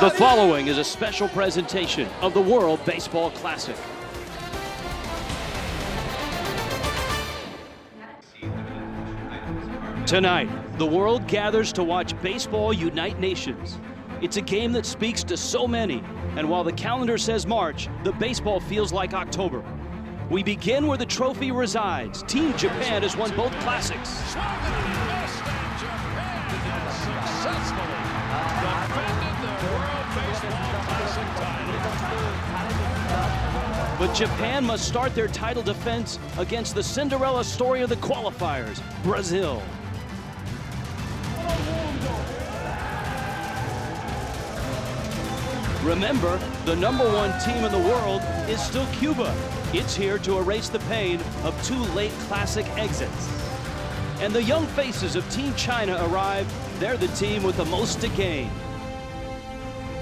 The following is a special presentation of the World Baseball Classic. Tonight, the world gathers to watch baseball unite nations. It's a game that speaks to so many, and while the calendar says March, the baseball feels like October. We begin where the trophy resides. Team Japan has won both classics. But Japan must start their title defense against the Cinderella story of the qualifiers, Brazil. Remember, the #1 team in the world is still Cuba. It's here to erase the pain of 2 late classic exits. And the young faces of Team China arrive. They're the team with the most to gain.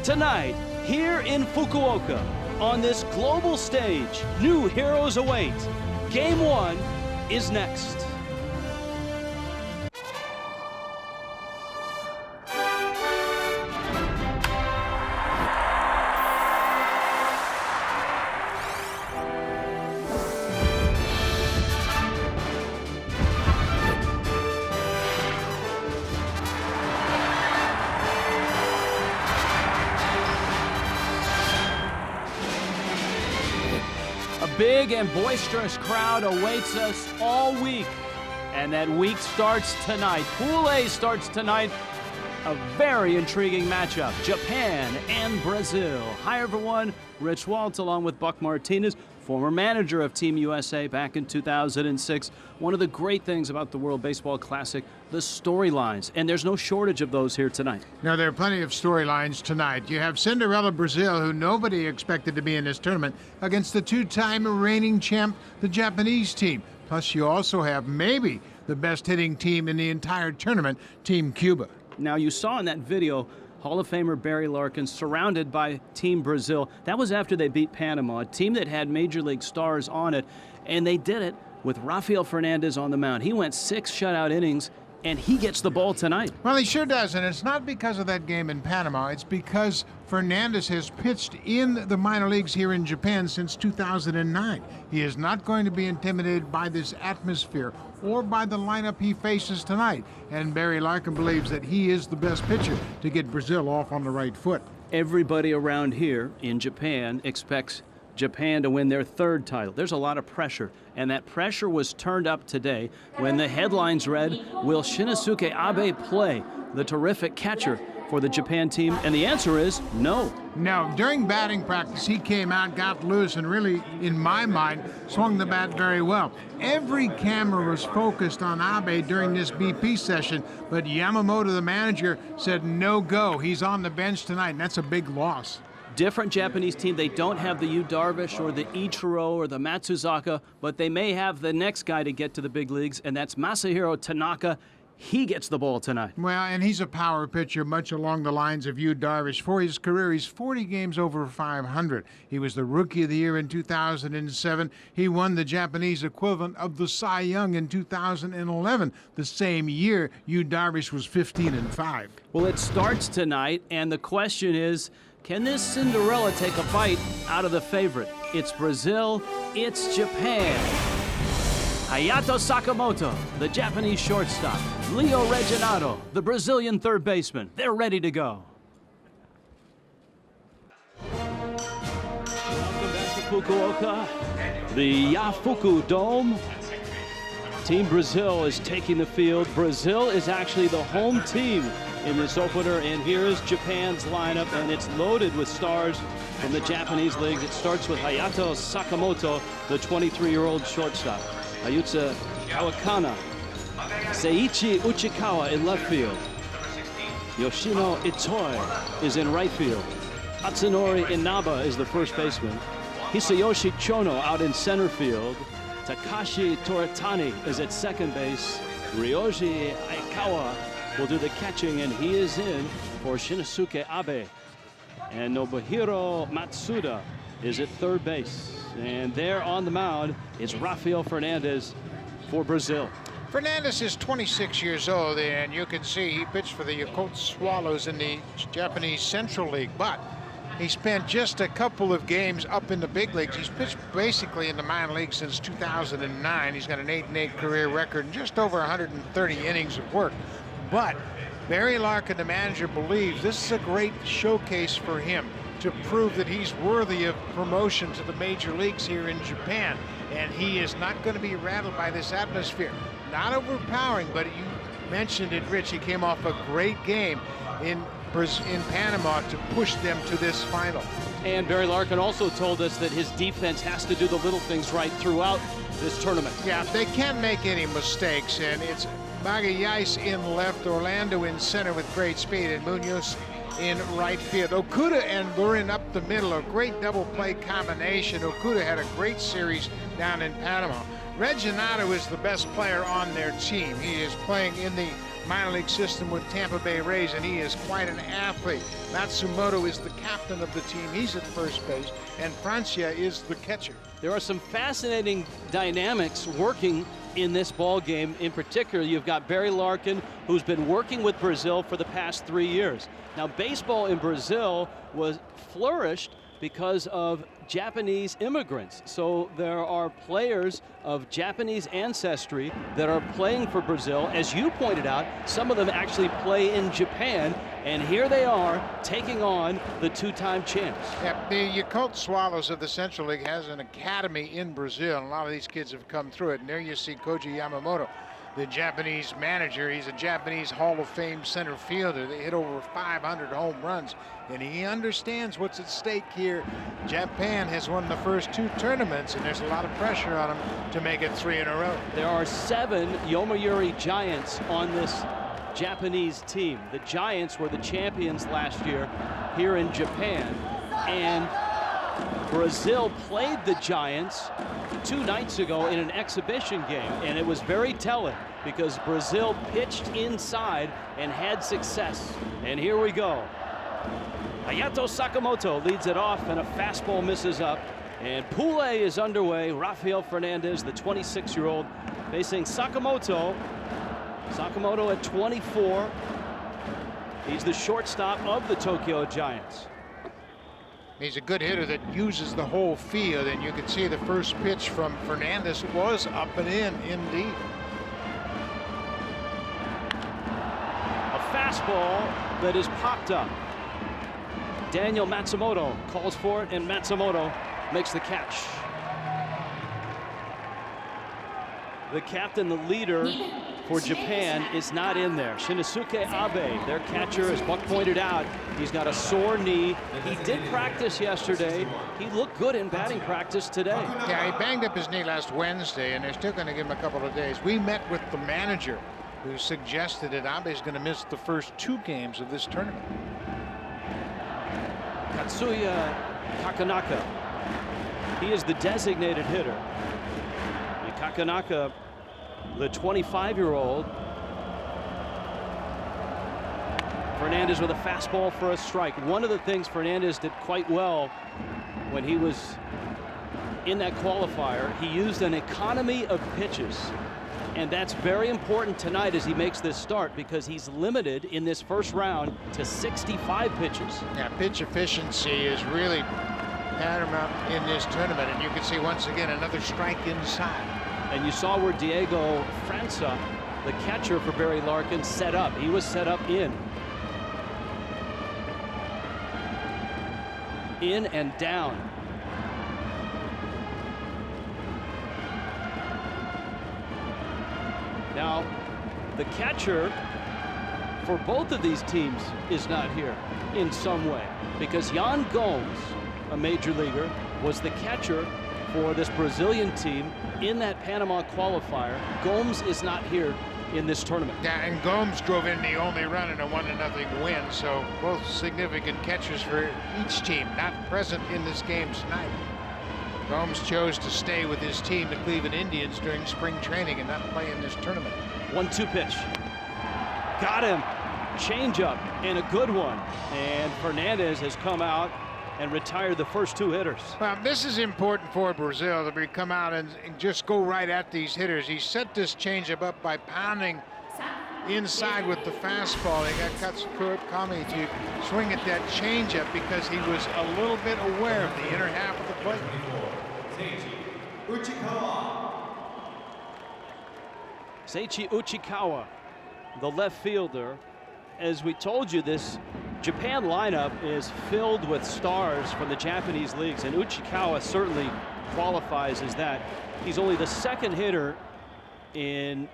Tonight, here in Fukuoka, on this global stage, new heroes await. Game 1 is next. A big and boisterous crowd awaits us all week, and that week starts tonight. Pool A starts tonight. A very intriguing matchup, Japan and Brazil. Hi everyone, Rich Waltz along with Buck Martinez, former manager of Team USA back in 2006. One of the great things about the World Baseball Classic, the storylines, and there's no shortage of those here tonight. Now, there are plenty of storylines tonight. You have Cinderella Brazil, who nobody expected to be in this tournament, against the 2-time reigning champ, the Japanese team. Plus, you also have maybe the best hitting team in the entire tournament, Team Cuba. Now, you saw in that video Hall of Famer Barry Larkin surrounded by Team Brazil. That was after they beat Panama, a team that had Major League stars on it, and they did it with Rafael Fernandez on the mound. He went 6 shutout innings, and he gets the ball tonight. Well, he sure does, and it's not because of that game in Panama. It's because Fernandez has pitched in the minor leagues here in Japan since 2009. He is not going to be intimidated by this atmosphere or by the lineup he faces tonight. And Barry Larkin believes that he is the best pitcher to get Brazil off on the right foot. Everybody around here in Japan expects Japan to win their 3rd title. There's a lot of pressure, and that pressure was turned up today when the headlines read, will Shinsuke Abe play, the terrific catcher for the Japan team? And the answer is no. No, during batting practice, he came out, got loose, and really, in my mind, swung the bat very well. Every camera was focused on Abe during this BP session, but Yamamoto, the manager, said no go. He's on the bench tonight, and that's a big loss. Different Japanese team. They don't have the Yu Darvish or the Ichiro or the Matsuzaka, but they may have the next guy to get to the big leagues, and that's Masahiro Tanaka. He gets the ball tonight. Well, and he's a power pitcher, much along the lines of Yu Darvish. For his career, he's 40 games over 500. He was the Rookie of the Year in 2007. He won the Japanese equivalent of the Cy Young in 2011. The same year, Yu Darvish was 15-5. Well, it starts tonight, and the question is, can this Cinderella take a bite out of the favorite? It's Brazil, it's Japan. Hayato Sakamoto, the Japanese shortstop. Leo Reginado, the Brazilian 3rd baseman. They're ready to go. Welcome back to Fukuoka, the Yafuku Dome. Team Brazil is taking the field. Brazil is actually the home team in this opener, and here is Japan's lineup, and it's loaded with stars from the Japanese league. It starts with Hayato Sakamoto, the 23-year-old shortstop. Ayutsa Kawakana, Seiichi Uchikawa in left field. Yoshino Itoi is in right field. Atsunori Inaba is the first baseman. Hisayoshi Chono out in center field. Takashi Toritani is at second base. Ryoji Aikawa will do the catching, and he is in for Shinsuke Abe. And Nobuhiro Matsuda is at 3rd base. And there on the mound is Rafael Fernandez for Brazil. Fernandez is 26 years old, and you can see he pitched for the Yakult Swallows in the Japanese Central League, but he spent just a couple of games up in the big leagues. He's pitched basically in the minor leagues since 2009. He's got an 8-8 career record and just over 130 innings of work. But Barry Larkin, the manager, believes this is a great showcase for him to prove that he's worthy of promotion to the major leagues here in Japan. And he is not going to be rattled by this atmosphere. Not overpowering, but you mentioned it, Rich. He came off a great game in Panama to push them to this final. And Barry Larkin also told us that his defense has to do the little things right throughout this tournament. Yeah, they can't make any mistakes, and it's Magallanes in left, Orlando in center with great speed, and Munoz in right field. Okuda and Lurin up the middle, a great double play combination. Okuda had a great series down in Panama. Reginado is the best player on their team. He is playing in the minor league system with Tampa Bay Rays, and he is quite an athlete. Matsumoto is the captain of the team. He's at first base, and Francia is the catcher. There are some fascinating dynamics working in this ball game. In particular, you've got Barry Larkin, who's been working with Brazil for the past 3 years. Now, baseball in Brazil was flourished because of Japanese immigrants. So there are players of Japanese ancestry that are playing for Brazil. As you pointed out, some of them actually play in Japan, and here they are taking on the two-time champs. Yeah, the Yakult Swallows of the Central League has an academy in Brazil, and a lot of these kids have come through it. And there you see Koji Yamamoto, the Japanese manager. He's a Japanese Hall of Fame center fielder. They hit over 500 home runs, and he understands what's at stake here. Japan has won the first 2 tournaments, and there's a lot of pressure on him to make it 3 in a row. There are 7 Yomiuri Giants on this Japanese team. The Giants were the champions last year here in Japan, and Brazil played the Giants 2 nights ago in an exhibition game, and it was very telling because Brazil pitched inside and had success. And here we go. Hayato Sakamoto leads it off, and a fastball misses up. And Pule is underway. Rafael Fernandez, the 26-year-old, facing Sakamoto. Sakamoto at 24. He's the shortstop of the Tokyo Giants. He's a good hitter that uses the whole field, and you can see the first pitch from Fernandez was up and in indeed. A fastball that is popped up. Daniel Matsumoto calls for it, and Matsumoto makes the catch. The captain, the leader for Japan, is not in there. Shinosuke Abe, their catcher, as Buck pointed out, he's got a sore knee. He did practice yesterday. He looked good in batting practice today. Yeah, he banged up his knee last Wednesday, and they're still going to give him a couple of days. We met with the manager, who suggested that Abe is going to miss the first 2 games of this tournament. Katsuya Kakanaka, he is the designated hitter. And Kakanaka, the 25-year-old. Fernandez with a fastball for a strike. One of the things Fernandez did quite well when he was in that qualifier, he used an economy of pitches. And that's very important tonight as he makes this start, because he's limited in this first round to 65 pitches. Yeah, pitch efficiency is really paramount in this tournament, and you can see once again another strike inside. And you saw where Diego França, the catcher for Barry Larkin, set up. He was set up in and down. Now, the catcher for both of these teams is not here in some way, because Yan Gomes, a major leaguer, was the catcher for this Brazilian team in that Panama qualifier. Gomes is not here in this tournament. Yeah, and Gomes drove in the only run in a 1-0 win, so both significant catchers for each team not present in this game tonight. Gomes chose to stay with his team, the Cleveland Indians, during spring training and not play in this tournament. 1-2 pitch. Got him. Changeup, and a good one. And Fernandez has come out and retire the first two hitters. Well, this is important for Brazil to come out and just go right at these hitters. He set this changeup up by pounding inside with the fastball. He got Katsukami to swing at that changeup because he was a little bit aware of the inner half of the plate. Seiichi Uchikawa, the left fielder. As we told you, this Japan lineup is filled with stars from the Japanese leagues, and Uchikawa certainly qualifies as that. He's only the second hitter in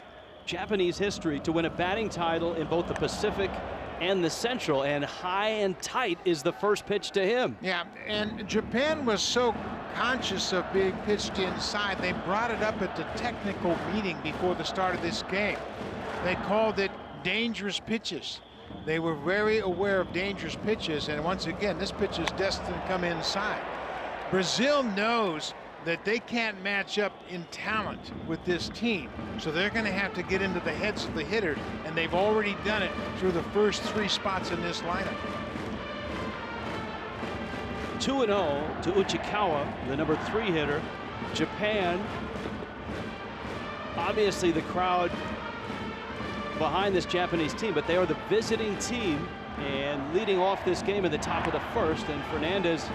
Japanese history to win a batting title in both the Pacific and the Central, and high and tight is the first pitch to him. Yeah, and Japan was so conscious of being pitched inside, they brought it up at the technical meeting before the start of this game. They called it dangerous pitches. They were very aware of dangerous pitches, and once again, this pitch is destined to come inside. Brazil knows that they can't match up in talent with this team, so they're going to have to get into the heads of the hitters, and they've already done it through the first three spots in this lineup. 2-0 to Uchikawa, the number 3 hitter. Japan, obviously the crowd behind this Japanese team, but they are the visiting team and leading off this game at the top of the first, and Fernandez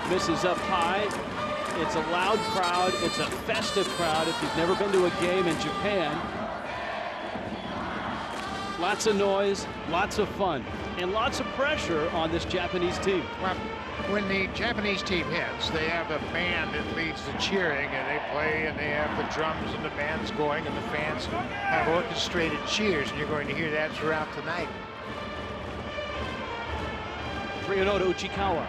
misses up high. It's a loud crowd. It's a festive crowd if you've never been to a game in Japan. Lots of noise, lots of fun, and lots of pressure on this Japanese team. Well, when the Japanese team hits, they have a band that leads the cheering, and they play, and they have the drums and the band's going, and the fans have orchestrated cheers, and you're going to hear that throughout tonight. 3-0 to Uchikawa.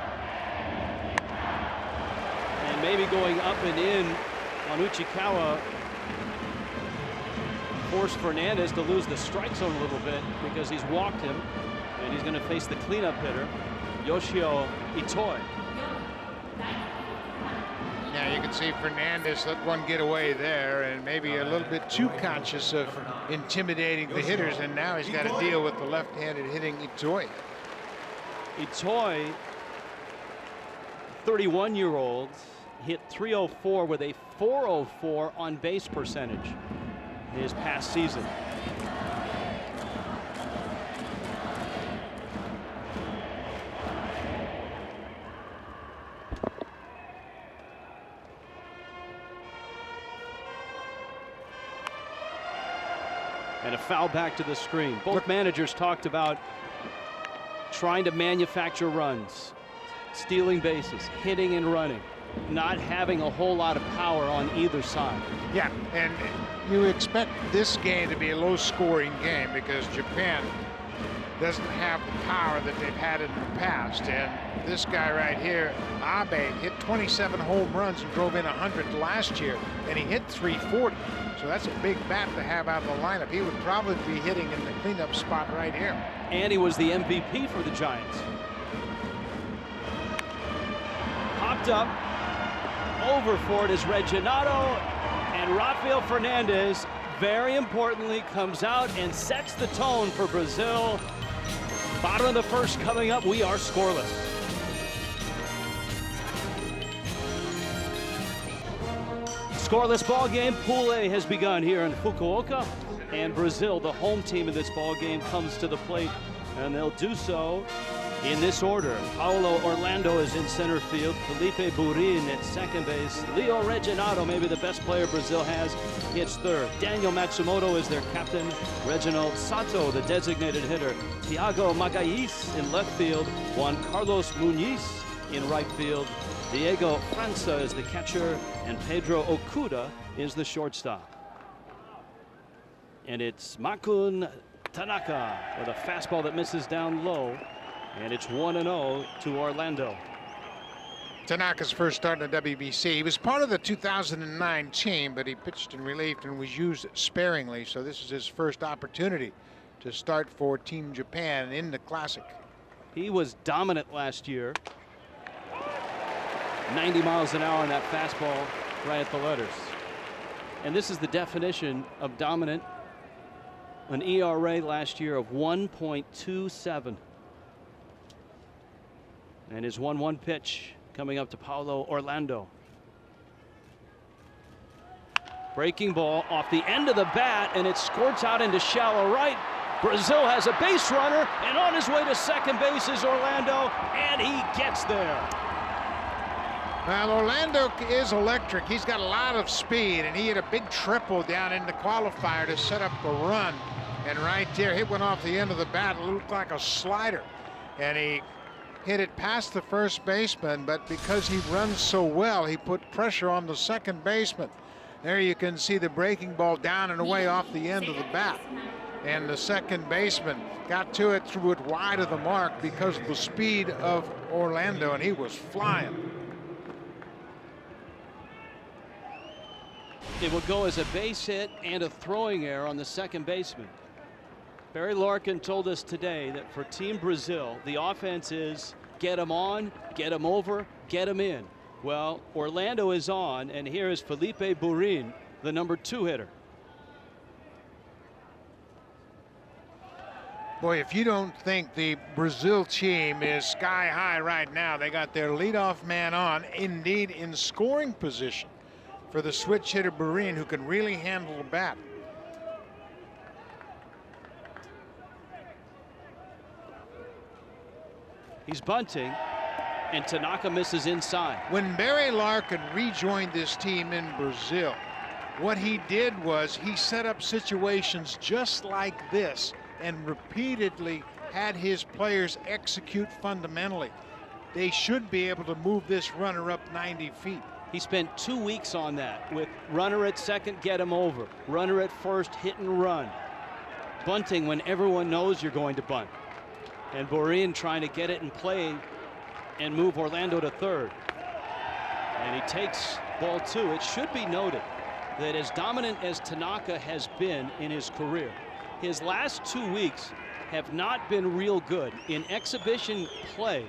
And maybe going up and in on Uchikawa forced Fernandez to lose the strike zone a little bit because he's walked him, and he's going to face the cleanup hitter, Yoshio Itoi. Now you can see Fernandez let one get away there, and maybe a little bit too conscious of intimidating the hitters, and now he's got to deal with the left-handed hitting Itoi. Itoi, 31-year-old, hit .304 with a .404 on base percentage his past season. And a foul back to the screen. Both managers talked about trying to manufacture runs, stealing bases, hitting and running, not having a whole lot of power on either side. Yeah, and you expect this game to be a low-scoring game because Japan doesn't have the power that they've had in the past. And this guy right here, Abe, hit 27 home runs and drove in 100 last year, and he hit .340. So that's a big bat to have out of the lineup. He would probably be hitting in the cleanup spot right here. And he was the MVP for the Giants. Popped up. Over for it is Reginado, and Rafael Fernandez, very importantly, comes out and sets the tone for Brazil. Bottom of the first coming up. We are scoreless. Scoreless ball game. Pool A has begun here in Fukuoka, and Brazil, the home team in this ball game, comes to the plate, and they'll do so in this order. Paulo Orlando is in center field. Felipe Burin at second base. Leo Reginado, maybe the best player Brazil has, hits third. Daniel Matsumoto is their captain. Reginald Sato, the designated hitter. Thiago Magalhães in left field. Juan Carlos Muniz in right field. Diego França is the catcher, and Pedro Okuda is the shortstop. And it's Makun Tanaka with a fastball that misses down low. And it's 1-0 to Orlando. Tanaka's first start in the WBC. He was part of the 2009 team, but he pitched in relief and was used sparingly. So this is his first opportunity to start for Team Japan in the Classic. He was dominant last year. 90 miles an hour on that fastball right at the letters. And this is the definition of dominant. An ERA last year of 1.27. And his 1-1 pitch coming up to Paulo Orlando. Breaking ball off the end of the bat, and it squirts out into shallow right. Brazil has a base runner, and on his way to second base is Orlando, and he gets there. Well, Orlando is electric. He's got a lot of speed, and he hit a big triple down in the qualifier to set up a run. And right there, hit one off the end of the bat. It looked like a slider. And he hit it past the first baseman, but because he runs so well, he put pressure on the second baseman. There you can see the breaking ball down and away off the end of the bat. And the second baseman got to it, threw it wide of the mark because of the speed of Orlando, and he was flying. It will go as a base hit and a throwing error on the second baseman. Barry Larkin told us today that for Team Brazil, the offense is get him on, get him over, get him in. Well, Orlando is on, and here is Felipe Burin, the number 2 hitter. Boy, if you don't think the Brazil team is sky high right now, they got their leadoff man on, indeed in scoring position for the switch hitter Burin, who can really handle the bat. He's bunting, and Tanaka misses inside. When Barry Larkin rejoined this team in Brazil, what he did was he set up situations just like this and repeatedly had his players execute fundamentally. They should be able to move this runner up 90 feet. He spent 2 weeks on that with runner at second, get him over. Runner at first, hit and run. Bunting when everyone knows you're going to bunt. And Burin trying to get it in play and move Orlando to third. And he takes ball 2. It should be noted that as dominant as Tanaka has been in his career, his last 2 weeks have not been real good. In exhibition play,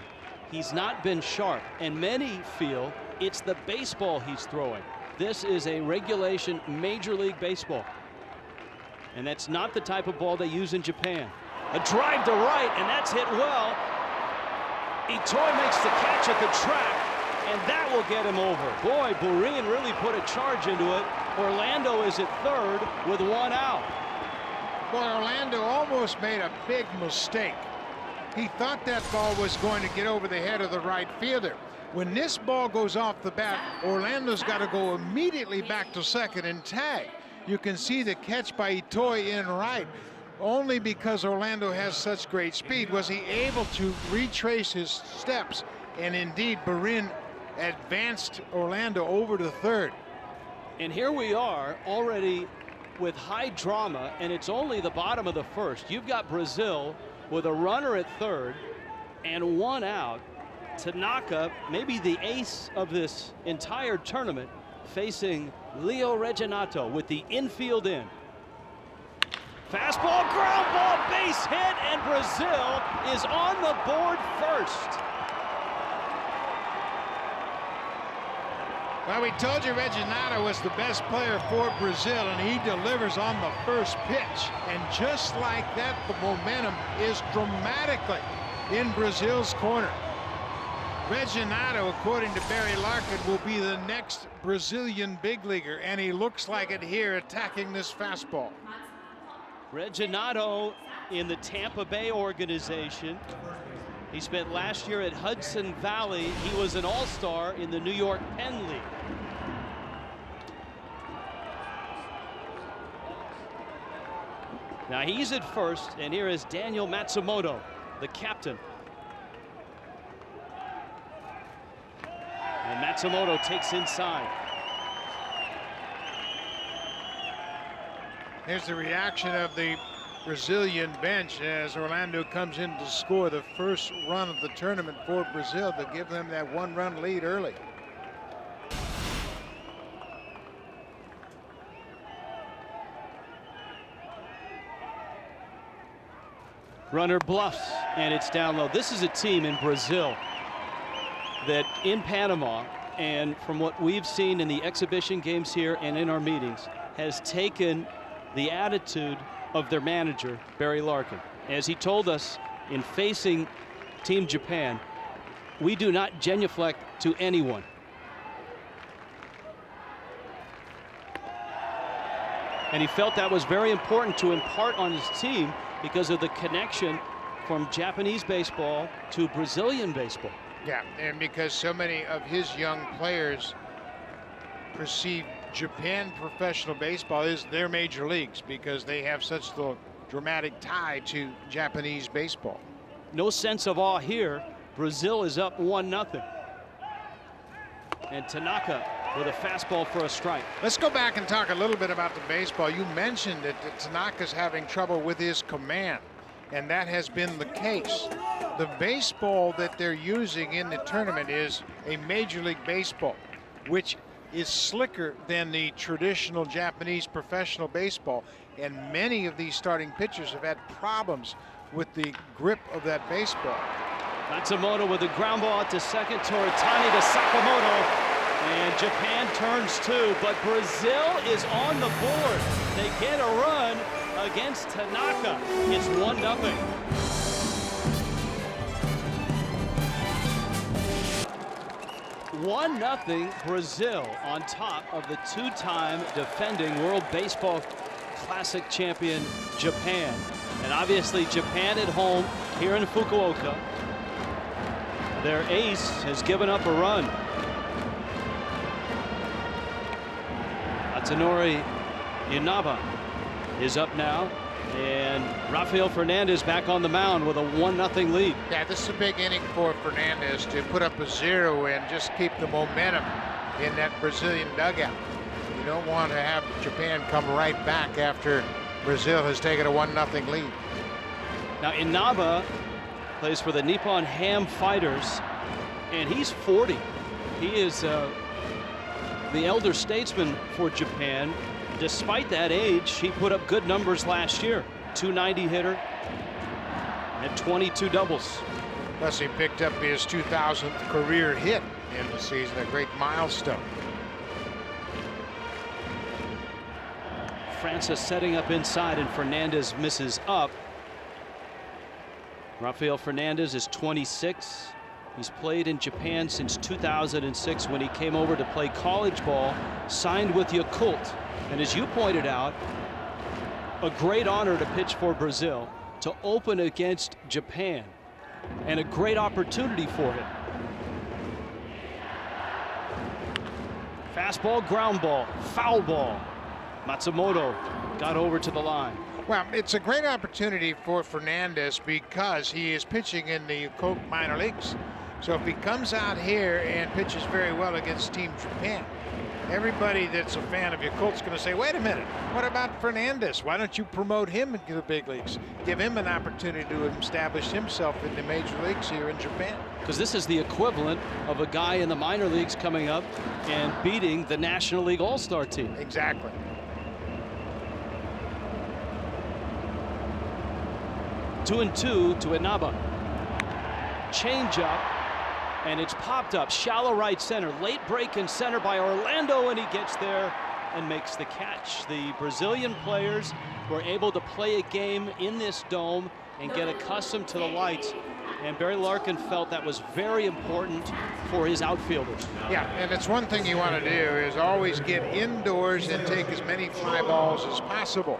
he's not been sharp, and many feel it's the baseball he's throwing. This is a regulation Major League Baseball, and that's not the type of ball they use in Japan. A drive to right, and that's hit well. Itoi makes the catch at the track, and that will get him over. Boy, Burin really put a charge into it. Orlando is at third with 1 out. Boy, Orlando almost made a big mistake. He thought that ball was going to get over the head of the right fielder. When this ball goes off the bat, Orlando's got to go immediately back to second and tag. You can see the catch by Itoi in right. Only because Orlando has such great speed was he able to retrace his steps, and indeed Burin advanced Orlando over to third. And here we are already with high drama, and it's only the bottom of the first. You've got Brazil with a runner at third and 1 out. Tanaka, maybe the ace of this entire tournament, facing Leo Reginato with the infield in. Fastball, ground ball, base hit, and Brazil is on the board first. Well, we told you Reginato was the best player for Brazil, and he delivers on the first pitch. And just like that, the momentum is dramatically in Brazil's corner. Reginato, according to Barry Larkin, will be the next Brazilian big leaguer, and he looks like it here attacking this fastball. Reginato in the Tampa Bay organization. He spent last year at Hudson Valley. He was an all-star in the New York Penn League. Now he's at first, and here is Daniel Matsumoto, the captain. And Matsumoto takes inside. Here's the reaction of the Brazilian bench as Orlando comes in to score the first run of the tournament for Brazil to give them that 1-run lead early. Runner bluffs, and it's down low. This is a team in Brazil that in Panama, and from what we've seen in the exhibition games here and in our meetings, has taken the attitude of their manager, Barry Larkin. As he told us in facing Team Japan, we do not genuflect to anyone. And he felt that was very important to impart on his team because of the connection from Japanese baseball to Brazilian baseball. Yeah, and because so many of his young players perceive Japan professional baseball is their major leagues because they have such the dramatic tie to Japanese baseball. No sense of awe here. Brazil is up 1-0. And Tanaka with a fastball for a strike. Let's go back and talk a little bit about the baseball. You mentioned that Tanaka's having trouble with his command, and that has been the case. The baseball that they're using in the tournament is a Major League Baseball, which is slicker than the traditional Japanese professional baseball, and many of these starting pitchers have had problems with the grip of that baseball. Matsumoto with a ground ball out to second. Toritani to Sakamoto. And Japan turns two, but Brazil is on the board. They get a run against Tanaka. It's 1-0. Brazil on top of the two-time defending World Baseball Classic champion Japan. And obviously Japan at home here in Fukuoka. Their ace has given up a run. Atsunori Inaba is up now, and Rafael Fernandez back on the mound with a 1-0 lead. Yeah, this is a big inning for Fernandez to put up a 0 and just keep the momentum in that Brazilian dugout. You don't want to have Japan come right back after Brazil has taken a 1-0 lead. Now Inaba plays for the Nippon Ham Fighters, and he's 40. He is the elder statesman for Japan. Despite that age, he put up good numbers last year. 290 hitter and 22 doubles. Plus he picked up his 2000th career hit in the season, a great milestone. Francis setting up inside, and Fernandez misses up. Rafael Fernandez is 26. He's played in Japan since 2006 when he came over to play college ball, signed with Yakult. And as you pointed out, a great honor to pitch for Brazil, to open against Japan, and a great opportunity for him. Fastball, ground ball, foul ball. Matsumoto got over to the line. Well, it's a great opportunity for Fernandez because he is pitching in the Yakult minor leagues. So if he comes out here and pitches very well against Team Japan, everybody that's a fan of Yakult's going to say, wait a minute, what about Fernandez? Why don't you promote him into the big leagues? Give him an opportunity to establish himself in the major leagues here in Japan. Because this is the equivalent of a guy in the minor leagues coming up and beating the National League All-Star team. Exactly. 2-2 to Inaba. Change up, and it's popped up shallow right center. Late break in center by Orlando, and he gets there and makes the catch. The Brazilian players were able to play a game in this dome and get accustomed to the lights, and Barry Larkin felt that was very important for his outfielders. Yeah, and it's one thing you want to do is always get indoors and take as many fly balls as possible.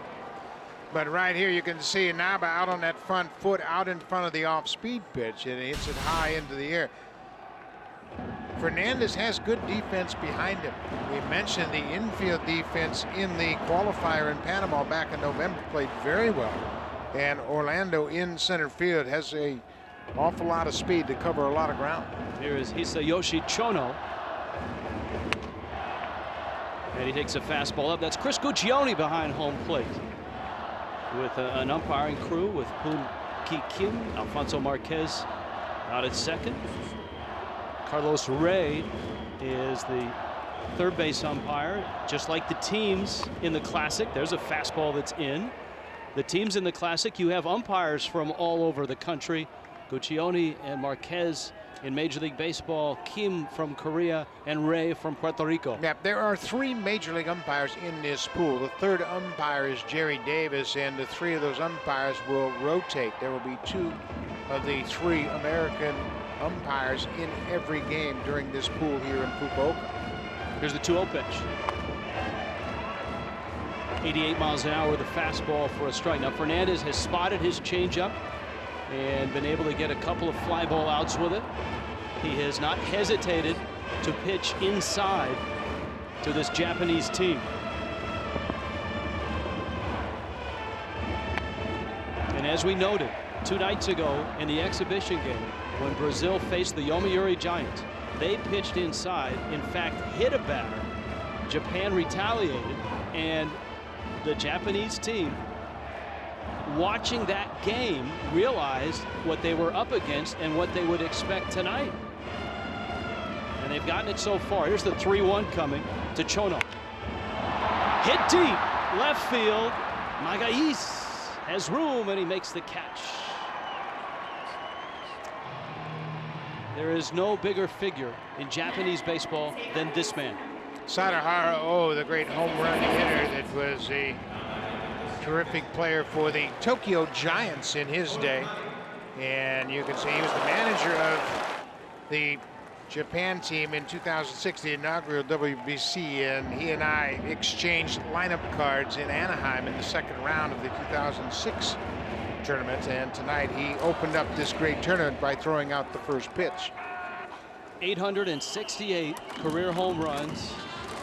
But right here you can see Inaba out on that front foot, out in front of the off-speed pitch, and he hits it high into the air. Fernandez has good defense behind him. We mentioned the infield defense in the qualifier in Panama back in November, played very well. And Orlando in center field has an awful lot of speed to cover a lot of ground. Here is Hisayoshi Chono. And he takes a fastball up. That's Chris Guccione behind home plate, with an umpiring crew with Poon Ki Kim, Alfonso Marquez out at second. Carlos Ray is the third base umpire. Just like the teams in the Classic, there's a fastball that's in. The teams in the Classic, you have umpires from all over the country. Guccione and Marquez in Major League Baseball, Kim from Korea, and Ray from Puerto Rico. Yeah, there are 3 Major League umpires in this pool. The third umpire is Jerry Davis, and the 3 of those umpires will rotate. There will be 2 of the 3 American umpires in every game during this pool here in Fukuoka. Here's the 2-0 pitch. 88 miles an hour, the fastball for a strike. Now Fernandez has spotted his changeup and been able to get a couple of fly ball outs with it. He has not hesitated to pitch inside to this Japanese team. And as we noted 2 nights ago in the exhibition game, when Brazil faced the Yomiuri Giants, they pitched inside, in fact hit a batter. Japan retaliated, and the Japanese team, watching that game, realized what they were up against and what they would expect tonight. And they've gotten it so far. Here's the 3-1 coming to Chono. Hit deep, left field. Magais has room, and he makes the catch. There is no bigger figure in Japanese baseball than this man. Sadahara Oh, the great home run hitter that was a terrific player for the Tokyo Giants in his day. And you can see he was the manager of the Japan team in 2006, the inaugural WBC, and he and I exchanged lineup cards in Anaheim in the second round of the 2006 tournament, and tonight he opened up this great tournament by throwing out the first pitch. 868 career home runs,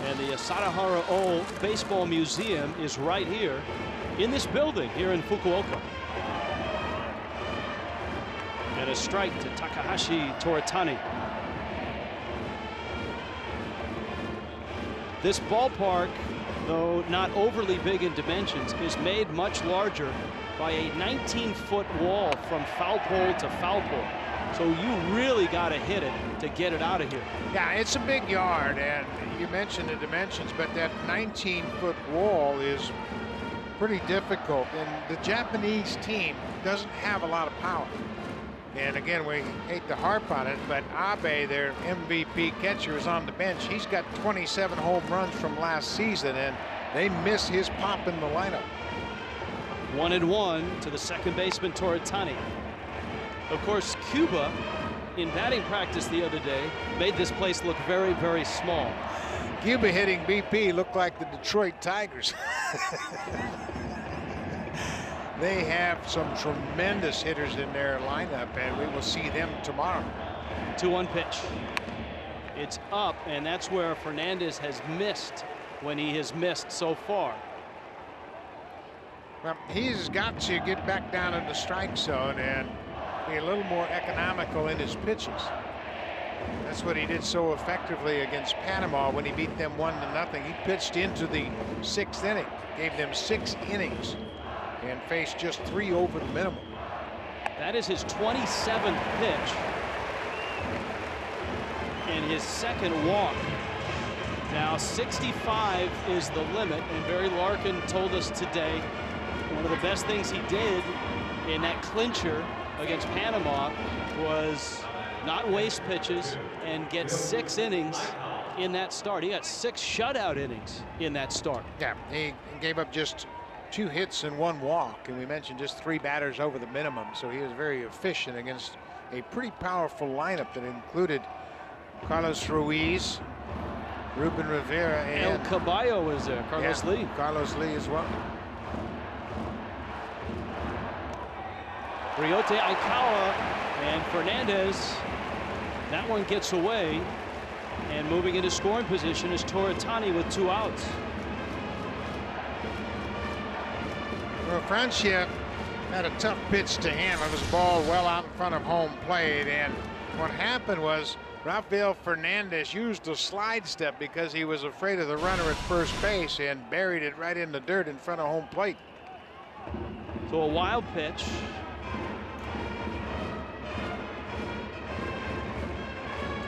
and the Sadahara Oh Baseball Museum is right here in this building here in Fukuoka. And a strike to Takahashi Toritani. This ballpark, though not overly big in dimensions, is made much larger by a 19-foot wall from foul pole to foul pole. So you really got to hit it to get it out of here. Yeah, it's a big yard, and you mentioned the dimensions, but that 19-foot wall is pretty difficult, and the Japanese team doesn't have a lot of power. And again, we hate to harp on it, but Abe, their MVP catcher, is on the bench. He's got 27 home runs from last season, and they miss his pop in the lineup. 1-1 to the second baseman Toritani. Of course, Cuba, in batting practice the other day, made this place look very, very small. Cuba hitting BP looked like the Detroit Tigers. They have some tremendous hitters in their lineup, and we will see them tomorrow. 2-1 pitch. It's up, and that's where Fernandez has missed when he has missed so far. Well, he's got to get back down in the strike zone and be a little more economical in his pitches. That's what he did so effectively against Panama when he beat them 1-0. He pitched into the 6th inning, gave them 6 innings, and faced just 3 over the minimum. That is his 27th pitch and his second walk. Now 65 is the limit, and Barry Larkin told us today one of the best things he did in that clincher against Panama was not waste pitches and get 6 innings in that start. He got 6 shutout innings in that start. Yeah, he gave up just 2 hits and 1 walk, and we mentioned just 3 batters over the minimum, so he was very efficient against a pretty powerful lineup that included Carlos Ruiz, Ruben Rivera, and El Caballo was there. Carlos Lee. Carlos Lee as well. Ryote Aikawa and Fernandez. That one gets away, and moving into scoring position is Toritani with 2 outs. Well, Francia had a tough pitch to him. It was a ball well out in front of home plate, and what happened was Rafael Fernandez used a slide step because he was afraid of the runner at first base and buried it right in the dirt in front of home plate. So a wild pitch.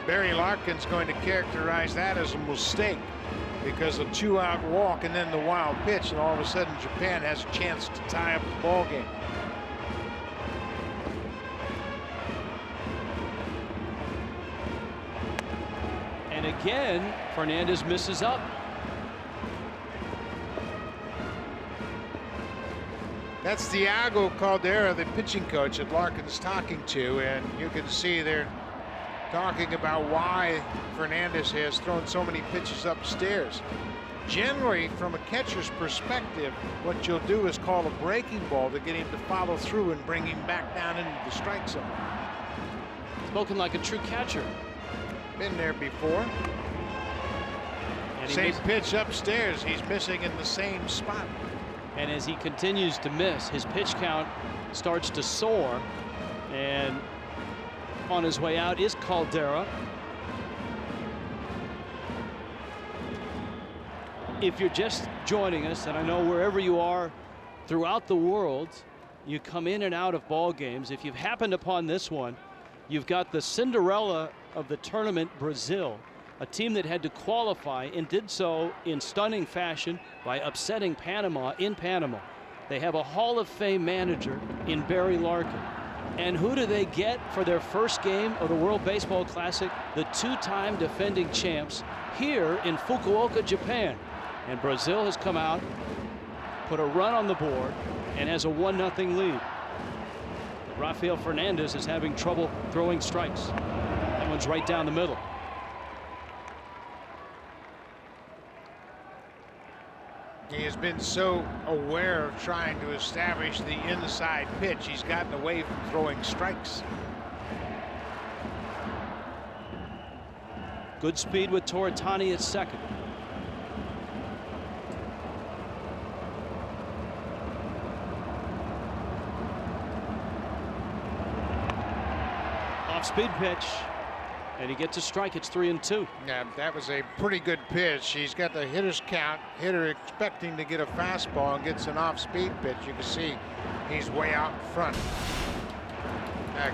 Barry Larkin's going to characterize that as a mistake because of 2-out walk and then the wild pitch, and all of a sudden Japan has a chance to tie up the ball game. And again, Fernandez misses up. That's Thiago Caldera, the pitching coach that Larkin's talking to, and you can see they're talking about why Fernandez has thrown so many pitches upstairs. Generally, from a catcher's perspective, what you'll do is call a breaking ball to get him to follow through and bring him back down into the strike zone. Spoken like a true catcher. Been there before. And same pitch upstairs, he's missing in the same spot. And as he continues to miss, his pitch count starts to soar. And on his way out is Caldera. If you're just joining us, and I know wherever you are throughout the world, you come in and out of ball games. If you've happened upon this one, you've got the Cinderella of the tournament, Brazil, a team that had to qualify and did so in stunning fashion by upsetting Panama in Panama. They have a Hall of Fame manager in Barry Larkin. And who do they get for their first game of the World Baseball Classic? The two-time defending champs here in Fukuoka, Japan. And Brazil has come out, put a run on the board, and has a 1-0 lead. But Rafael Fernandez is having trouble throwing strikes. That one's right down the middle. He has been so aware of trying to establish the inside pitch, he's gotten away from throwing strikes. Good speed with Toritani at second. Off-speed pitch, and he gets a strike. It's 3-2. Yeah, that was a pretty good pitch. He's got the hitter's count. Hitter expecting to get a fastball and gets an off-speed pitch. You can see he's way out in front.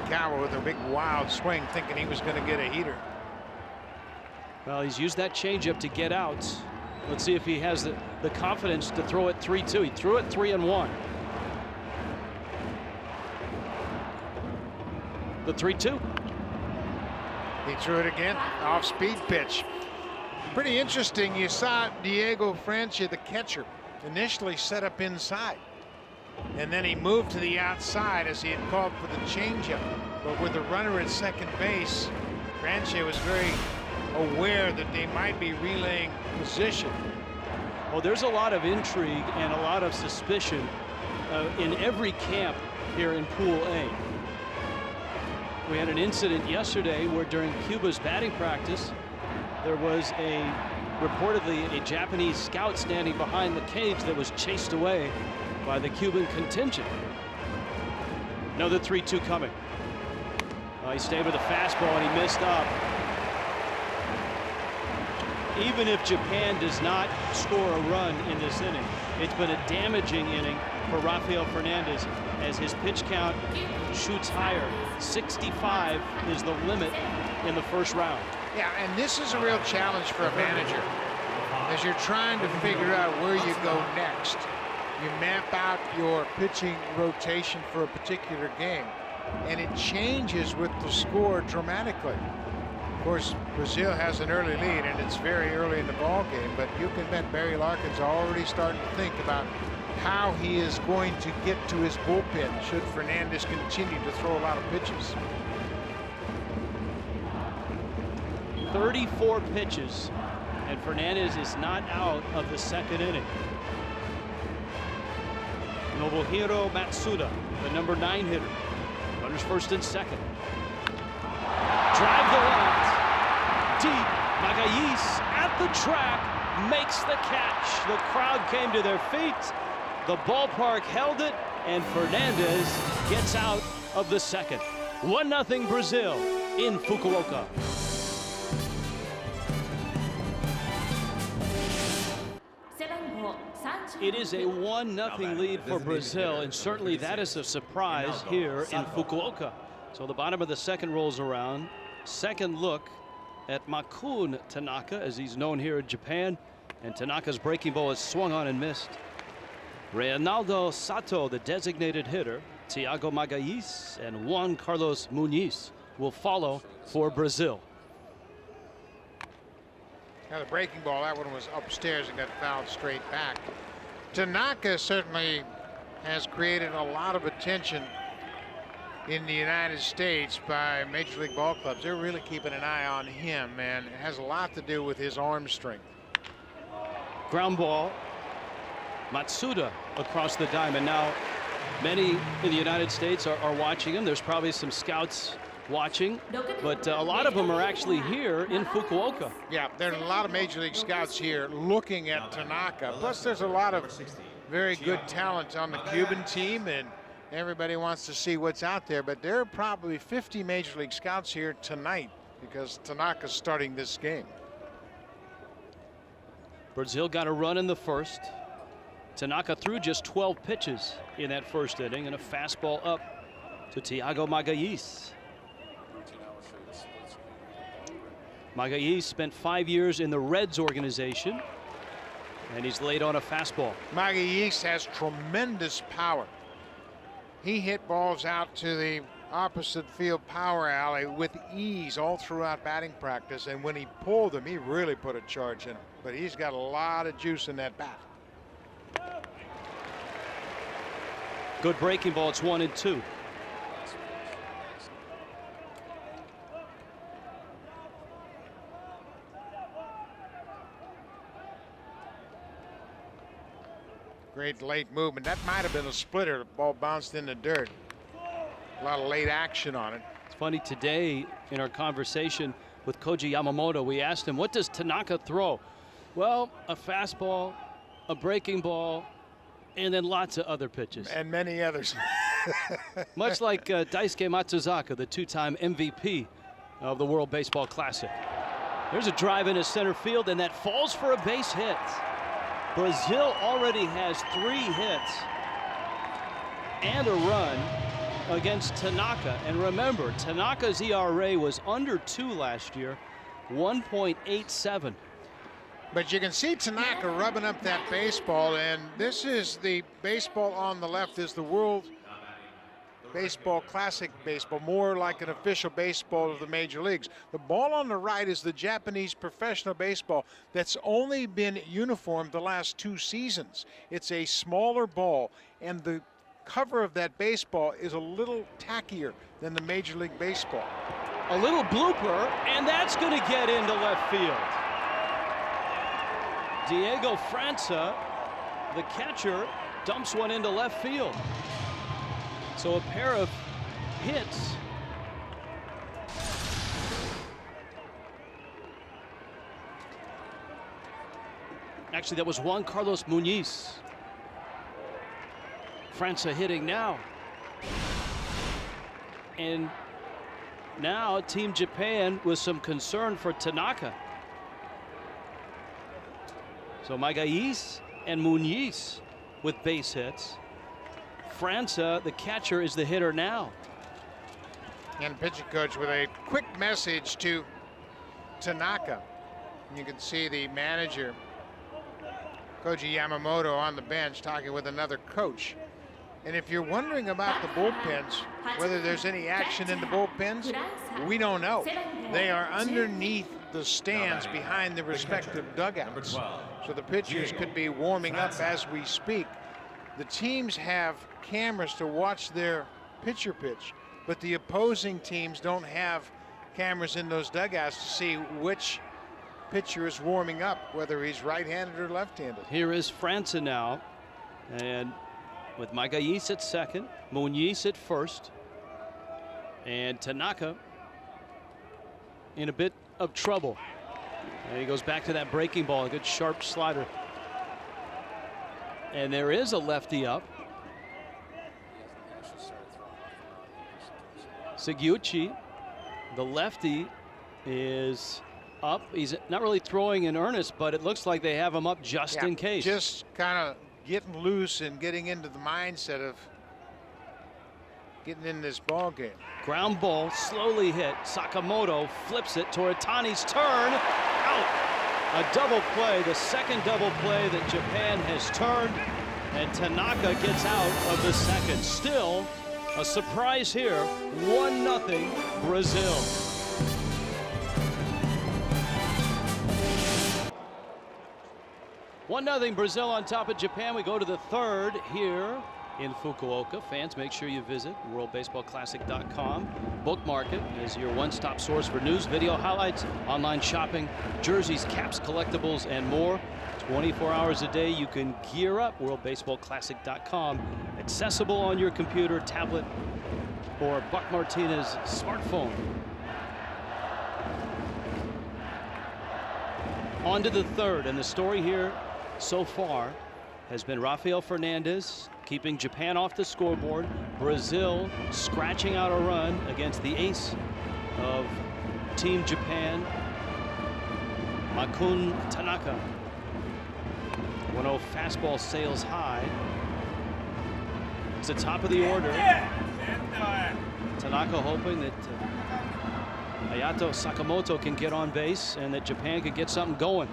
Cowell with a big wild swing, thinking he was going to get a heater. Well, he's used that changeup to get out. Let's see if he has the confidence to throw it 3-2. He threw it 3-1. The 3-2. He threw it again, off-speed pitch. Pretty interesting. You saw Diego Francia, the catcher, initially set up inside, and then he moved to the outside as he had called for the changeup. But with the runner at second base, Francia was very aware that they might be relaying position. Well, there's a lot of intrigue and a lot of suspicion in every camp here in Pool A. We had an incident yesterday where during Cuba's batting practice, there was reportedly a Japanese scout standing behind the cage that was chased away by the Cuban contingent. Another 3-2 coming. He stayed with a fastball and he missed up. Even if Japan does not score a run in this inning, it's been a damaging inning for Rafael Fernandez as his pitch count shoots higher. 65 is the limit in the first round. Yeah, and this is a real challenge for a manager as you're trying to figure out where you go next. You map out your pitching rotation for a particular game, and it changes with the score dramatically. Of course, Brazil has an early lead, and it's very early in the ball game, but you can bet Barry Larkin's already starting to think about how he is going to get to his bullpen should Fernandez continue to throw a lot of pitches. 34 pitches, and Fernandez is not out of the second inning. Nobuhiro Matsuda, the number 9 hitter. Runners first and second. Drive the left. Deep. Magalhães at the track makes the catch. The crowd came to their feet. The ballpark held it, and Fernandez gets out of the second. 1-0 Brazil in Fukuoka. It is a 1-0 lead for Brazil, and certainly that is a surprise here in Fukuoka. So the bottom of the second rolls around. Second look at Makun Tanaka, as he's known here in Japan, and Tanaka's breaking ball is swung on and missed. Reynaldo Sato, the designated hitter, Thiago Magalhães, and Juan Carlos Muniz will follow for Brazil. Now the breaking ball, that one was upstairs and got fouled straight back. Tanaka certainly has created a lot of attention in the United States by Major League ball clubs. They're really keeping an eye on him, and it has a lot to do with his arm strength. Ground ball. Matsuda across the diamond. Now, many in the United States are watching him. There's probably some scouts watching, but a lot of them are actually here in Fukuoka. Yeah, there are a lot of Major League scouts here looking at Tanaka. Plus, there's a lot of very good talent on the Cuban team, and everybody wants to see what's out there. But there are probably 50 Major League scouts here tonight because Tanaka's starting this game. Brazil got a run in the first. Tanaka threw just 12 pitches in that first inning, and a fastball up to Thiago Magalhães. Magalhães spent 5 years in the Reds organization, and he's laid on a fastball. Magalhães has tremendous power. He hit balls out to the opposite field power alley with ease all throughout batting practice, and when he pulled them, he really put a charge in him. But he's got a lot of juice in that bat. Good breaking ball. It's 1-2. Great late movement. That might have been a splitter. The ball bounced in the dirt. A lot of late action on it. It's funny, today in our conversation with Koji Yamamoto, we asked him, what does Tanaka throw? Well, a fastball, a breaking ball, and then lots of other pitches. And many others. Much like Daisuke Matsuzaka, the two-time MVP of the World Baseball Classic. There's a drive into center field, and that falls for a base hit. Brazil already has 3 hits and a run against Tanaka. And remember, Tanaka's ERA was under 2 last year, 1.87. But you can see Tanaka rubbing up that baseball, and this is the baseball on the left is the World Baseball Classic baseball, more like an official baseball of the major leagues. The ball on the right is the Japanese professional baseball that's only been uniformed the last 2 seasons. It's a smaller ball, and the cover of that baseball is a little tackier than the Major League Baseball. A little blooper, and that's going to get into left field. Diego França, the catcher, dumps one into left field. So a pair of hits. Actually, that was Juan Carlos Muñiz. França hitting now. And now Team Japan with some concern for Tanaka. So Magalhães and Muñiz with base hits. França, the catcher, is the hitter now. And pitching coach with a quick message to Tanaka. You can see the manager, Koji Yamamoto, on the bench talking with another coach. And if you're wondering about the bullpens, whether there's any action in the bullpens, we don't know. They are underneath the stands behind the respective dugouts. So the pitchers could be warming up as we speak. The teams have cameras to watch their pitcher pitch, but the opposing teams don't have cameras in those dugouts to see which pitcher is warming up, whether he's right-handed or left-handed. Here is França now, and with Magalhães at second, Muñiz at first, and Tanaka in a bit of trouble. And he goes back to that breaking ball, a good sharp slider. And there is a lefty up. Seguichi, the lefty, is up. He's not really throwing in earnest, but it looks like they have him up just in case. Just kind of getting loose and getting into the mindset of getting in this ball game. Ground ball, slowly hit. Sakamoto flips it. Toritani's turn. Out. A double play, the second double play that Japan has turned, and Tanaka gets out of the second. Still a surprise here, 1-0 Brazil. One 1-0 Brazil on top of Japan. We go to the third here in Fukuoka. Fans, make sure you visit worldbaseballclassic.com. Bookmark it as your one-stop source for news, video highlights, online shopping, jerseys, caps, collectibles, and more. 24 hours a day, you can gear up. worldbaseballclassic.com. Accessible on your computer, tablet, or Buck Martinez smartphone. On to the third, and the story here so far has been Rafael Fernandez keeping Japan off the scoreboard. Brazil scratching out a run against the ace of Team Japan, Makun Tanaka. 1-0 fastball sails high. It's the top of the order. Tanaka hoping that Hayato Sakamoto can get on base and that Japan could get something going.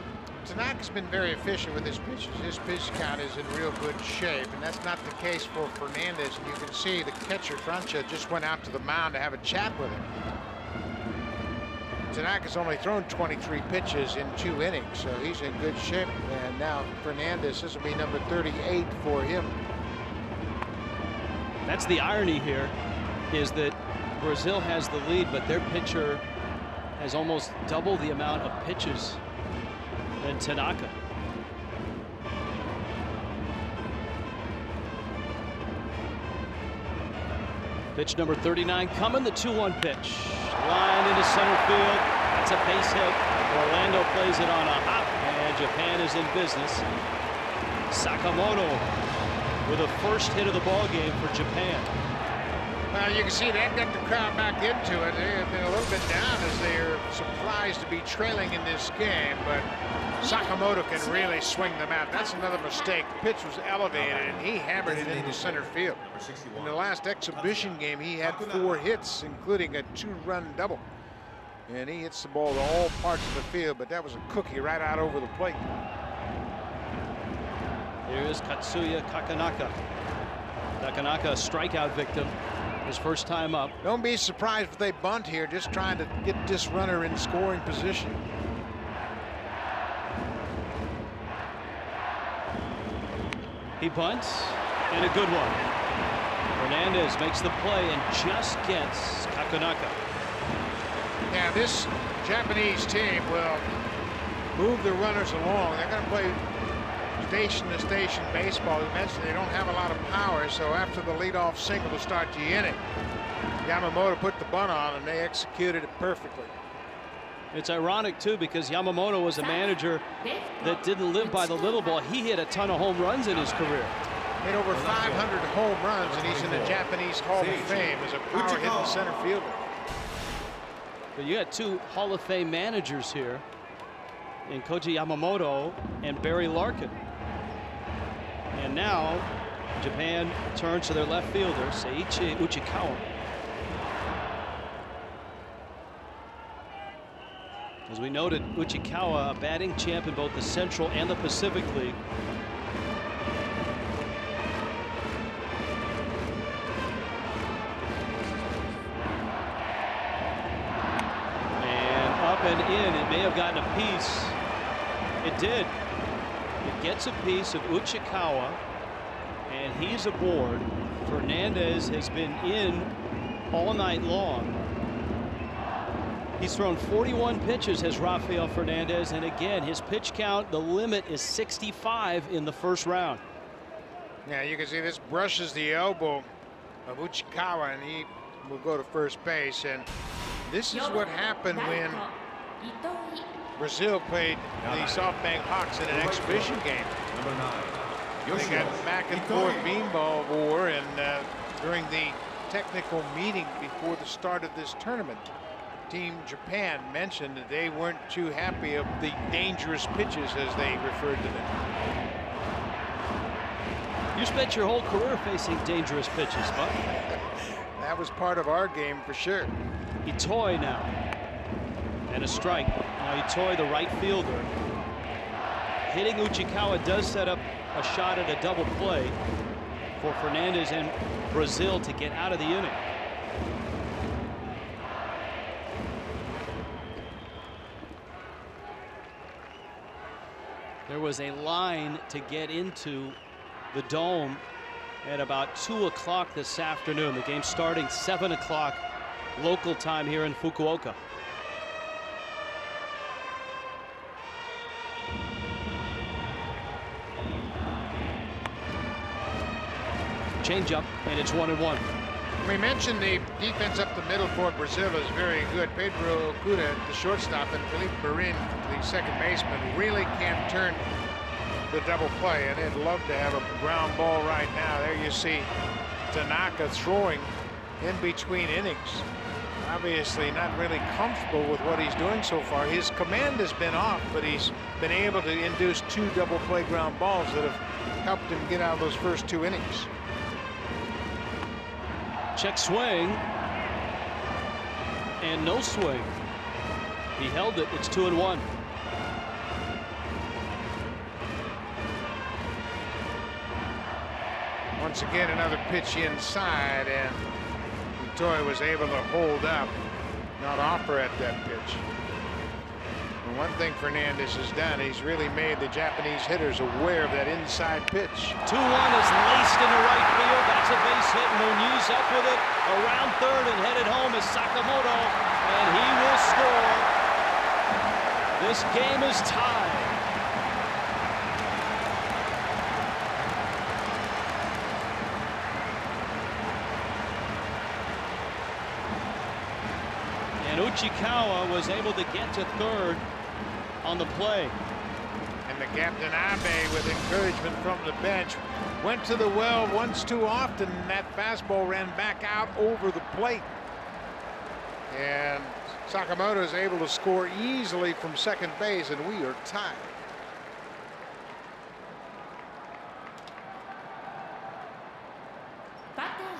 Tanaka's been very efficient with his pitches. His pitch count is in real good shape, and that's not the case for Fernandez. And you can see the catcher, Francha, just went out to the mound to have a chat with him. Tanaka's only thrown 23 pitches in 2 innings, so he's in good shape. And now Fernandez, this will be number 38 for him. That's the irony here, is that Brazil has the lead, but their pitcher has almost double the amount of pitches than Tanaka. Pitch number 39 coming, the 2-1 pitch. Line into center field. That's a base hit. Orlando plays it on a hop, and Japan is in business. Sakamoto with the first hit of the ball game for Japan. Well, you can see that got the crowd back into it. They have been a little bit down as they're surprised to be trailing in this game, but Sakamoto can really swing them out. That's another mistake. The pitch was elevated, and he hammered it into center field. In the last exhibition game, he had 4 hits, including a 2-run double. And he hits the ball to all parts of the field, but that was a cookie right out over the plate. Here is Katsuya Kakanaka. Kakanaka, a strikeout victim, his first time up. Don't be surprised if they bunt here, just trying to get this runner in scoring position. He bunts, and a good one. Fernandez makes the play and just gets Kakanaka. Yeah, this Japanese team will move the runners along. They're going to play station-to-station baseball. You mentioned they don't have a lot of power, so after the leadoff single to start the inning, Yamamoto put the bunt on, and they executed it perfectly. It's ironic, too, because Yamamoto was a manager that didn't live by the little ball. He hit a ton of home runs in his career. Hit over 500 home runs, and he's in the Japanese Hall of Fame as a power-hitting center fielder. But you got 2 Hall of Fame managers here in Koji Yamamoto and Barry Larkin. And now Japan turns to their left fielder, Seiichi Uchikawa. As we noted, Uchikawa, a batting champ in both the Central and the Pacific League. And up and in, it may have gotten a piece. It did. It gets a piece of Uchikawa, and he's aboard. Fernandez has been in all night long. He's thrown 41 pitches, has Rafael Fernandez, and again, his pitch count, the limit is 65 in the first round. Yeah, you can see this brushes the elbow of Uchikawa, and he will go to first base. And this is what happened when Brazil played the SoftBank Hawks in an exhibition game. They got back and forth beanball war, and during the technical meeting before the start of this tournament, Team Japan mentioned that they weren't too happy of the dangerous pitches, as they referred to them. You spent your whole career facing dangerous pitches, Buck. That was part of our game for sure. Itoi now, and a strike. Now Itoi, the right fielder. Hitting Uchikawa does set up a shot at a double play for Fernandez and Brazil to get out of the inning. There was a line to get into the dome at about 2 o'clock this afternoon. The game starting 7 o'clock local time here in Fukuoka. Changeup, and it's 1-1. We mentioned the defense up the middle for Brazil is very good. Pedro Cuda, the shortstop, and Felipe Marin, the second baseman, really can turn the double play, and they'd love to have a ground ball right now. There you see Tanaka throwing in between innings. Obviously not really comfortable with what he's doing so far. His command has been off, but he's been able to induce 2 double play ground balls that have helped him get out of those first 2 innings. Check swing, and no swing. He held it. It's 2-1. Once again, another pitch inside, and Toy was able to hold up, not offer at that pitch. And one thing Fernandez has done, he's really made the Japanese hitters aware of that inside pitch. 2-1 is laced into right field. That's a base hit. Muñoz up with it around third, and headed home is Sakamoto, and he will score. This game is tied. And Uchikawa was able to get to third on the play. And the captain Abe, with encouragement from the bench, went to the well once too often, and that fastball ran back out over the plate. And Sakamoto is able to score easily from second base, and we are tied.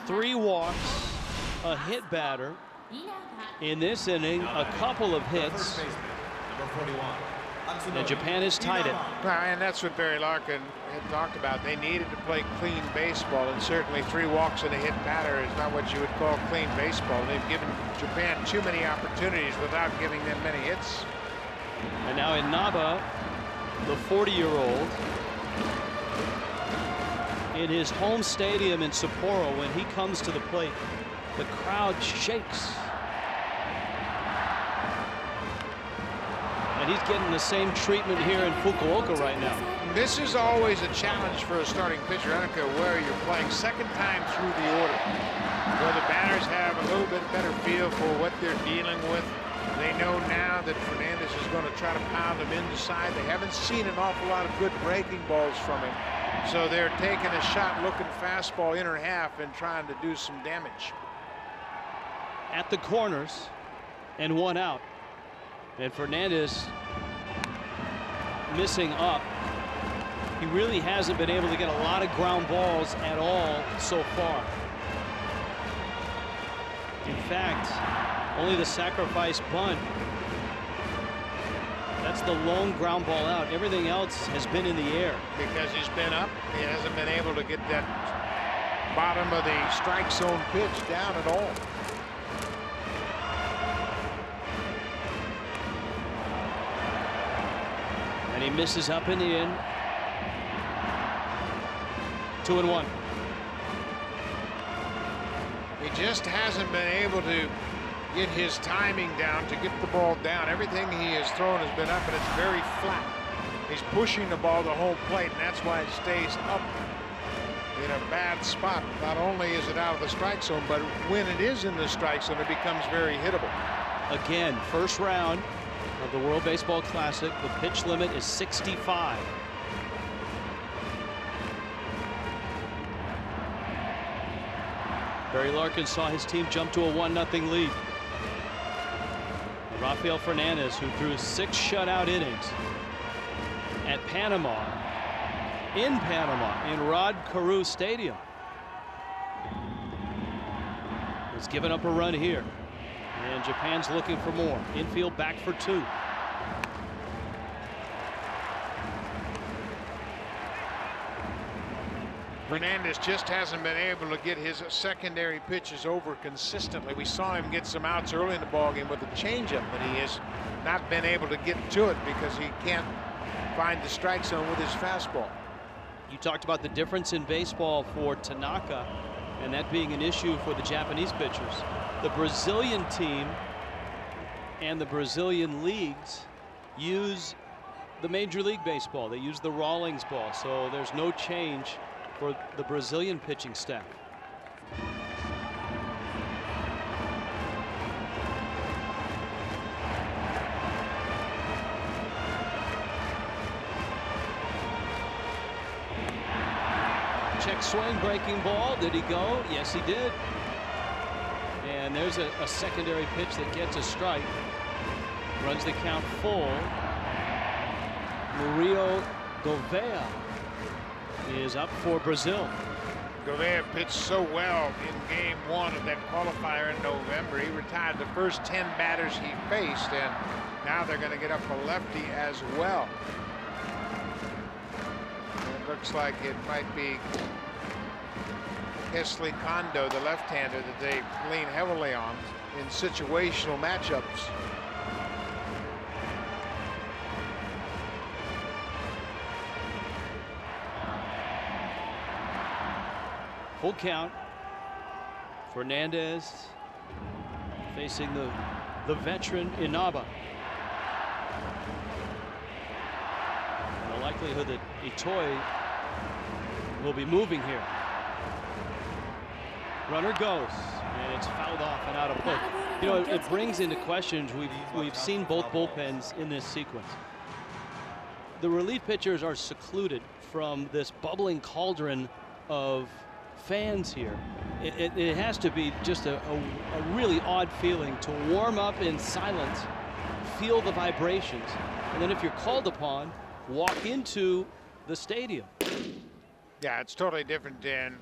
Three walks, a hit batter. In this inning, a couple of hits, and Japan has tied it. And that's what Barry Larkin had talked about. They needed to play clean baseball, and certainly 3 walks and a hit batter is not what you would call clean baseball. They've given Japan too many opportunities without giving them many hits. And now Inaba, the 40-year-old, in his home stadium in Sapporo, when he comes to the plate, the crowd shakes. And he's getting the same treatment here in Fukuoka right now. This is always a challenge for a starting pitcher. I don't care where you're playing. Second time through the order, where the batters have a little bit better feel for what they're dealing with. They know now that Fernandez is going to try to pound them inside. They haven't seen an awful lot of good breaking balls from him. So they're taking a shot, looking fastball inner half and trying to do some damage. At the corners, and 1 out. And Fernandez missing up. He really hasn't been able to get a lot of ground balls at all so far. In fact, only the sacrifice bunt. That's the lone ground ball out. Everything else has been in the air. Because he's been up, he hasn't been able to get that bottom of the strike zone pitch down at all. And he misses up and in. 2-1. He just hasn't been able to get his timing down, to get the ball down. Everything he has thrown has been up, and it's very flat. He's pushing the ball to home plate, and that's why it stays up in a bad spot. Not only is it out of the strike zone, but when it is in the strike zone, it becomes very hittable. Again, first round of the World Baseball Classic. The pitch limit is 65. Barry Larkin saw his team jump to a 1-0 lead. And Rafael Fernandez, who threw 6 shutout innings at Panama, in Rod Carew Stadium, has given up a run here. And Japan's looking for more. Infield back for 2. Fernandez just hasn't been able to get his secondary pitches over consistently. We saw him get some outs early in the ballgame with a changeup, but he has not been able to get to it because he can't find the strike zone with his fastball. You talked about the difference in baseball for Tanaka, and that being an issue for the Japanese pitchers. The Brazilian team and the Brazilian leagues use the Major League Baseball. They use the Rawlings ball, so there's no change for the Brazilian pitching staff. Check swing, breaking ball. Did he go? Yes, he did. And there's a secondary pitch that gets a strike. Runs the count full. Murillo Gouveia is up for Brazil. Gouveia pitched so well in game 1 of that qualifier in November. He retired the first 10 batters he faced, and now they're going to get up a lefty as well. It looks like it might be Kesley Kondo, the left-hander, that they lean heavily on in situational matchups. Full count. Fernandez facing the veteran Inaba. And the likelihood that Itoi will be moving here. Runner goes, and it's fouled off and out of play. You know, it brings into questions. We've seen both bullpens in this sequence. The relief pitchers are secluded from this bubbling cauldron of fans here. It has to be just a really odd feeling to warm up in silence, feel the vibrations, and then if you're called upon, walk into the stadium. Yeah, it's totally different than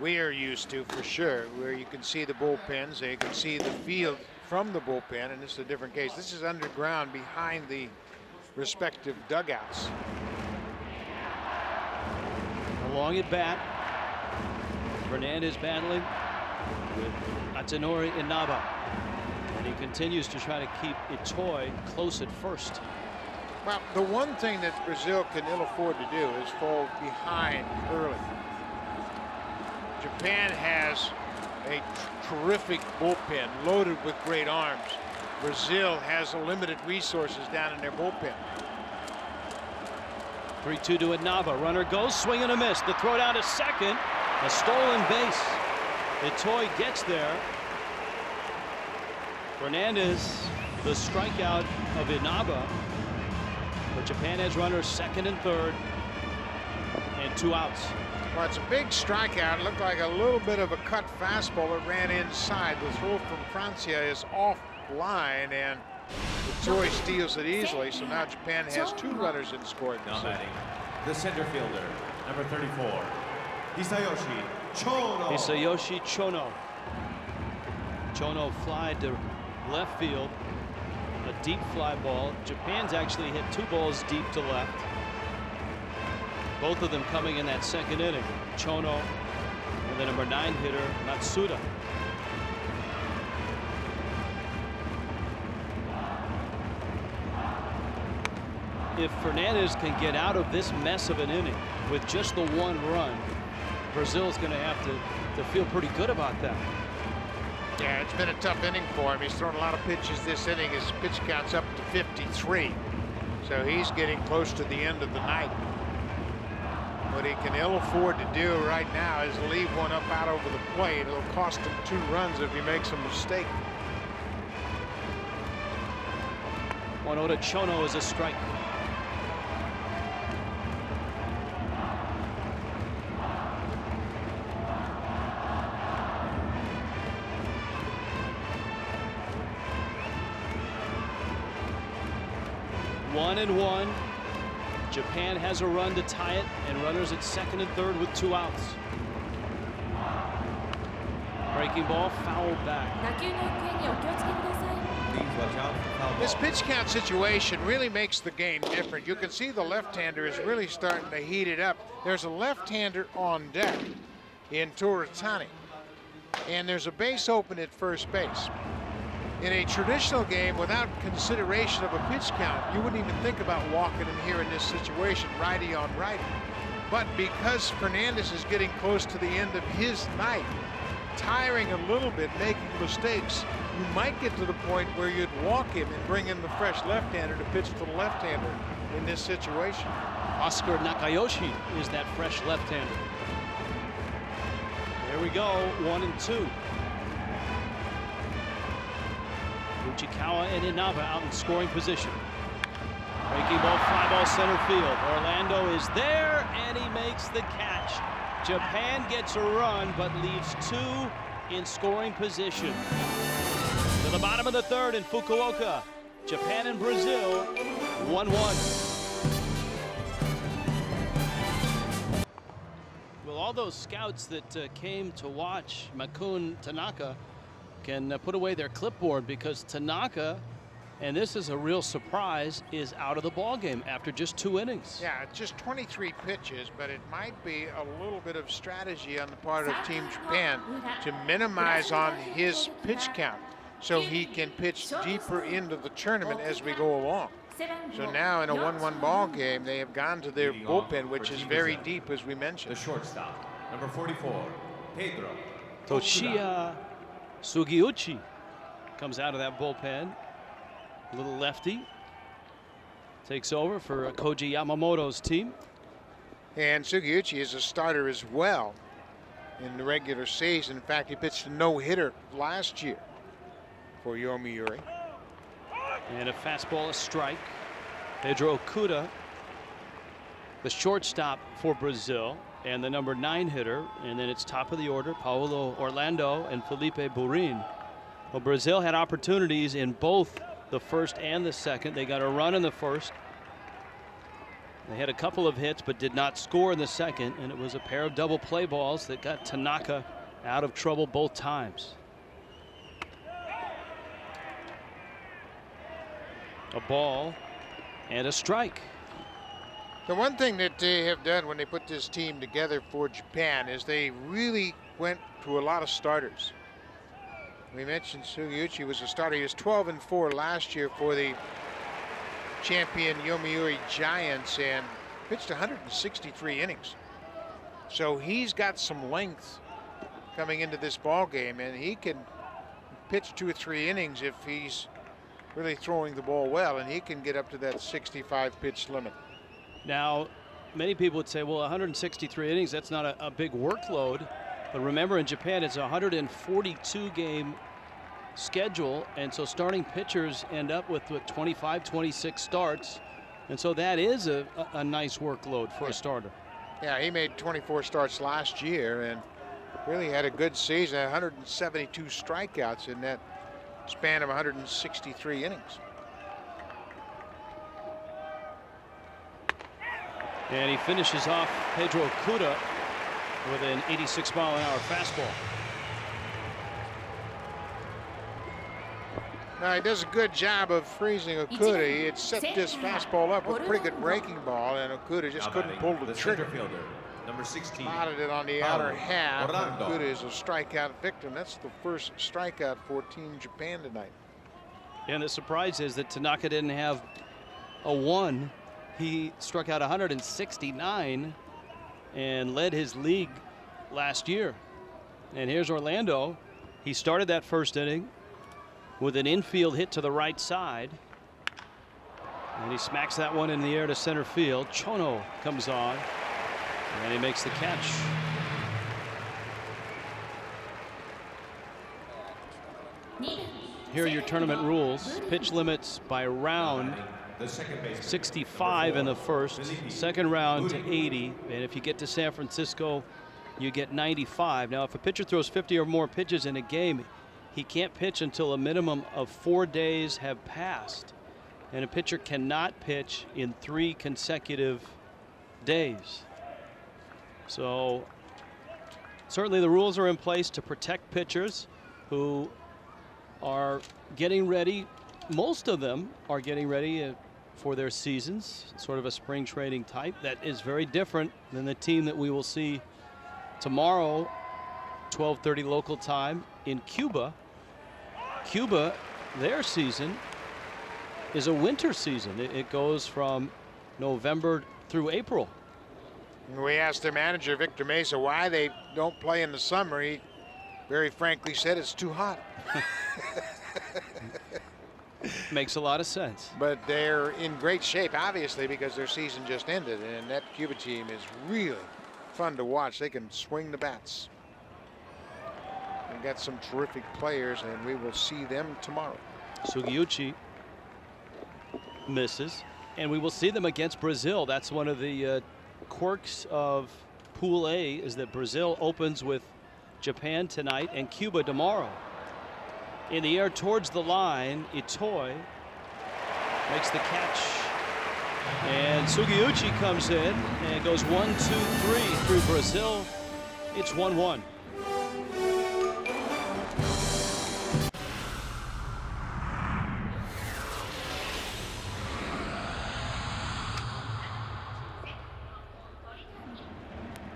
we are used to, for sure, where you can see the bullpens and you can see the field from the bullpen, and this is a different case. This is underground behind the respective dugouts. Along at bat, Fernandez battling with Atenori Inaba, and he continues to try to keep Itoi close at first. Well, the one thing that Brazil can ill afford to do is fall behind early. Japan has a terrific bullpen loaded with great arms. Brazil has limited resources down in their bullpen. 3-2 to Inaba. Runner goes, swing and a miss. The throw down to second. A stolen base. Itoi gets there. Fernandez, the strikeout of Inaba. But Japan has runners second and third, and 2 outs. Well, it's a big strikeout. It looked like a little bit of a cut fastball that ran inside. The throw from Francia is offline, and Itoi steals it easily. So now Japan has 2 runners in scoring Now position. batting, the center fielder, number 34, Hisayoshi Chono. Hisayoshi Chono. Chono fly to left field. A deep fly ball. Japan's actually hit 2 balls deep to left. Both of them coming in that second inning. Chono and the number 9 hitter, Matsuda. If Fernandez can get out of this mess of an inning with just the 1 run, Brazil's going to have to feel pretty good about that. Yeah, it's been a tough inning for him. He's thrown a lot of pitches this inning. His pitch count's up to 53. So he's getting close to the end of the night. What he can ill afford to do right now is leave one up out over the plate. It'll cost him 2 runs if he makes a mistake. 1-0 to Chono is a strike. One and one. Japan has a run to tie it, and runners at second and third with 2 outs. Breaking ball fouled back. Please watch out for foul ball. This pitch count situation really makes the game different. You can see the left-hander is really starting to heat it up. There's a left-hander on deck in Toritani, and there's a base open at first base. In a traditional game, without consideration of a pitch count, you wouldn't even think about walking him here in this situation, righty on righty. But because Fernandez is getting close to the end of his night, tiring a little bit, making mistakes, you might get to the point where you'd walk him and bring in the fresh left-hander to pitch to the left-hander in this situation. Oscar Nakayoshi is that fresh left-hander. There we go, 1-2. Uchikawa and Inaba out in scoring position. Breaking ball, fly ball, center field. Orlando is there, and he makes the catch. Japan gets a run, but leaves 2 in scoring position. To the bottom of the 3rd in Fukuoka. Japan and Brazil, 1-1. Well, all those scouts that came to watch Makun Tanaka can put away their clipboard, because Tanaka, and this is a real surprise, is out of the ballgame after just 2 innings. Yeah, just 23 pitches, but it might be a little bit of strategy on the part of Team Japan to minimize on his pitch count so he can pitch deeper into the tournament as we go along. So now in a 1-1 ball game, they have gone to their bullpen, which is very deep, as we mentioned. The shortstop, number 44, Pedro Toshiya Sugiuchi comes out of that bullpen. Little lefty takes over for Koji Yamamoto's team. And Sugiuchi is a starter as well in the regular season. In fact, he pitched a no-hitter last year for Yomiuri. And a fastball, a strike. Pedro Okuda, the shortstop for Brazil, and the number 9 hitter. And then it's top of the order, Paulo Orlando and Felipe Burin. Well, Brazil had opportunities in both the first and the second. They got a run in the first. They had a couple of hits but did not score in the second, and it was a pair of double play balls that got Tanaka out of trouble both times. A ball and a strike. The one thing that they have done when they put this team together for Japan is they really went to a lot of starters. We mentioned Sugiuchi was a starter. He was 12-4 last year for the champion Yomiuri Giants and pitched 163 innings. So he's got some length coming into this ball game, and he can pitch 2 or 3 innings if he's really throwing the ball well, and he can get up to that 65 pitch limit. Now, many people would say, well, 163 innings, that's not a big workload. But remember, in Japan, it's a 142 game schedule, and so starting pitchers end up with 25, 26 starts, and so that is a nice workload for a starter. Yeah, he made 24 starts last year and really had a good season. 172 strikeouts in that span of 163 innings. And he finishes off Pedro Okuda with an 86-mile-an-hour fastball. Now, he does a good job of freezing Okuda. He had set this fastball up with a pretty good breaking ball, and Okuda just couldn't pull the trigger. Fielder, number 16. Spotted it on the outer half. Okuda is a strikeout victim. That's the first strikeout for Team Japan tonight. And the surprise is that Tanaka didn't have a 1. He struck out 169 and led his league last year. And here's Orlando. He started that first inning with an infield hit to the right side, and he smacks that one in the air to center field. Chono comes on, and he makes the catch. Here are your tournament rules. Pitch limits by round: 65 in the first, second round to 80, and if you get to San Francisco, you get 95. Now, if a pitcher throws 50 or more pitches in a game, he can't pitch until a minimum of 4 days have passed, and a pitcher cannot pitch in 3 consecutive days. So certainly the rules are in place to protect pitchers who are getting ready. Most of them are getting ready for their seasons, sort of a spring training type. That is very different than the team that we will see tomorrow, 12:30 local time, in Cuba. Cuba, their season is a winter season. It goes from November through April. We asked their manager, Victor Mesa, why they don't play in the summer. He very frankly said it's too hot. Makes a lot of sense. But they're in great shape, obviously, because their season just ended. And that Cuba team is really fun to watch. They can swing the bats. They've got some terrific players, and we will see them tomorrow. Sugiuchi misses, and we will see them against Brazil. That's one of the quirks of Pool A, is that Brazil opens with Japan tonight and Cuba tomorrow. In the air towards the line, Itoi makes the catch, and Sugiuchi comes in and goes 1, 2, 3 through Brazil. It's 1-1.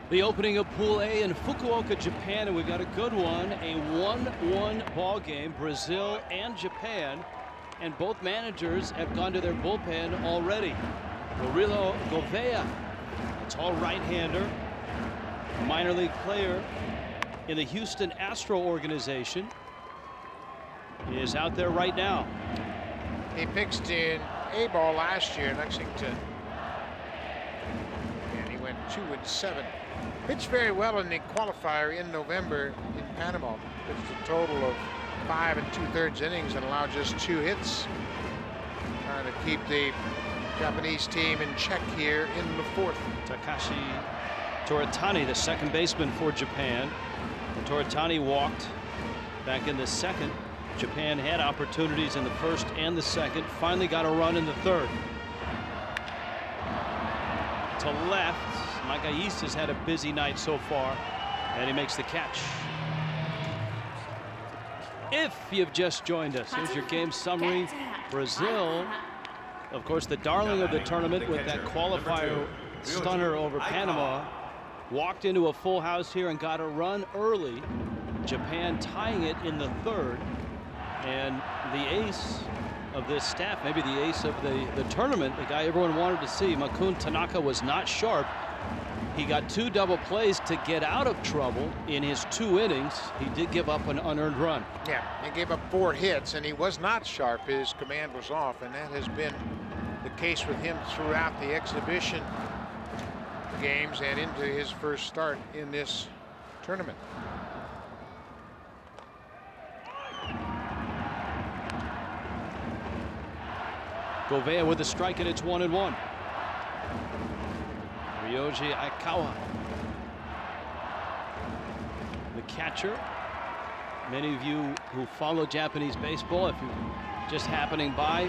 The opening of Pool A in Fukuoka, Japan, and we've got a good one. A 1-1 ball game, Brazil and Japan, and both managers have gone to their bullpen already. Murilo Gouveia, a tall right-hander, minor league player in the Houston Astro organization, is out there right now. He pitched in A-ball last year in Lexington, and he went 2-7. Pitched very well in the qualifier in November in Panama. Pitched a total of 5 2/3 innings and allowed just 2 hits. Trying to keep the Japanese team in check here in the 4th. Takashi Toritani, the second baseman for Japan. Toritani walked back in the 2nd. Japan had opportunities in the 1st and the 2nd. Finally got a run in the 3rd. To left, Magais has had a busy night so far, and he makes the catch. If you've just joined us, here's your game summary. Brazil, of course, the darling of the tournament with that qualifier stunner over Panama, walked into a full house here and got a run early. Japan tying it in the 3rd, and the ace of this staff, maybe the ace of the tournament, the guy everyone wanted to see, Makun Tanaka, was not sharp. He got 2 double plays to get out of trouble in his 2 innings. He did give up an unearned run. Yeah, he gave up 4 hits, and he was not sharp. His command was off, and that has been the case with him throughout the exhibition games and into his first start in this tournament. Gouveia with a strike, and it's 1-1. Ryoji Aikawa, the catcher. Many of you who follow Japanese baseball, if you're just happening by,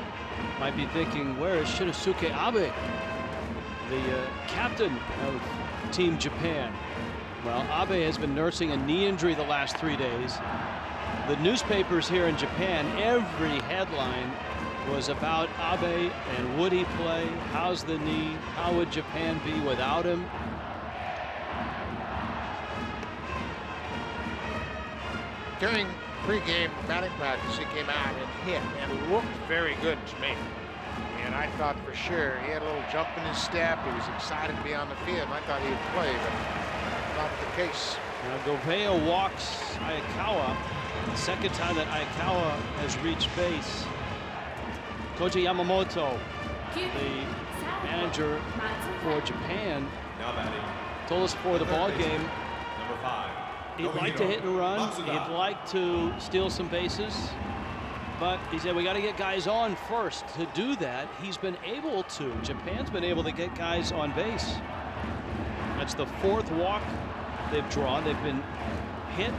might be thinking, where is Shinosuke Abe, the captain of Team Japan? Well, Abe has been nursing a knee injury the last 3 days. The newspapers here in Japan, every headline was about Abe and would he play? How's the knee? How would Japan be without him? During pregame batting practice, he came out and hit and looked very good to me. And I thought for sure he had a little jump in his step. He was excited to be on the field. I thought he would play, but not the case. Now Gouveia walks Aikawa. The 2nd time that Aikawa has reached base. Koji Yamamoto, the manager for Japan, told us before the ball game he'd like to hit and run. He'd like to steal some bases, but he said we got to get guys on first. To do that, he's been able to. Japan's been able to get guys on base. That's the 4th walk they've drawn. They've been hit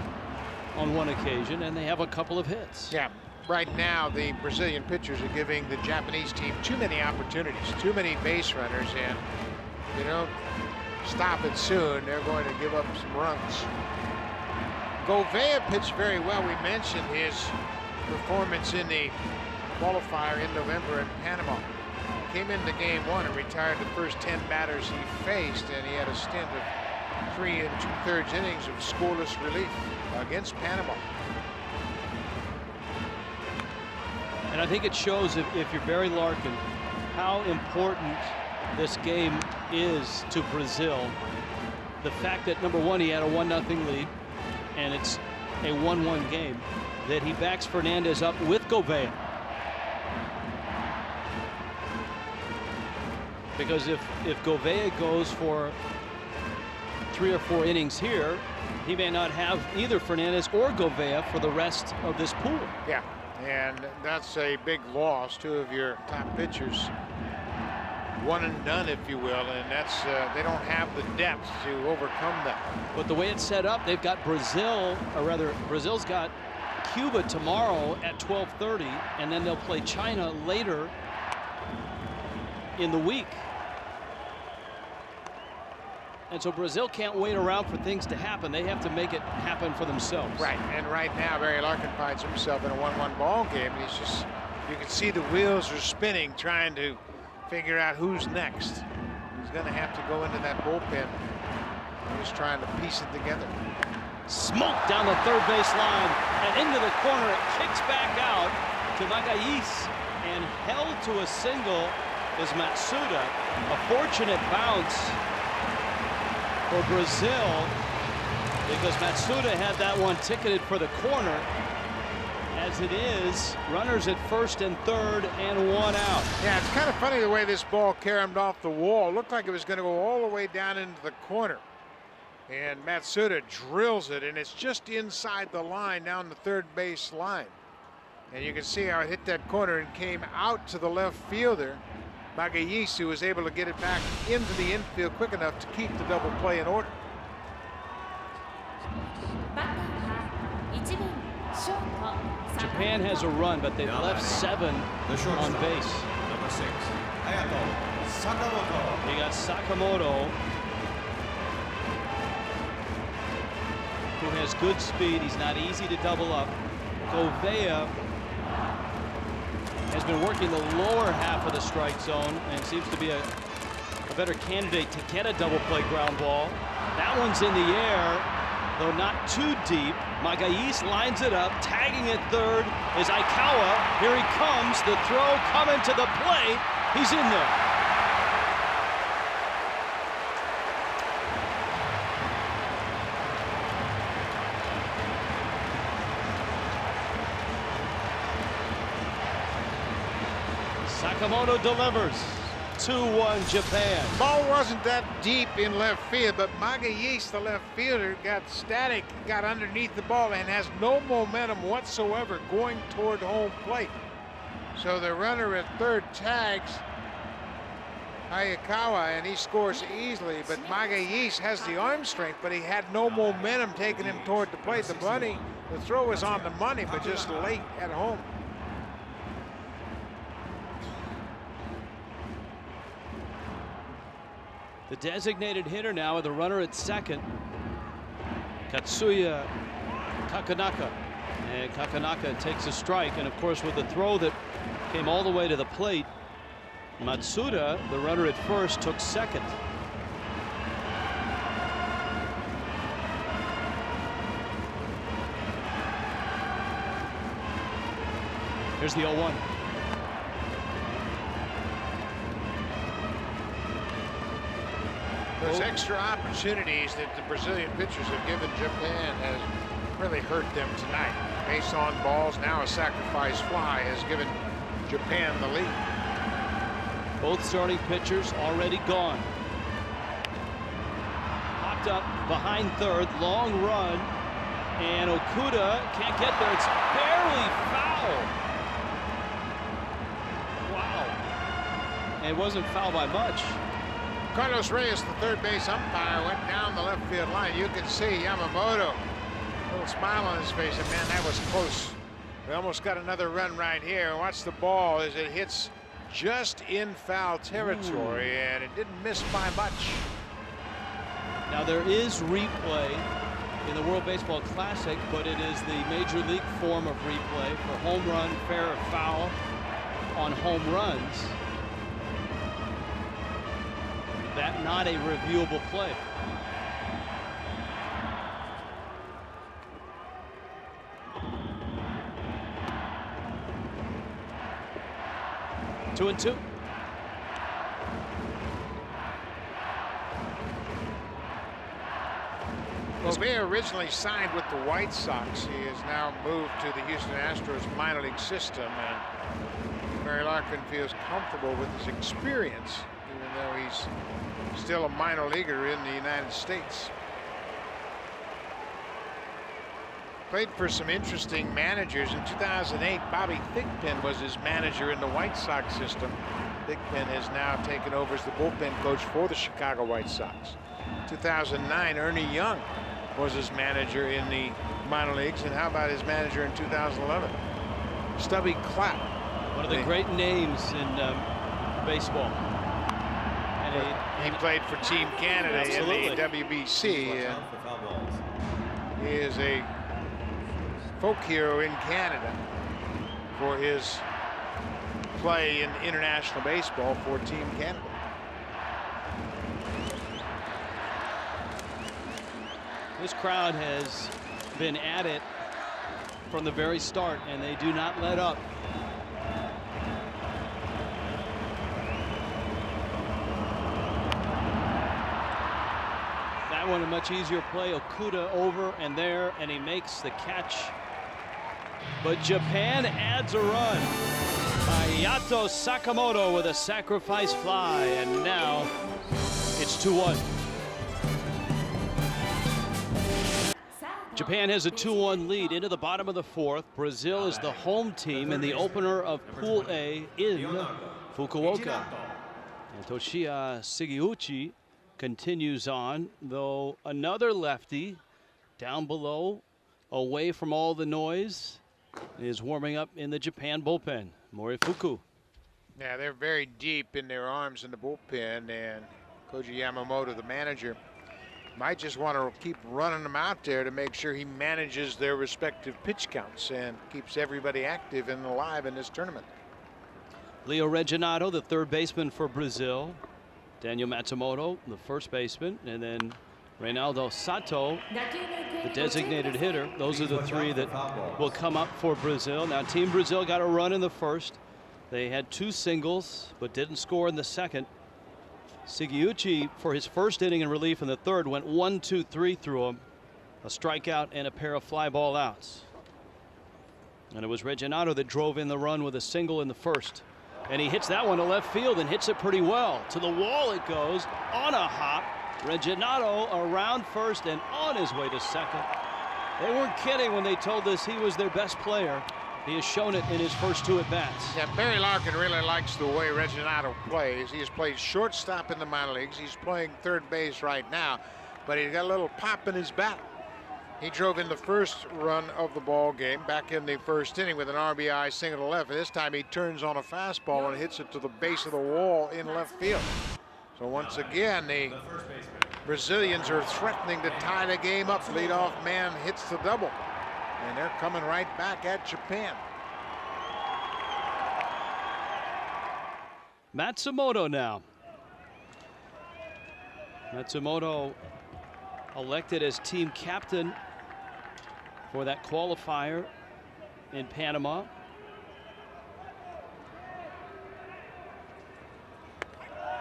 on 1 occasion, and they have a couple of hits. Yeah. Right now, the Brazilian pitchers are giving the Japanese team too many opportunities, too many base runners, and if they don't stop it soon, they're going to give up some runs. Gouveia pitched very well. We mentioned his performance in the qualifier in November in Panama. He came into game 1 and retired the first 10 batters he faced, and he had a stint of 3 2/3 innings of scoreless relief against Panama. And I think it shows, if you're Barry Larkin, how important this game is to Brazil. The fact that, number one, he had a 1-0 lead, and it's a 1-1 game, that he backs Fernandez up with Gouveia. Because if Gouveia goes for 3 or 4 innings here, he may not have either Fernandez or Gouveia for the rest of this pool. Yeah, and that's a big loss. 2 of your top pitchers, one and done, if you will, and that's they don't have the depth to overcome that. But the way it's set up, they've got Brazil, or rather, Brazil's got Cuba tomorrow at 12:30, and then they'll play China later in the week. And so Brazil can't wait around for things to happen. They have to make it happen for themselves. Right, and right now Barry Larkin finds himself in a 1-1 ball game. He's just, you can see the wheels are spinning, trying to figure out who's next. He's going to have to go into that bullpen. He's trying to piece it together. Smoked down the third base line and into the corner. It kicks back out to Magalhães, and held to a single is Matsuda. A fortunate bounce for Brazil, because Matsuda had that one ticketed for the corner. As it is, runners at first and third and 1 out. Yeah, it's kind of funny the way this ball caromed off the wall. It looked like it was going to go all the way down into the corner. And Matsuda drills it, and it's just inside the line down the third base line. And you can see how it hit that corner and came out to the left fielder. Magalhães, who was able to get it back into the infield quick enough to keep the double play in order. Japan has a run, but they've left 7 on base. Number 6, Hayato Sakamoto. You got Sakamoto, who has good speed. He's not easy to double up. Gouveia has been working the lower half of the strike zone and seems to be a better candidate to get a double play ground ball. That one's in the air, though not too deep. Magalhães lines it up, tagging at third is Aikawa. Here he comes, the throw coming to the plate. He's in there. Sakamoto delivers. 2-1 Japan. Ball wasn't that deep in left field, but Magalhães, the left fielder, got static, got underneath the ball, and has no momentum whatsoever going toward home plate. So the runner at third tags Hayakawa, and he scores easily, but Magalhães has the arm strength, but he had no momentum taking him toward the plate. The throw was on the money, but just late at home. The designated hitter now with the runner at second, Katsuya Kakanaka. And Kakanaka takes a strike, and of course with the throw that came all the way to the plate, Matsuda, the runner at first, took second. Here's the 0-1. Those extra opportunities that the Brazilian pitchers have given Japan has really hurt them tonight. Base on balls, now a sacrifice fly has given Japan the lead. Both starting pitchers already gone. Popped up behind third, long run, and Okuda can't get there. It's barely foul. Wow. And it wasn't foul by much. Carlos Reyes, the third base umpire, went down the left field line. You can see Yamamoto, a little smile on his face, and man, that was close. We almost got another run right here. Watch the ball as it hits just in foul territory, and it didn't miss by much. Now there is replay in the World Baseball Classic, but it is the major league form of replay for home run, fair or foul on home runs. That not a reviewable play. Two and two. Gobert originally signed with the White Sox. He has now moved to the Houston Astros minor league system, and Barry Larkin feels comfortable with his experience, even though he's still a minor leaguer in the United States. Played for some interesting managers. In 2008, Bobby Thigpen was his manager in the White Sox system. Thigpen has now taken over as the bullpen coach for the Chicago White Sox. 2009, Ernie Young was his manager in the minor leagues. And how about his manager in 2011? Stubby Clapp. One of the great names in baseball. And he played for Team Canada in the WBC. He is a folk hero in Canada for his play in international baseball for Team Canada. This crowd has been at it from the very start, and they do not let up. That one a much easier play. Okuda over and there, and he makes the catch. But Japan adds a run. Hayato Sakamoto with a sacrifice fly, and now it's 2-1. Japan has a 2-1 lead into the bottom of the fourth. Brazil is the home team in the opener of Pool A in Fukuoka. And Toshiya Sugiuchi continues on, though another lefty down below, away from all the noise, is warming up in the Japan bullpen. Morifuku. Yeah, they're very deep in their arms in the bullpen, and Koji Yamamoto, the manager, might just want to keep running them out there to make sure he manages their respective pitch counts and keeps everybody active and alive in this tournament. Leo Reginato, the third baseman for Brazil. Daniel Matsumoto, the first baseman, and then Reynaldo Sato, the designated hitter. Those are the three that will come up for Brazil. Now, Team Brazil got a run in the first. They had two singles, but didn't score in the second. Sugiuchi, for his first inning in relief in the third, went 1-2-3 through him. A strikeout and a pair of fly ball outs. And it was Reginato that drove in the run with a single in the first. And he hits that one to left field and hits it pretty well. To the wall it goes on a hop. Reginato around first and on his way to second. They weren't kidding when they told us he was their best player. He has shown it in his first two at-bats. Yeah, Barry Larkin really likes the way Reginato plays. He has played shortstop in the minor leagues. He's playing third base right now, but he's got a little pop in his bat. He drove in the first run of the ball game back in the first inning with an RBI single to left. And this time he turns on a fastball and hits it to the base of the wall in left field. So once again, the Brazilians are threatening to tie the game up. Leadoff man hits the double, and they're coming right back at Japan. Matsumoto now. Matsumoto elected as team captain for that qualifier in Panama.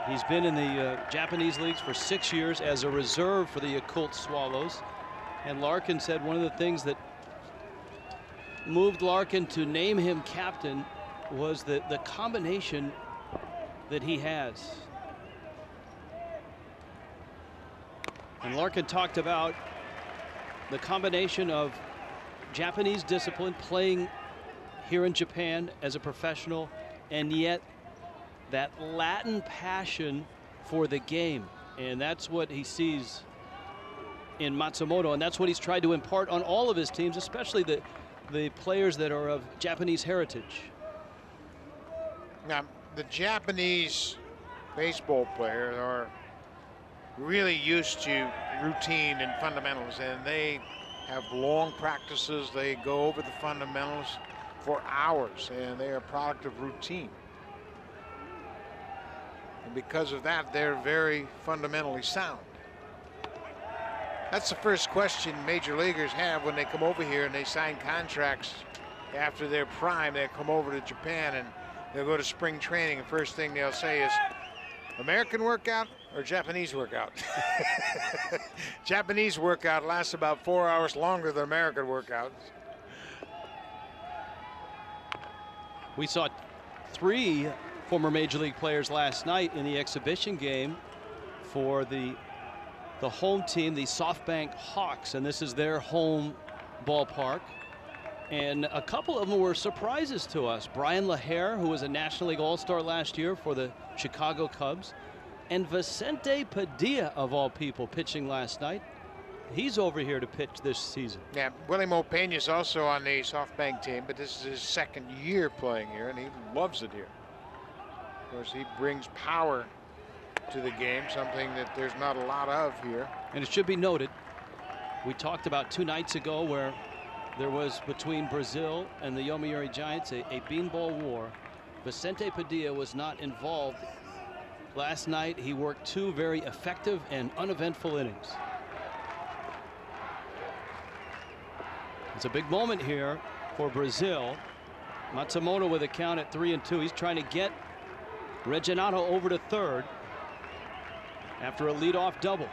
He's been in the Japanese leagues for 6 years as a reserve for the Yakult Swallows. And Larkin said one of the things that moved Larkin to name him captain was the combination that he has. And Larkin talked about the combination of Japanese discipline, playing here in Japan as a professional, and yet that Latin passion for the game. And that's what he sees in Matsumoto, and that's what he's tried to impart on all of his teams, especially the players that are of Japanese heritage. Now, the Japanese baseball players are really used to routine and fundamentals, and they have long practices. They go over the fundamentals for hours, and they are a product of routine. And because of that, they're very fundamentally sound. That's the first question major leaguers have when they come over here and they sign contracts after their prime. They come over to Japan and they'll go to spring training, and first thing they'll say is, American workout or Japanese workout. Japanese workout lasts about 4 hours longer than American workouts. We saw 3 former Major League players last night in the exhibition game for the home team, the SoftBank Hawks, and this is their home ballpark. And a couple of them were surprises to us. Brian LaHare, who was a National League All-Star last year for the Chicago Cubs, and Vicente Padilla, of all people, pitching last night. He's over here to pitch this season. Yeah, Willie Mopena's also on the SoftBank team, but this is his second year playing here, and he loves it here. Of course, he brings power to the game, something that there's not a lot of here. And it should be noted, we talked about 2 nights ago where there was between Brazil and the Yomiuri Giants a beanball war. Vicente Padilla was not involved. Last night he worked 2 very effective and uneventful innings. It's a big moment here for Brazil. Matsumoto with a count at 3-2. He's trying to get Regginato over to third after a leadoff double.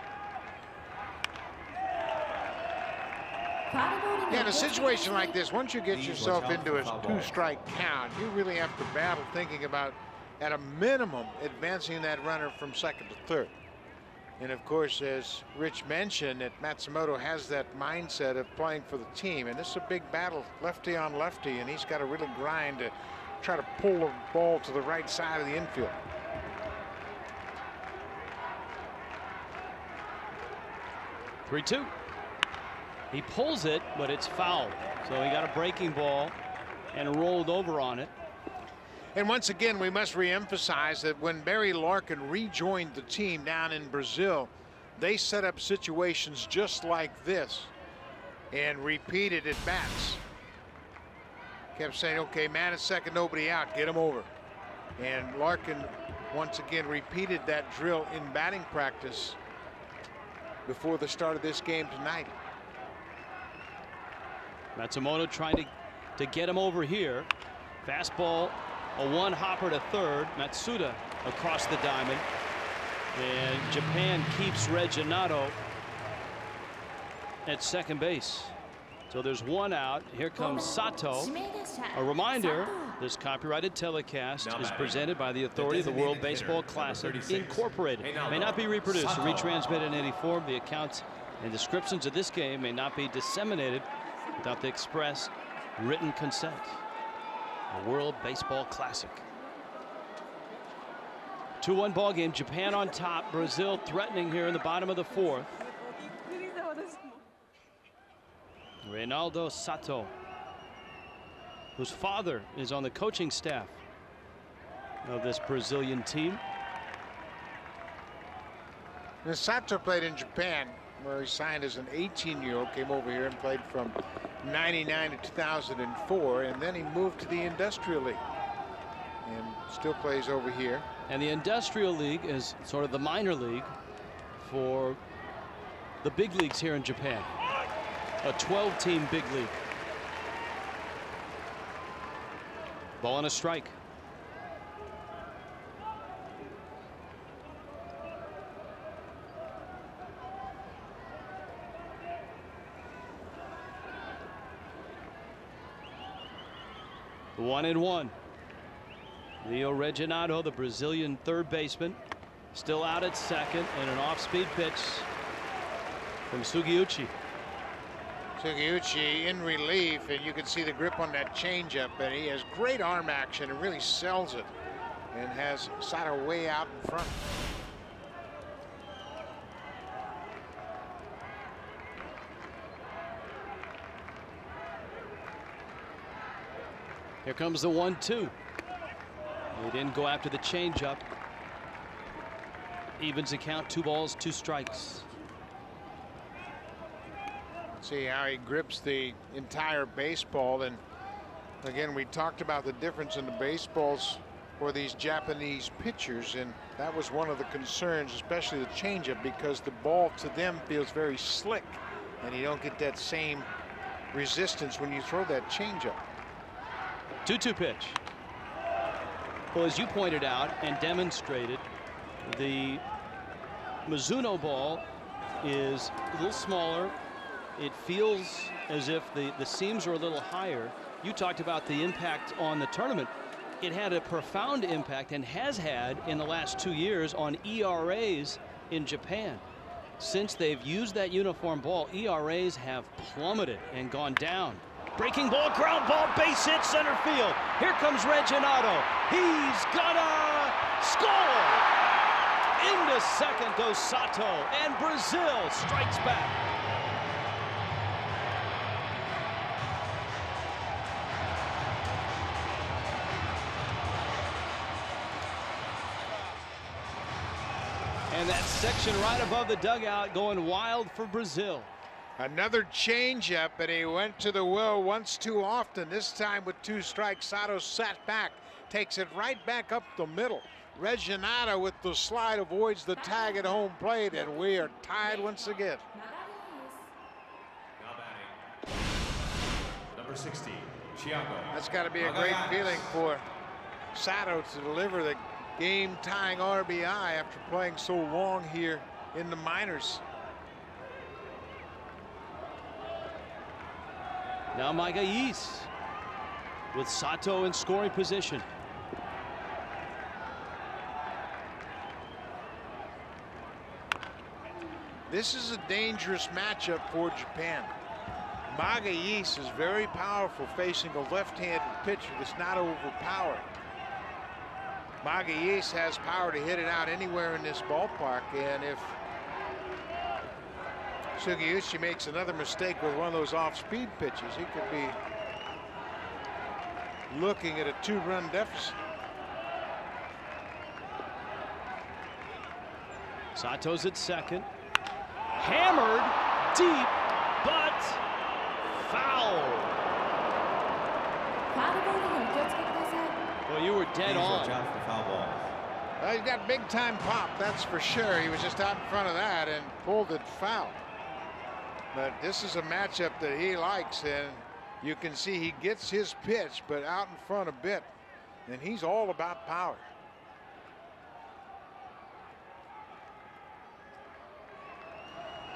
Yeah, in a situation like this, once you get yourself into a 2-strike count, you really have to battle thinking about, at a minimum, advancing that runner from second to third. And of course, as Rich mentioned, that Matsumoto has that mindset of playing for the team. And this is a big battle, lefty on lefty, and he's got to really grind to try to pull the ball to the right side of the infield. 3-2. He pulls it, but it's fouled. So he got a breaking ball and rolled over on it. And once again, we must reemphasize that when Barry Larkin rejoined the team down in Brazil, they set up situations just like this and repeated at bats. Kept saying, okay, man at second, nobody out, get him over. And Larkin once again repeated that drill in batting practice before the start of this game tonight. Matsumoto trying to get him over here. Fastball, a 1-hopper to third. Matsuda across the diamond. And Japan keeps Regginato at second base. So there's 1 out. Here comes Sato. A reminder, this copyrighted telecast is presented by the authority of the World Baseball Classic Incorporated. May not be reproduced or retransmitted in any form. The accounts and descriptions of this game may not be disseminated without the express written consent. A World Baseball Classic. 2-1 ball game. Japan on top. Brazil threatening here in the bottom of the 4th. Reynaldo Sato, whose father is on the coaching staff of this Brazilian team. Now, Sato played in Japan, where he signed as an 18-year-old, came over here and played from '99 to 2004, and then he moved to the Industrial League and still plays over here. And the Industrial League is sort of the minor league for the big leagues here in Japan. A 12-team big league. Ball and a strike. The 1-1. Leo Regginato, the Brazilian third baseman, still out at second, and an off-speed pitch from Sugiuchi. Sugiuchi in relief, and you can see the grip on that changeup, and he has great arm action and really sells it, and has Sato way out in front. Here comes the 1-2. He didn't go after the changeup. Evens the count, 2 balls, 2 strikes. See how he grips the entire baseball. And again, we talked about the difference in the baseballs for these Japanese pitchers, and that was one of the concerns, especially the changeup, because the ball to them feels very slick, and you don't get that same resistance when you throw that changeup. 2-2 pitch. Well, as you pointed out and demonstrated, the Mizuno ball is a little smaller. It feels as if the seams are a little higher. You talked about the impact on the tournament. It had a profound impact and has had in the last 2 years on ERAs in Japan. Since they've used that uniform ball, ERAs have plummeted and gone down. Breaking ball, ground ball, base hit, center field. Here comes Regginato. He's gonna score! Into second goes Sato, and Brazil strikes back. And that section right above the dugout going wild for Brazil. Another changeup, and he went to the well once too often. This time with 2 strikes, Sato sat back, takes it right back up the middle. Regginato with the slide avoids the tag at home plate, and we are tied once again. Now batting, number 60, Thiago. That's got to be a great feeling for Sato to deliver the game-tying RBI after playing so long here in the minors. Now Magalhães with Sato in scoring position. This is a dangerous matchup for Japan. Magalhães is very powerful facing a left-handed pitcher that's not overpowered. Magalhães has power to hit it out anywhere in this ballpark, and if Sugiyuchi makes another mistake with one of those off-speed pitches, he could be looking at a 2-run deficit. Sato's at second. Hammered deep, but foul. Well, you were dead on. Well, he's got big-time pop, that's for sure. He was just out in front of that and pulled it foul. But this is a matchup that he likes, and you can see he gets his pitch, but out in front a bit, and he's all about power.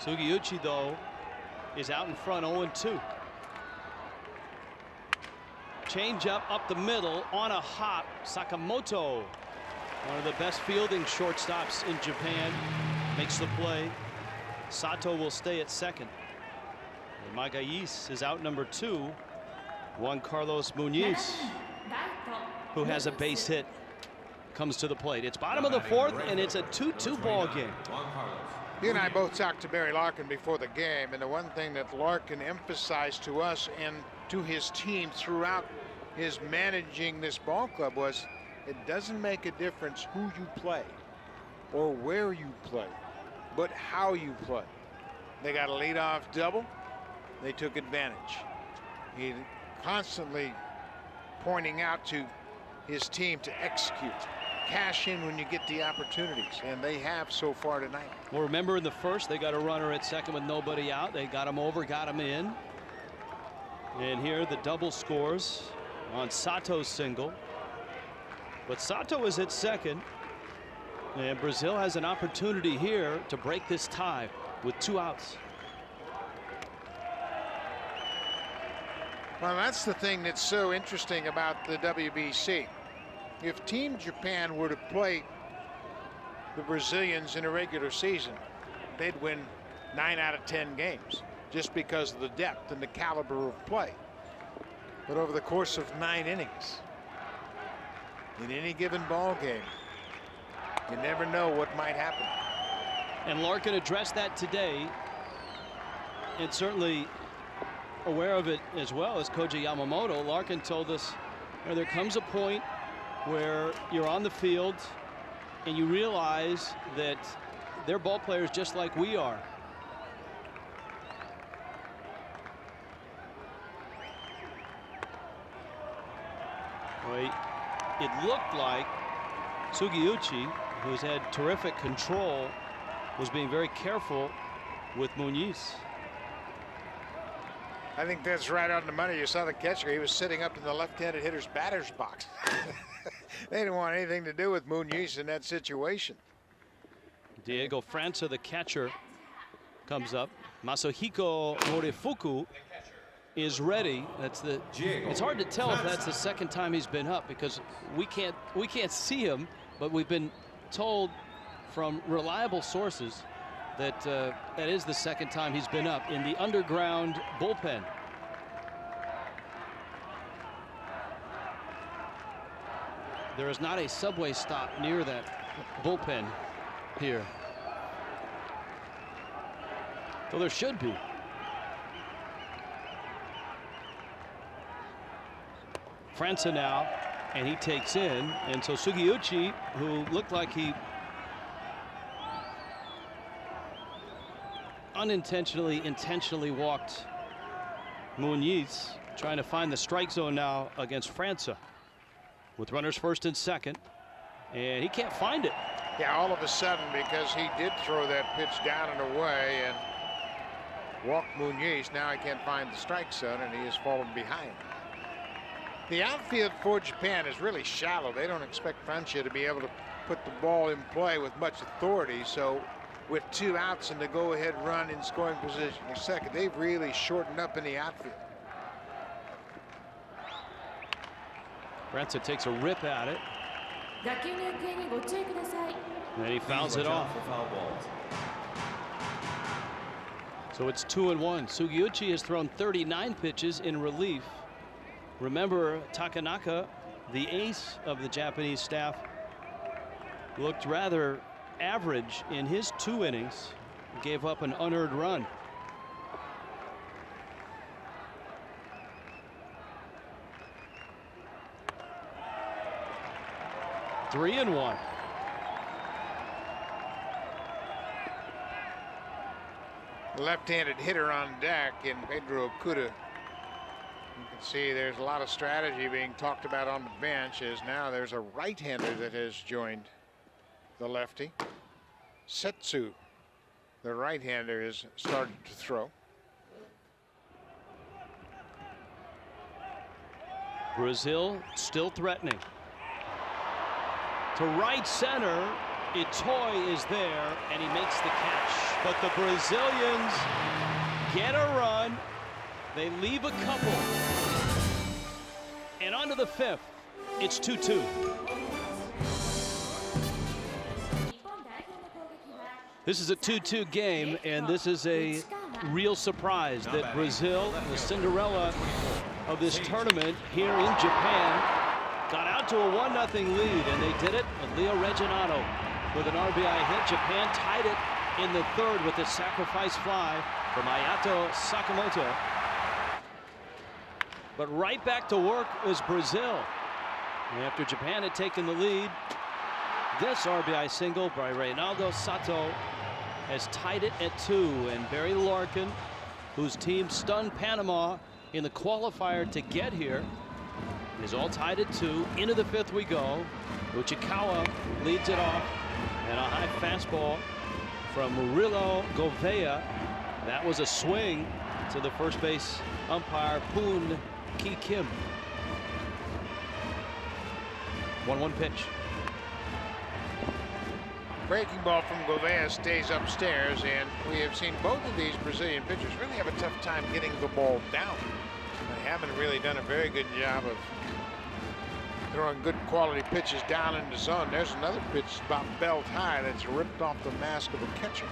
Sugiyuchi, though, is out in front 0-2. Change up the middle on a hop. Sakamoto, one of the best fielding shortstops in Japan, makes the play. Sato will stay at second. And Magalhães is out number 2. Juan Carlos Muñiz, who has a base hit, comes to the plate. It's bottom of the 4th, and it's a 2-2 ball game. You and I both talked to Barry Larkin before the game, and the one thing that Larkin emphasized to us and to his team throughout his managing this ball club was it doesn't make a difference who you play or where you play, but how you play. They got a leadoff double. They took advantage. He constantly pointing out to his team to execute. Cash in when you get the opportunities, and they have so far tonight. Well, remember in the first, they got a runner at second with nobody out. They got him over, got him in. And here the double scores on Sato's single. But Sato is at second, and Brazil has an opportunity here to break this tie with 2 outs. Well, that's the thing that's so interesting about the WBC. If Team Japan were to play the Brazilians in a regular season, they'd win 9 out of 10 games just because of the depth and the caliber of play. But over the course of 9 innings, in any given ball game, you never know what might happen. And Larkin addressed that today, and certainly aware of it as well as Koji Yamamoto. Larkin told us, you know, there comes a point where you're on the field and you realize that they're ball players just like we are. Well, it looked like Sugiyuchi, who's had terrific control, was being very careful with Muñiz. I think that's right on the money. You saw the catcher. He was sitting up in the left-handed hitter's batter's box. They didn't want anything to do with Muñiz in that situation. Diego França, the catcher, comes up. Masahiko Morifuku is ready. It's hard to tell if that's the second time he's been up because we can't see him, but we've been told from reliable sources that that is the second time he's been up in the underground bullpen. There is not a subway stop near that bullpen here. Well, there should be. França now, and he takes in, and so Sugiuchi, who looked like he intentionally walked Muniz, trying to find the strike zone now against França with runners first and second, and he can't find it. Yeah, all of a sudden, because he did throw that pitch down and away and walked Muniz, now he can't find the strike zone and he has fallen behind. The outfield for Japan is really shallow. They don't expect Francia to be able to put the ball in play with much authority. So with 2 outs and the go-ahead run in scoring position for second, they've really shortened up in the outfield. França takes a rip at it. And he fouls it off. So it's 2-1. Sugiuchi has thrown 39 pitches in relief. Remember, Takanaka, the ace of the Japanese staff, looked rather average in his 2 innings, gave up an unearned run. Three and 1. Left-handed hitter on deck in Pedro Okuda. You can see there's a lot of strategy being talked about on the bench, as now there's a right-hander that has joined the lefty. Setsu, the right-hander, has started to throw. Brazil still threatening. To right center, Itoi is there, and he makes the catch. But the Brazilians get a run. They leave a couple. And on to the 5th. It's 2-2. This is a 2-2 game, and this is a real surprise that Brazil, the Cinderella of this tournament here in Japan, got out to a 1-0 lead, and they did it with Leo Reginato with an RBI hit. Japan tied it in the 3rd with a sacrifice fly from Ayato Sakamoto. But right back to work is Brazil. After Japan had taken the lead, this RBI single by Reynaldo Sato has tied it at 2. And Barry Larkin, whose team stunned Panama in the qualifier to get here, is all tied at 2. Into the 5th we go. Uchikawa leads it off, and a high fastball from Murilo Gouveia. That was a swing to the first base umpire, Poon Ki Kim. 1-1 pitch. Breaking ball from Gouveia stays upstairs, and we have seen both of these Brazilian pitchers really have a tough time getting the ball down. They haven't really done a very good job of throwing good quality pitches down in the zone. There's another pitch about belt high that's ripped off the mask of a catcher.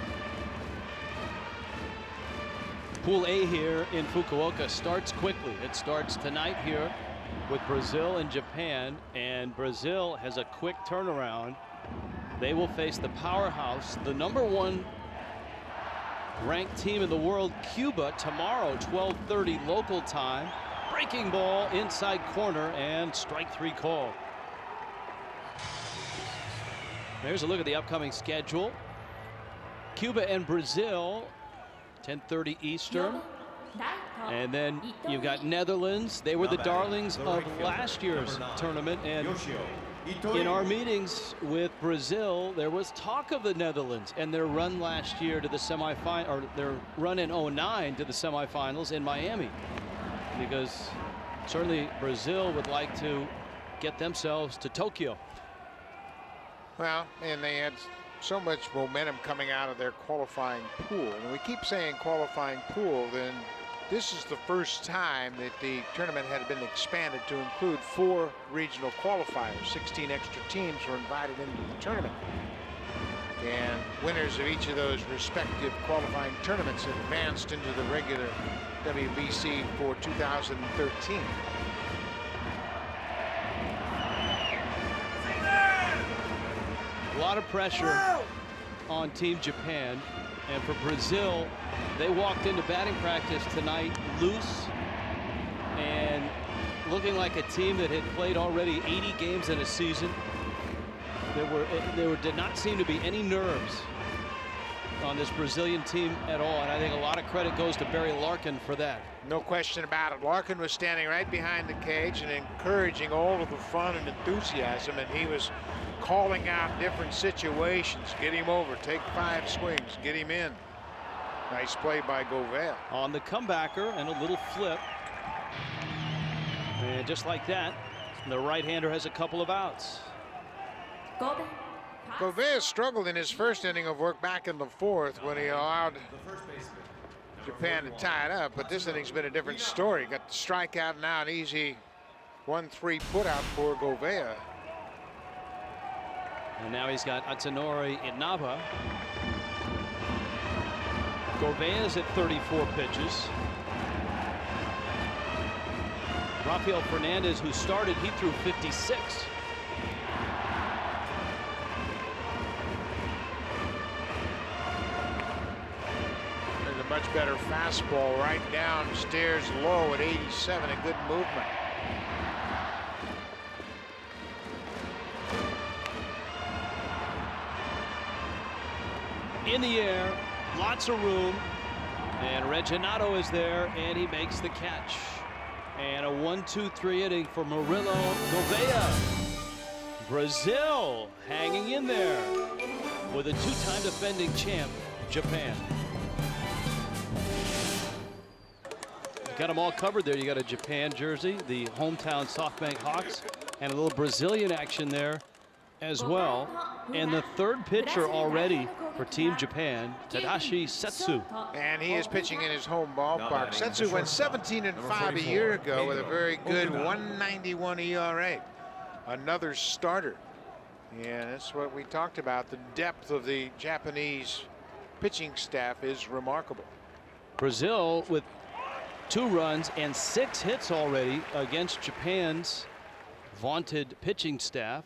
Pool A here in Fukuoka starts quickly. It starts tonight here with Brazil and Japan, and Brazil has a quick turnaround. They will face the powerhouse, the #1 ranked team in the world, Cuba, tomorrow, 12:30 local time. Breaking ball inside corner, and strike 3 call. There's a look at the upcoming schedule. Cuba and Brazil, 10:30 Eastern. And then you've got Netherlands. They were the darlings of last year's tournament, and in our meetings with Brazil, there was talk of the Netherlands and their run last year to the semifinal, or their run in 09 to the semifinals in Miami, because certainly Brazil would like to get themselves to Tokyo. Well, and they had so much momentum coming out of their qualifying pool. And we keep saying qualifying pool, then this is the first time that the tournament had been expanded to include 4 regional qualifiers. 16 extra teams were invited into the tournament. And winners of each of those respective qualifying tournaments advanced into the regular WBC for 2013. A lot of pressure on Team Japan, and for Brazil, they walked into batting practice tonight loose and looking like a team that had played already 80 games in a season. There did not seem to be any nerves on this Brazilian team at all, and I think a lot of credit goes to Barry Larkin for that. No question about it. Larkin was standing right behind the cage and encouraging all of the fun and enthusiasm, and he was calling out different situations. Get him over, take 5 swings, get him in. Nice play by Gouveia. On the comebacker and a little flip. And just like that, the right-hander has a couple of outs. Gouveia struggled in his first inning of work back in the 4th when he allowed Japan to tie it up, but this inning's been a different story. Got the strikeout, now an easy 1-3 putout for Gouveia. And now he's got Atsunori Inaba. Gouveia's at 34 pitches. Rafael Fernandez, who started, he threw 56. There's a much better fastball right downstairs low at 87, a good movement. In the air, lots of room, and Reginato is there, and he makes the catch. And a 1-2-3 inning for Murilo Gouveia. Brazil hanging in there with a 2-time defending champ, Japan. Got them all covered there. You got a Japan jersey, the hometown SoftBank Hawks, and a little Brazilian action there as well. And the 3rd pitcher already for Team Japan, Tadashi Setsu. And he is pitching in his home ballpark. Setsu went 17-5 a year ago with a very good 1.91 ERA. Another starter. And that's what we talked about. The depth of the Japanese pitching staff is remarkable. Brazil with 2 runs and 6 hits already against Japan's vaunted pitching staff.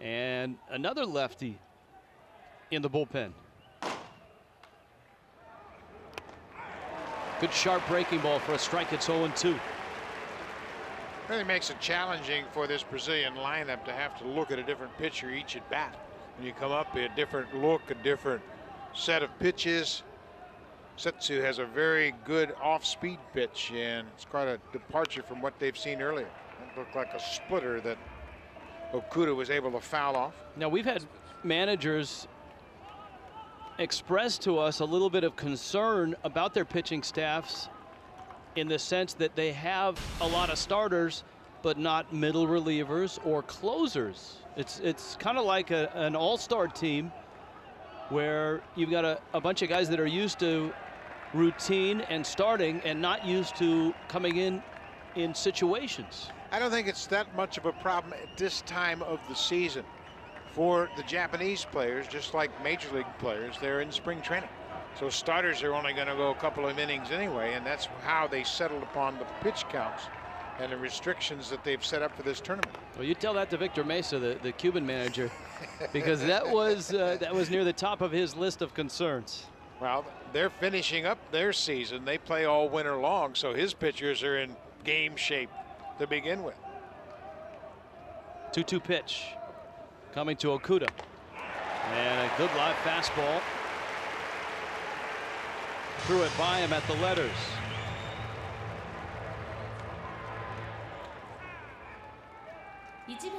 And another lefty in the bullpen. Good sharp breaking ball for a strike. It's 0-2. Really makes it challenging for this Brazilian lineup to have to look at a different pitcher each at bat. When you come up, a different look, a different set of pitches. Setsu has a very good off-speed pitch, and it's quite a departure from what they've seen earlier. It looked like a splitter that Okuda was able to foul off. Now, we've had managers express to us a little bit of concern about their pitching staffs, in the sense that they have a lot of starters but not middle relievers or closers. It's kind of like an all-star team where you've got a bunch of guys that are used to routine and starting and not used to coming in situations. I don't think it's that much of a problem at this time of the season for the Japanese players. Just like major league players, they're in spring training, so starters are only going to go a couple of innings anyway, and that's how they settled upon the pitch counts and the restrictions that they've set up for this tournament. Well, you tell that to Victor Mesa, the Cuban manager, because that was near the top of his list of concerns. Well, they're finishing up their season. They play all winter long, so his pitchers are in game shape to begin with. 2-2 pitch coming to Okuda, and a good live fastball. Threw it by him at the letters.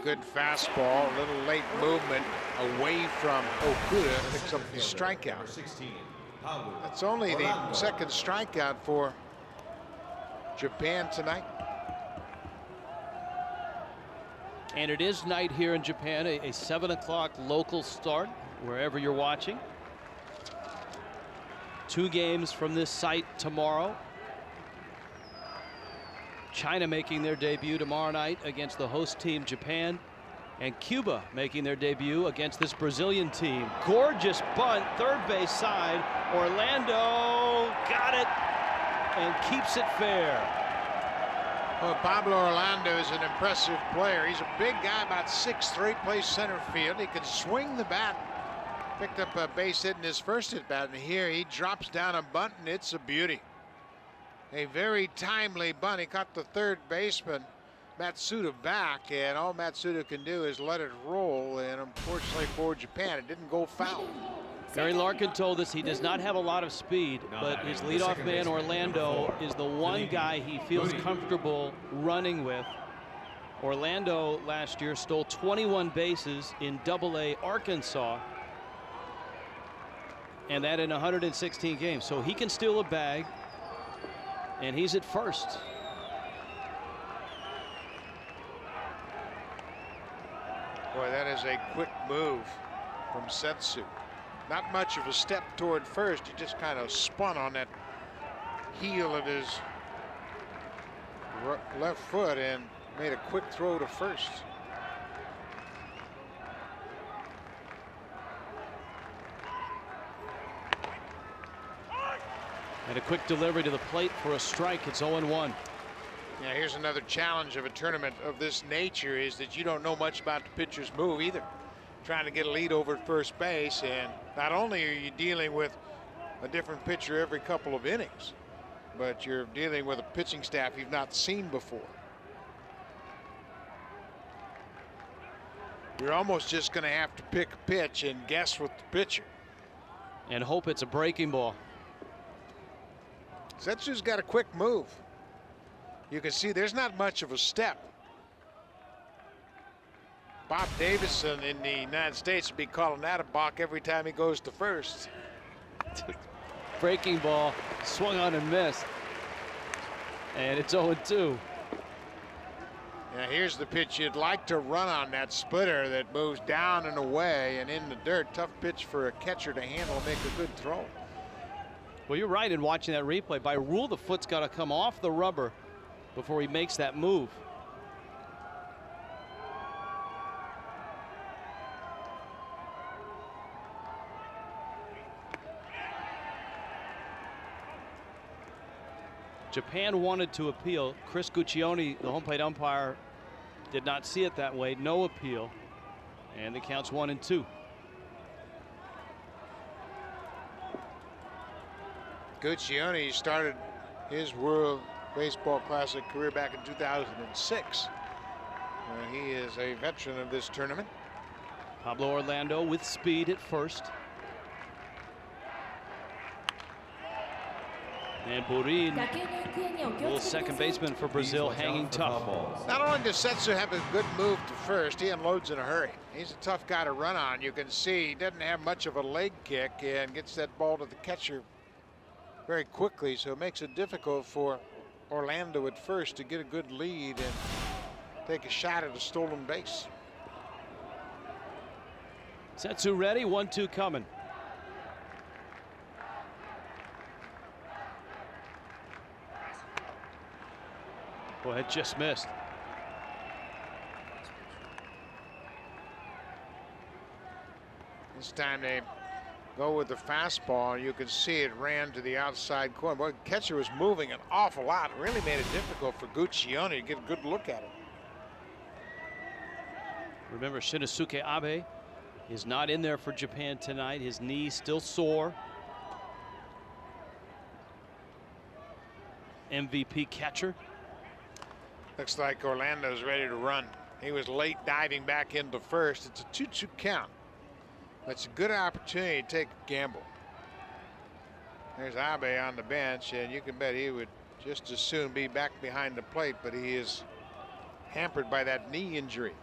Good fastball, a little late movement away from Okuda, picks up the strikeout. That's only the 2nd strikeout for Japan tonight. And it is night here in Japan, a 7 o'clock local start. wherever you're watching. 2 games from this site tomorrow. China making their debut tomorrow night against the host team, Japan. And Cuba making their debut against this Brazilian team. Gorgeous bunt, third base side. Orlando got it and keeps it fair. Well, Pablo Orlando is an impressive player. He's a big guy, about 6'3", plays center field. He can swing the bat. Picked up a base hit in his first at bat, and here he drops down a bunt, and it's a beauty. A very timely bunt. He caught the third baseman, Matsuda, back, and all Matsuda can do is let it roll, and unfortunately for Japan, it didn't go foul. Gary Larkin told us he does not have a lot of speed, but his leadoff man, Orlando, is the one guy he feels comfortable running with. Orlando last year stole 21 bases in Double-A Arkansas, and that in 116 games. So he can steal a bag, and he's at first. Boy, that is a quick move from Setsu. Not much of a step toward first. He just kind of spun on that heel of his left foot and made a quick throw to first. And a quick delivery to the plate for a strike. It's 0-1. Yeah, here's another challenge of a tournament of this nature, is that you don't know much about the pitcher's move either. Trying to get a lead over at first base, and not only are you dealing with a different pitcher every couple of innings, but you're dealing with a pitching staff you've not seen before. You're almost just going to have to pick a pitch and guess with the pitcher. And hope it's a breaking ball. Setsu's got a quick move. You can see there's not much of a step. Bob Davison in the United States would be calling that a balk every time he goes to first. Breaking ball, swung on and missed. And it's 0-2. Now here's the pitch you'd like to run on, that splitter that moves down and away and in the dirt. Tough pitch for a catcher to handle and make a good throw. Well, you're right in watching that replay. By rule, the foot's got to come off the rubber before he makes that move. Japan wanted to appeal. Chris Guccione, the home plate umpire, did not see it that way. No appeal. And the count's 1-2. Guccione started his World Baseball Classic career back in 2006. He is a veteran of this tournament. Pablo Orlando with speed at first. And Burin, little second baseman for Brazil, hanging tough. Not only does Setsu have a good move to first, he unloads in a hurry. He's a tough guy to run on. You can see he doesn't have much of a leg kick and gets that ball to the catcher very quickly, so it makes it difficult for Orlando at first to get a good lead and take a shot at a stolen base. Setsu ready, 1-2 coming. Boy, it just missed. This time they go with the fastball. You can see it ran to the outside corner. Boy, the catcher was moving an awful lot. It really made it difficult for Guccione to get a good look at it. Remember, Shinosuke Abe is not in there for Japan tonight. His knee still sore. MVP catcher. Looks like Orlando's ready to run. He was late diving back into first. It's a 2-2 count. That's a good opportunity to take a gamble. There's Abe on the bench, and you can bet he would just as soon be back behind the plate, but he is hampered by that knee injury.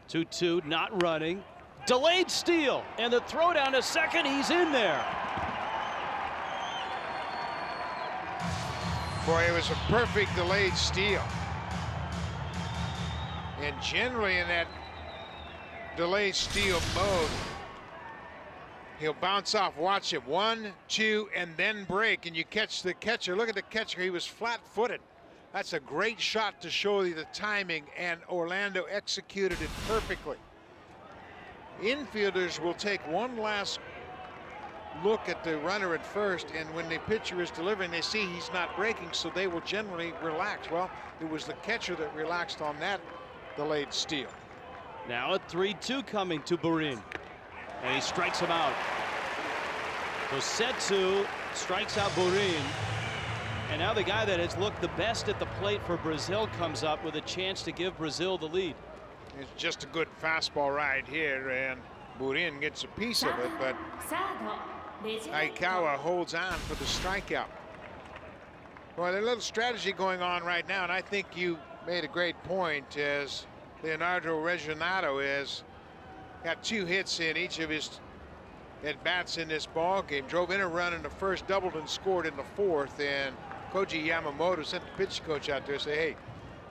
2-2, not running. Delayed steal, and the throw down to second. He's in there. Boy, it was a perfect delayed steal. And generally in that delay steal mode. He'll bounce off. Watch it. 1, 2, and then break. And you catch the catcher. Look at the catcher. He was flat-footed. That's a great shot to show you the timing, and Orlando executed it perfectly. Infielders will take one last look at the runner at first, and when the pitcher is delivering, they see he's not breaking, so they will generally relax. Well, it was the catcher that relaxed on that delayed steal. Now a 3-2 coming to Burin, and he strikes him out. So Setsu strikes out Burin, and now the guy that has looked the best at the plate for Brazil comes up with a chance to give Brazil the lead. It's just a good fastball right here, and Burin gets a piece of it, but Aikawa holds on for the strikeout. Well, there's a little strategy going on right now, and I think you made a great point, as Leonardo Reginado has got 2 hits in each of his at-bats in this ball game. Drove in a run in the first, doubled and scored in the 4th, and Koji Yamamoto sent the pitch coach out there to say, hey,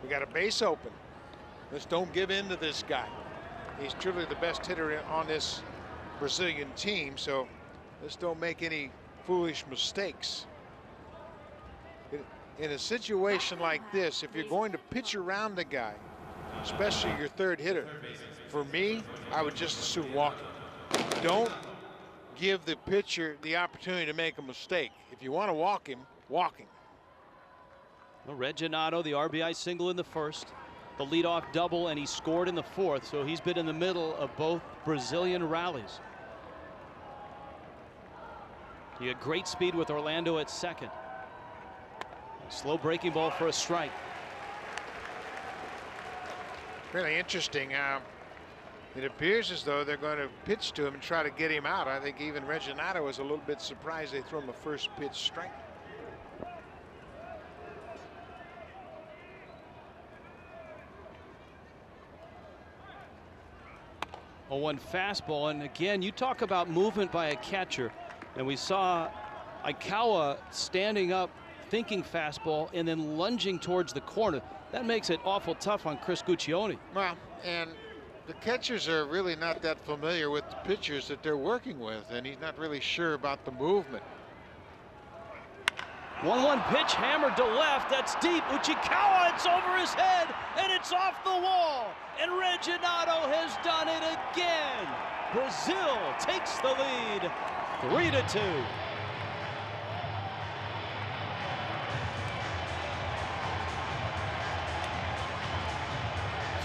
we got a base open. Let's don't give in to this guy. He's truly the best hitter on this Brazilian team, so let's don't make any foolish mistakes. In a situation like this, if you're going to pitch around the guy, especially your third hitter, for me, I would just as soon walk him. Don't give the pitcher the opportunity to make a mistake. If you want to walk him, walk him. Well, Reginado, the RBI single in the first, the leadoff double, and he scored in the 4th, so he's been in the middle of both Brazilian rallies. He had great speed with Orlando at second. Slow breaking ball for a strike. Really interesting. It appears as though they're going to pitch to him and try to get him out. I think even Reginado was a little bit surprised they threw him a first pitch strike. A 1 fastball, and again, you talk about movement by a catcher, and we saw Aikawa standing up, thinking fastball, and then lunging towards the corner. That makes it awful tough on Chris Guccione. Well, and the catchers are really not that familiar with the pitchers that they're working with, and he's not really sure about the movement. 1-1 pitch hammered to left. That's deep. Uchikawa, it's over his head, and it's off the wall. And Reginado has done it again. Brazil takes the lead, 3-2.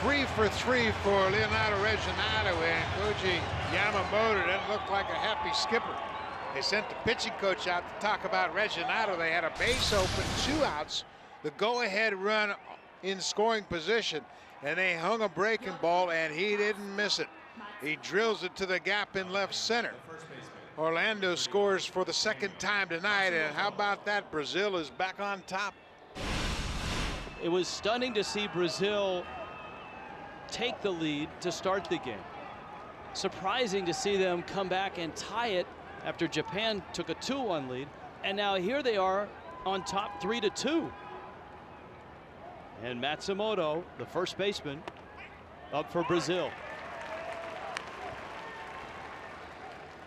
3 for 3 for Leonardo Reginado, and Koji Yamamoto doesn't look like a happy skipper. They sent the pitching coach out to talk about Reginado. They had a base open, 2 outs, the go-ahead run in scoring position, and they hung a breaking ball, and he didn't miss it. He drills it to the gap in left center. Orlando scores for the 2nd time tonight, and how about that? Brazil is back on top. It was stunning to see Brazil take the lead to start the game. Surprising to see them come back and tie it after Japan took a 2-1 lead, and now here they are on top 3-2. And Matsumoto, the first baseman, up for Brazil.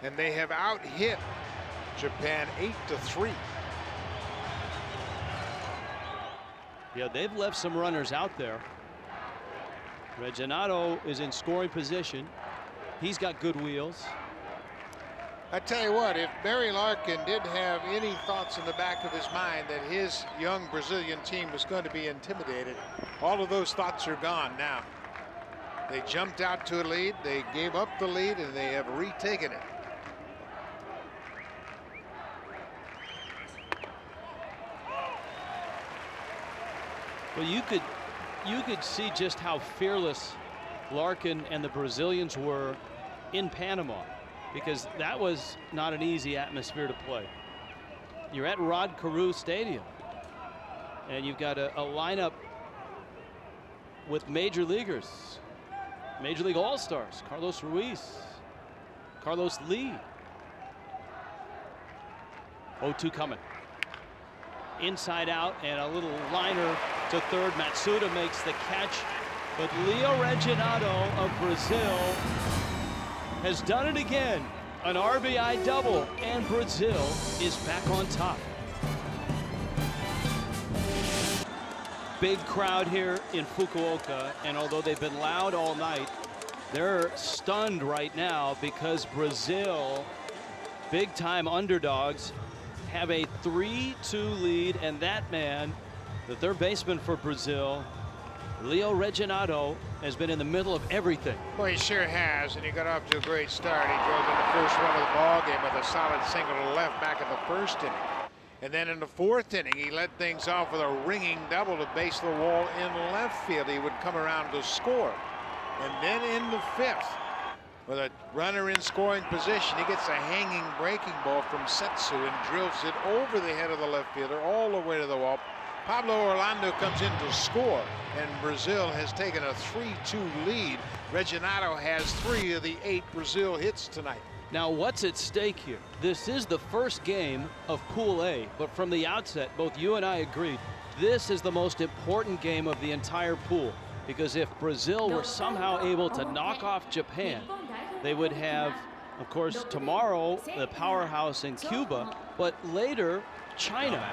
And they have out-hit Japan 8-3. Yeah, they've left some runners out there. Reginado is in scoring position. He's got good wheels. I tell you what, if Barry Larkin did have any thoughts in the back of his mind that his young Brazilian team was going to be intimidated, all of those thoughts are gone now. They jumped out to a lead, they gave up the lead, and they have retaken it. Well, you could see just how fearless Larkin and the Brazilians were in Panama, because that was not an easy atmosphere to play. You're at Rod Carew Stadium, and you've got a lineup with major leaguers, Major League All-Stars, Carlos Ruiz, Carlos Lee. 0-2 coming. Inside out, and a little liner to third. Matsuda makes the catch But Leo Reginado of Brazil has done it again. An RBI double, and Brazil is back on top. Big crowd here in Fukuoka, and although they've been loud all night, they're stunned right now because Brazil, big-time underdogs, have a 3-2 lead, and that man, the third baseman for Brazil, Leo Reginado, has been in the middle of everything. Well, he sure has, and he got off to a great start. He drove in the first run of the ball game with a solid single to left back in the first inning. And then in the fourth inning, he led things off with a ringing double to base the wall in left field. He would come around to score. And then in the fifth, with a runner in scoring position, he gets a hanging breaking ball from Setsu and drills it over the head of the left fielder all the way to the wall. Pablo Orlando comes in to score, and Brazil has taken a 3-2 lead. Reginado has 3 of the 8 Brazil hits tonight. Now, what's at stake here? This is the first game of Pool A, but from the outset, both you and I agreed, this is the most important game of the entire pool, because if Brazil were somehow able to knock off Japan, they would have, of course, tomorrow the powerhouse in Cuba, but later China.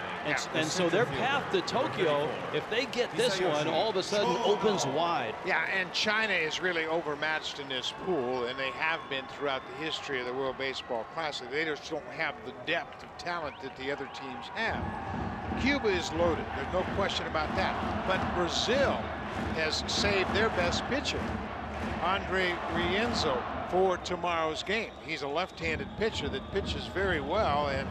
And so their path to Tokyo, if they get this one, all of a sudden opens wide. Yeah, and China is really overmatched in this pool, and they have been throughout the history of the World Baseball Classic. They just don't have the depth of talent that the other teams have. Cuba is loaded, there's no question about that. But Brazil has saved their best pitcher, Andre Rienzo, for tomorrow's game. He's a left-handed pitcher that pitches very well, and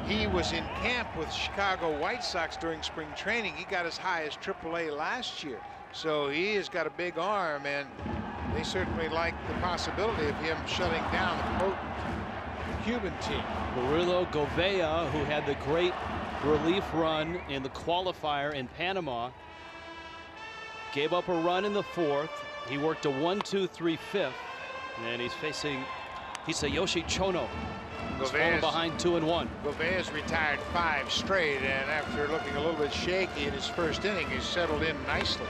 he was in camp with Chicago White Sox during spring training. He got as high as AAA last year. So he has got a big arm, and they certainly like the possibility of him shutting down the potent Cuban team. Murilo Gouveia, who had the great relief run in the qualifier in Panama, gave up a run in the fourth. He worked a 1-2-3 fifth, and he's facing Hisayoshi Chono. He's fallen behind 2-1. Gouveia's retired 5 straight, and after looking a little bit shaky in his first inning, he's settled in nicely.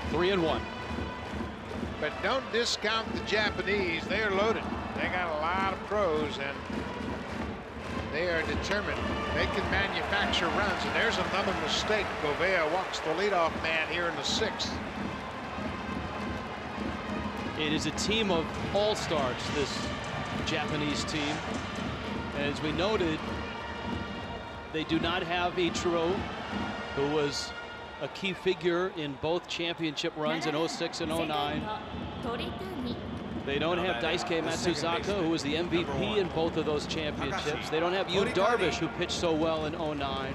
3-1. But don't discount the Japanese. They're loaded. They got a lot of pros, and they are determined. They can manufacture runs, and there's another mistake. Gouveia walks the leadoff man here in the 6th. It is a team of all-stars, this Japanese team. As we noted, they do not have Ichiro, who was a key figure in both championship runs in 06 and 09. They don't have Daisuke Matsuzaka, who was the MVP in both of those championships. They don't have Yu Darvish, who pitched so well in 09.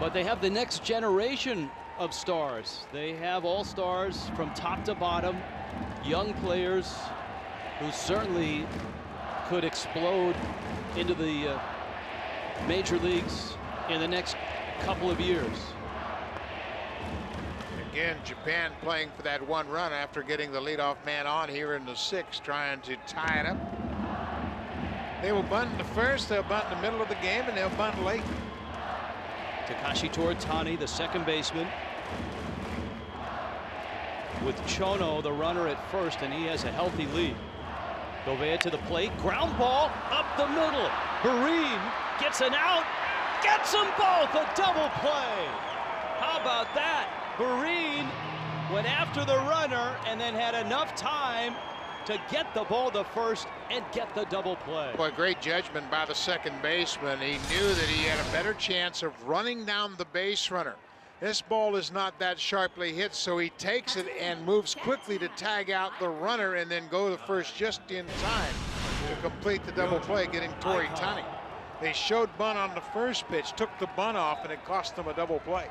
But they have the next generation of stars. They have all-stars from top to bottom, young players who certainly could explode into the major leagues in the next couple of years. Again, Japan playing for that 1 run after getting the leadoff man on here in the 6th, trying to tie it up. They will bunt in the first, they'll bunt in the middle of the game, and they'll bunt late. Takashi Toritani, the second baseman, with Chono, the runner, at first, and he has a healthy lead. Gouveia to the plate, ground ball up the middle. Barine gets an out, gets them both, a double play. How about that? Barine went after the runner and then had enough time to get the ball to first and get the double play. Boy, great judgment by the second baseman. He knew that he had a better chance of running down the base runner. This ball is not that sharply hit, so he takes it and moves quickly to tag out the runner and then go to first just in time to complete the double play, getting Toritani. They showed bunt on the first pitch, took the bunt off, and it cost them a double play.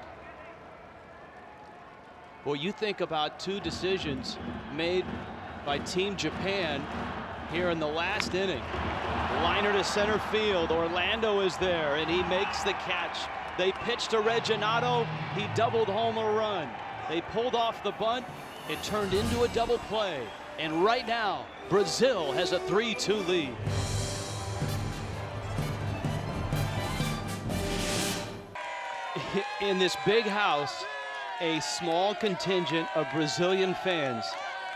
Well, you think about 2 decisions made by Team Japan here in the last inning. Liner to center field. Orlando is there, and he makes the catch. They pitched to Reginado. He doubled home a run. They pulled off the bunt. It turned into a double play. And right now, Brazil has a 3-2 lead. in this big house, a small contingent of Brazilian fans,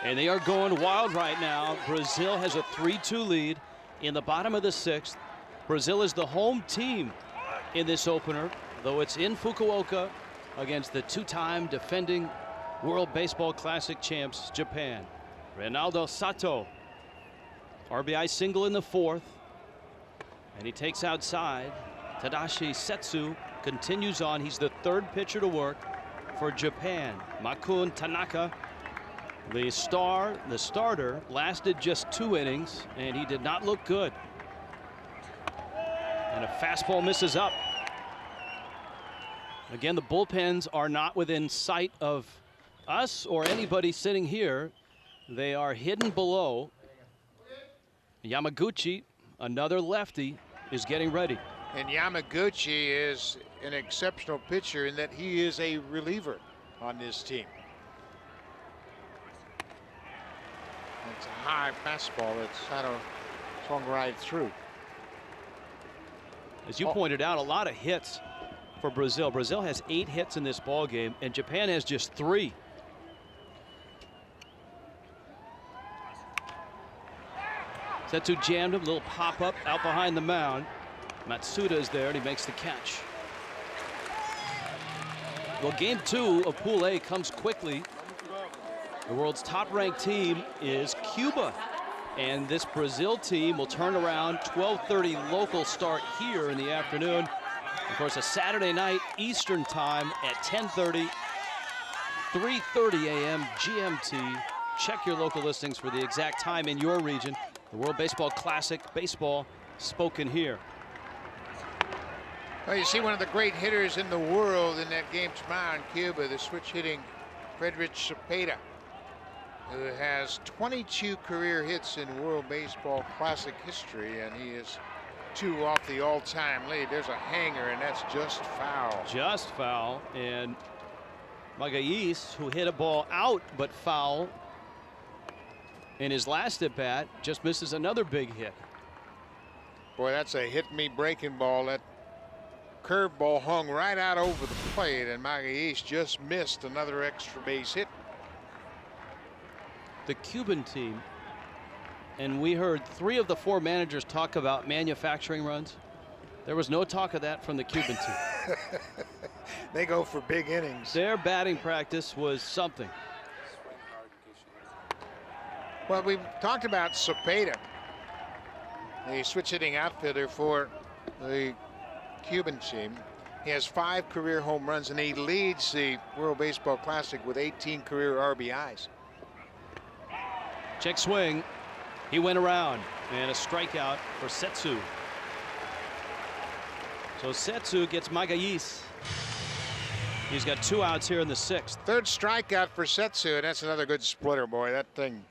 and they are going wild right now. Brazil has a 3-2 lead in the bottom of the 6th. Brazil is the home team in this opener, though it's in Fukuoka against the 2-time defending World Baseball Classic champs, Japan. Ronaldo Sato, RBI single in the 4th, and he takes outside. Tadashi Setsu continues on. He's the 3rd pitcher to work for Japan. Makun Tanaka, the starter, lasted just 2 innings, and he did not look good. And a fastball misses up. Again, the bullpens are not within sight of us or anybody sitting here. They are hidden below. Yamaguchi, another lefty, is getting ready. And Yamaguchi is an exceptional pitcher in that he is a reliever on this team. It's a high fastball that's had a swung right through. As you pointed out, a lot of hits for Brazil. Brazil has 8 hits in this ball game, and Japan has just 3. Setsu jammed him, a little pop-up out behind the mound. Matsuda is there, and he makes the catch. Well, game 2 of Pool A comes quickly. The world's top-ranked team is Cuba, and this Brazil team will turn around. 12:30 local start here in the afternoon. Of course, a Saturday night Eastern time at 10:30, 3:30 a.m. GMT. Check your local listings for the exact time in your region. The World Baseball Classic, baseball spoken here. Well, you see one of the great hitters in the world in that game tomorrow in Cuba, the switch hitting Frederic Cepeda, who has 22 career hits in World Baseball Classic history, and he is 2 off the all-time lead. There's a hanger, and that's just foul. Just foul, and Magalhães, who hit a ball out but foul in his last at bat, just misses another big hit. Boy, that's a hit-me breaking ball. That curveball hung right out over the plate, and Magalhães just missed another extra base hit. The Cuban team, and we heard 3 of the 4 managers talk about manufacturing runs. There was no talk of that from the Cuban team. They go for big innings. Their batting practice was something. Well, we've talked about Cepeda, the switch hitting outfielder for the Cuban team. He has 5 career home runs, and he leads the World Baseball Classic with 18 career RBIs. Check swing. He went around, and a strikeout for Setsu. So Setsu gets Magalhães. He's got 2 outs here in the 6th. 3rd strikeout for Setsu, and that's another good splitter, boy. That thing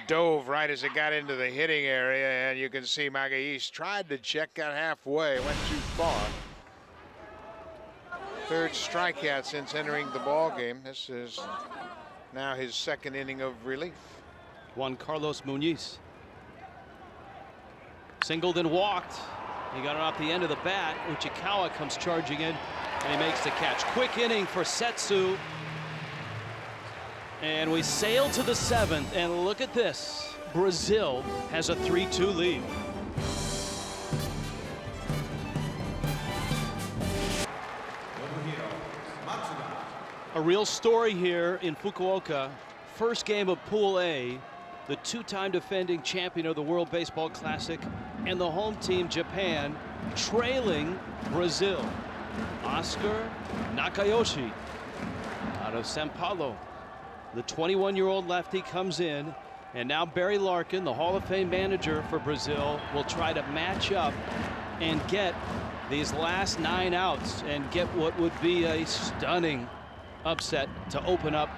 dove right as it got into the hitting area, and you can see Magalhães tried to check, got halfway, went too far. 3rd strikeout since entering the ball game. This is now his 2nd inning of relief. Juan Carlos Muñiz. Singled and walked. He got it off the end of the bat. Uchikawa comes charging in, and he makes the catch. Quick inning for Setsu. And we sail to the 7th, and look at this. Brazil has a 3-2 lead. A real story here in Fukuoka. First game of Pool A. The 2-time defending champion of the World Baseball Classic and the home team Japan trailing Brazil. Oscar Nakayoshi out of Sao Paulo. The 21-year-old lefty comes in, and now Barry Larkin, the Hall of Fame manager for Brazil, will try to match up and get these last 9 outs and get what would be a stunning upset to open up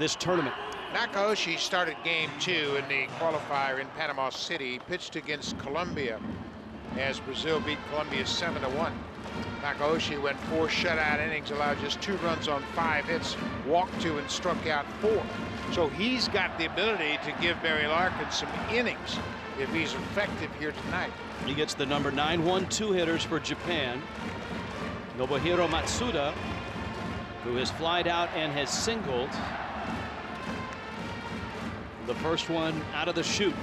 this tournament. Nakayoshi started game 2 in the qualifier in Panama City. He pitched against Colombia as Brazil beat Colombia 7-1. Nakayoshi went 4 shutout innings, allowed just 2 runs on 5 hits, walked 2 and struck out 4. So he's got the ability to give Barry Larkin some innings if he's effective here tonight. He gets the number 9-1-2 hitters for Japan. Nobuhiro Matsuda, who has flied out and has singled the first one out of the chute.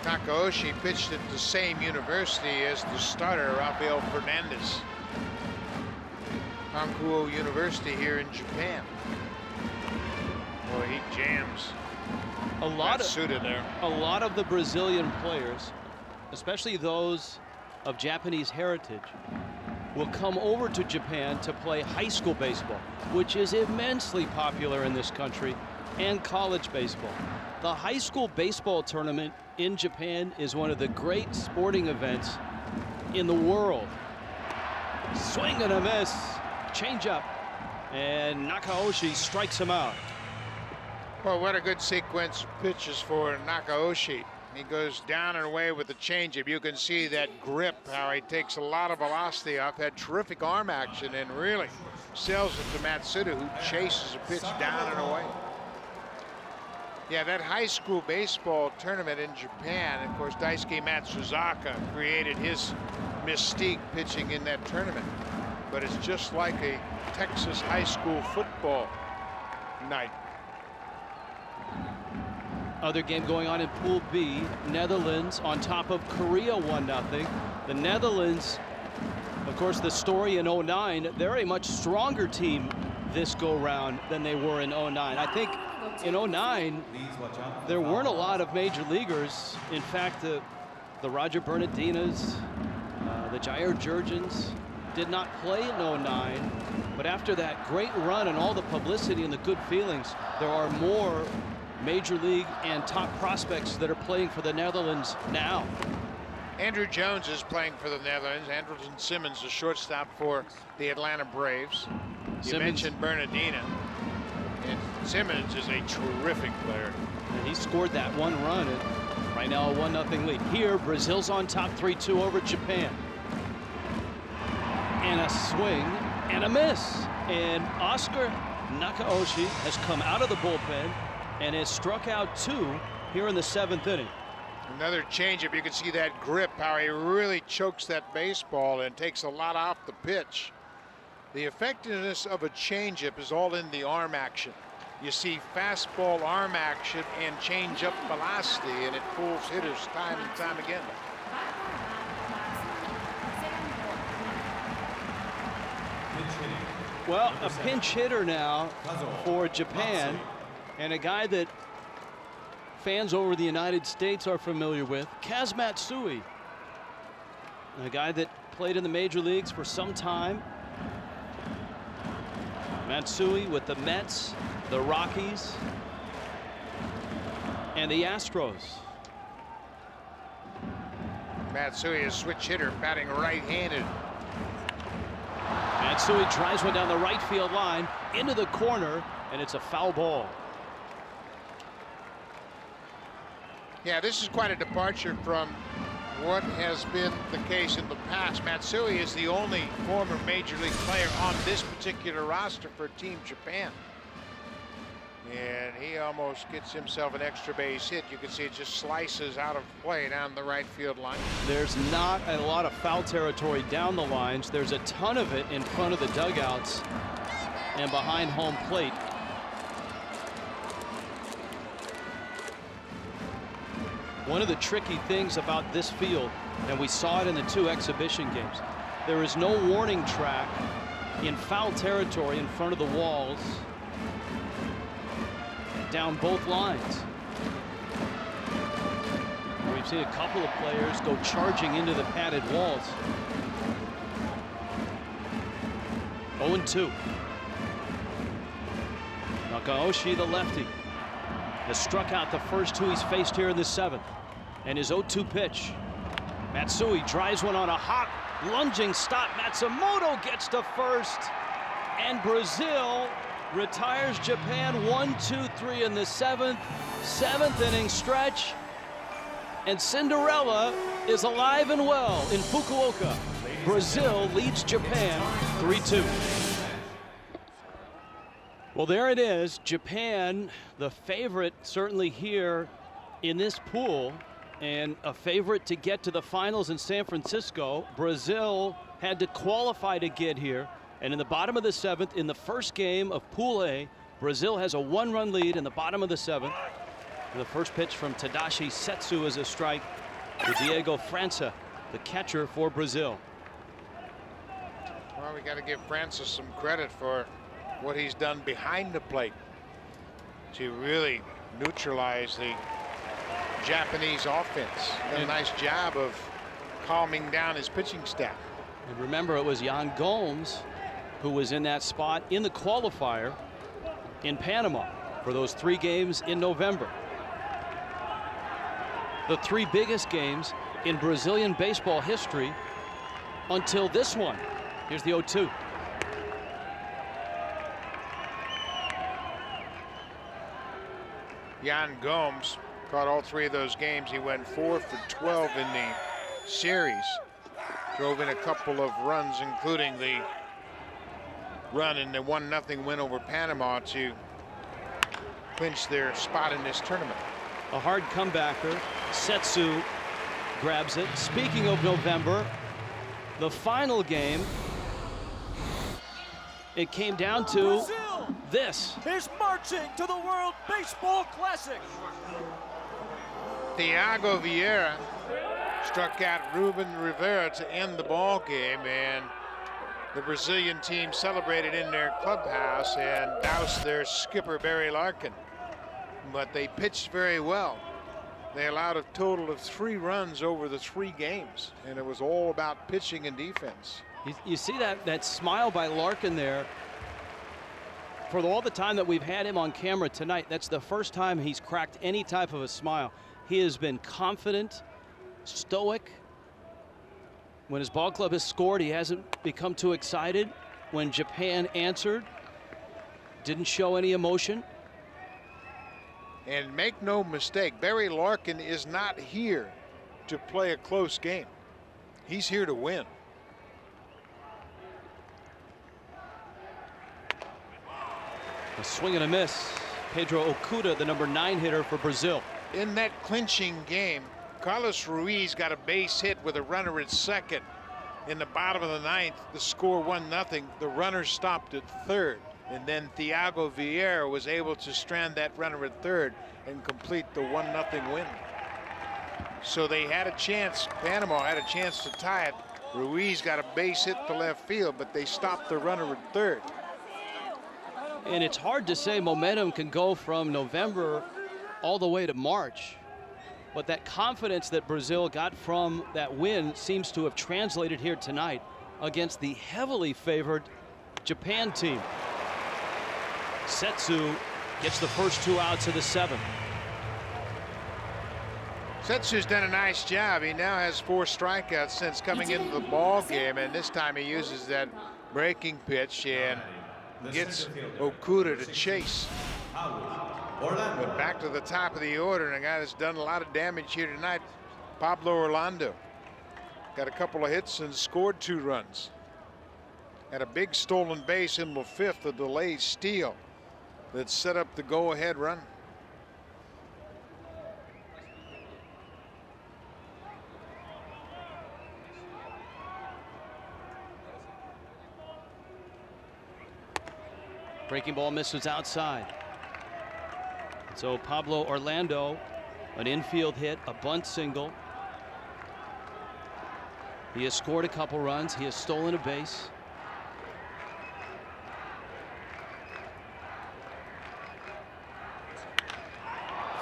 Takaoshi pitched at the same university as the starter, Rafael Fernandez. Hankuo University here in Japan. Boy, he jams A lot of the Brazilian players, especially those of Japanese heritage, will come over to Japan to play high school baseball, which is immensely popular in this country, and college baseball. The high school baseball tournament in Japan is one of the great sporting events in the world. Swing and a miss, change up, and Nakaoshi strikes him out. Well, what a good sequence of pitches for Nakaoshi. He goes down and away with the changeup. You can see that grip, how he takes a lot of velocity off, had terrific arm action, and really sells it to Matsuda, who chases a pitch down and away. Yeah, that high school baseball tournament in Japan, of course, Daisuke Matsuzaka created his mystique pitching in that tournament. But it's just like a Texas high school football night. Other game going on in Pool B, Netherlands on top of Korea 1-0. The Netherlands, of course, the story in 09, they're a much stronger team this go round than they were in 09. I think in 09, there weren't a lot of major leaguers. In fact, the Roger Bernardinas, the Jair Jurgens did not play in 09. But after that great run and all the publicity and the good feelings, there are more major league and top prospects that are playing for the Netherlands now. Andrew Jones is playing for the Netherlands. Andrelton Simmons, the shortstop for the Atlanta Braves. You mentioned Bernardina. And Simmons is a terrific player. And he scored that one run. And right now a 1-0 lead. Here, Brazil's on top 3-2 over Japan. And a swing and a miss. And Oscar Nakaoshi has come out of the bullpen and has struck out 2 here in the 7th inning. Another changeup. You can see that grip, how he really chokes that baseball and takes a lot off the pitch. The effectiveness of a changeup is all in the arm action. You see fastball arm action and changeup velocity, and it fools hitters time and time again. Well, a pinch hitter now for Japan, and a guy that fans over the United States are familiar with, Kaz Matsui. A guy that played in the major leagues for some time. Matsui with the Mets, the Rockies, and the Astros. Matsui is switch hitter, batting right-handed. Matsui drives one down the right field line into the corner, and it's a foul ball. Yeah, this is quite a departure from what has been the case in the past. Matsui is the only former major league player on this particular roster for Team Japan. And he almost gets himself an extra base hit. You can see it just slices out of play down the right field line. There's not a lot of foul territory down the lines. There's a ton of it in front of the dugouts and behind home plate. One of the tricky things about this field, and we saw it in the 2 exhibition games, there is no warning track in foul territory in front of the walls down both lines. We've seen a couple of players go charging into the padded walls. 0-2. Nakaoshi, the lefty, has struck out the first 2 he's faced here in the 7th. And his 0-2 pitch. Matsui drives one on a hot lunging stop. Matsumoto gets to first. And Brazil retires Japan 1-2-3 in the 7th inning stretch. And Cinderella is alive and well in Fukuoka. Brazil leads Japan 3-2. Well, there it is. Japan, the favorite certainly here in this pool. and a favorite to get to the finals in San Francisco. Brazil had to qualify to get here, and in the bottom of the 7th, in the first game of Pool A, Brazil has a 1-run lead in the bottom of the 7th. And the first pitch from Tadashi Setsu is a strike to Diego França, the catcher for Brazil. Well, we got to give Francis some credit for what he's done behind the plate to really neutralize the Japanese offense. Done a nice job of calming down his pitching staff. And remember, it was Yan Gomes who was in that spot in the qualifier in Panama for those 3 games in November. The 3 biggest games in Brazilian baseball history until this one. Here's the 0-2. Yan Gomes caught all 3 of those games. He went 4 for 12 in the series. Drove in a couple of runs, including the run in the 1-0 win over Panama to clinch their spot in this tournament. A hard comebacker. Setsu grabs it. Speaking of November, the final game, it came down to Brazil this. is marching to the World Baseball Classic. Thiago Vieira struck out Ruben Rivera to end the ball game, and the Brazilian team celebrated in their clubhouse and doused their skipper Barry Larkin. But they pitched very well. They allowed a total of 3 runs over the 3 games, and it was all about pitching and defense. You see that smile by Larkin there. For all the time that we've had him on camera tonight, that's the first time he's cracked any type of a smile. He has been confident, stoic. When his ball club has scored, he hasn't become too excited. When Japan answered, didn't show any emotion. And make no mistake, Barry Larkin is not here to play a close game. He's here to win. A swing and a miss. Pedro Okuda, the number 9 hitter for Brazil. In that clinching game, Carlos Ruiz got a base hit with a runner at second. In the bottom of the 9th, the score 1-0. The runner stopped at third. And then Thiago Vieira was able to strand that runner at third and complete the 1-0 win. So they had a chance. Panama had a chance to tie it. Ruiz got a base hit to left field, but they stopped the runner at third. And it's hard to say momentum can go from November all the way to March. But that confidence that Brazil got from that win seems to have translated here tonight against the heavily favored Japan team. Setsu gets the first 2 outs of the 7th. Setsu's done a nice job. He now has 4 strikeouts since coming into the ball game, and this time he uses that breaking pitch and gets Okuda to chase. But back to the top of the order, and a guy that's done a lot of damage here tonight, Pablo Orlando. Got a couple of hits and scored 2 runs. Had a big stolen base in the 5th, a delayed steal that set up the go-ahead run. Breaking ball misses outside. So Pablo Orlando, an infield hit, a bunt single. He has scored a couple runs. He has stolen a base.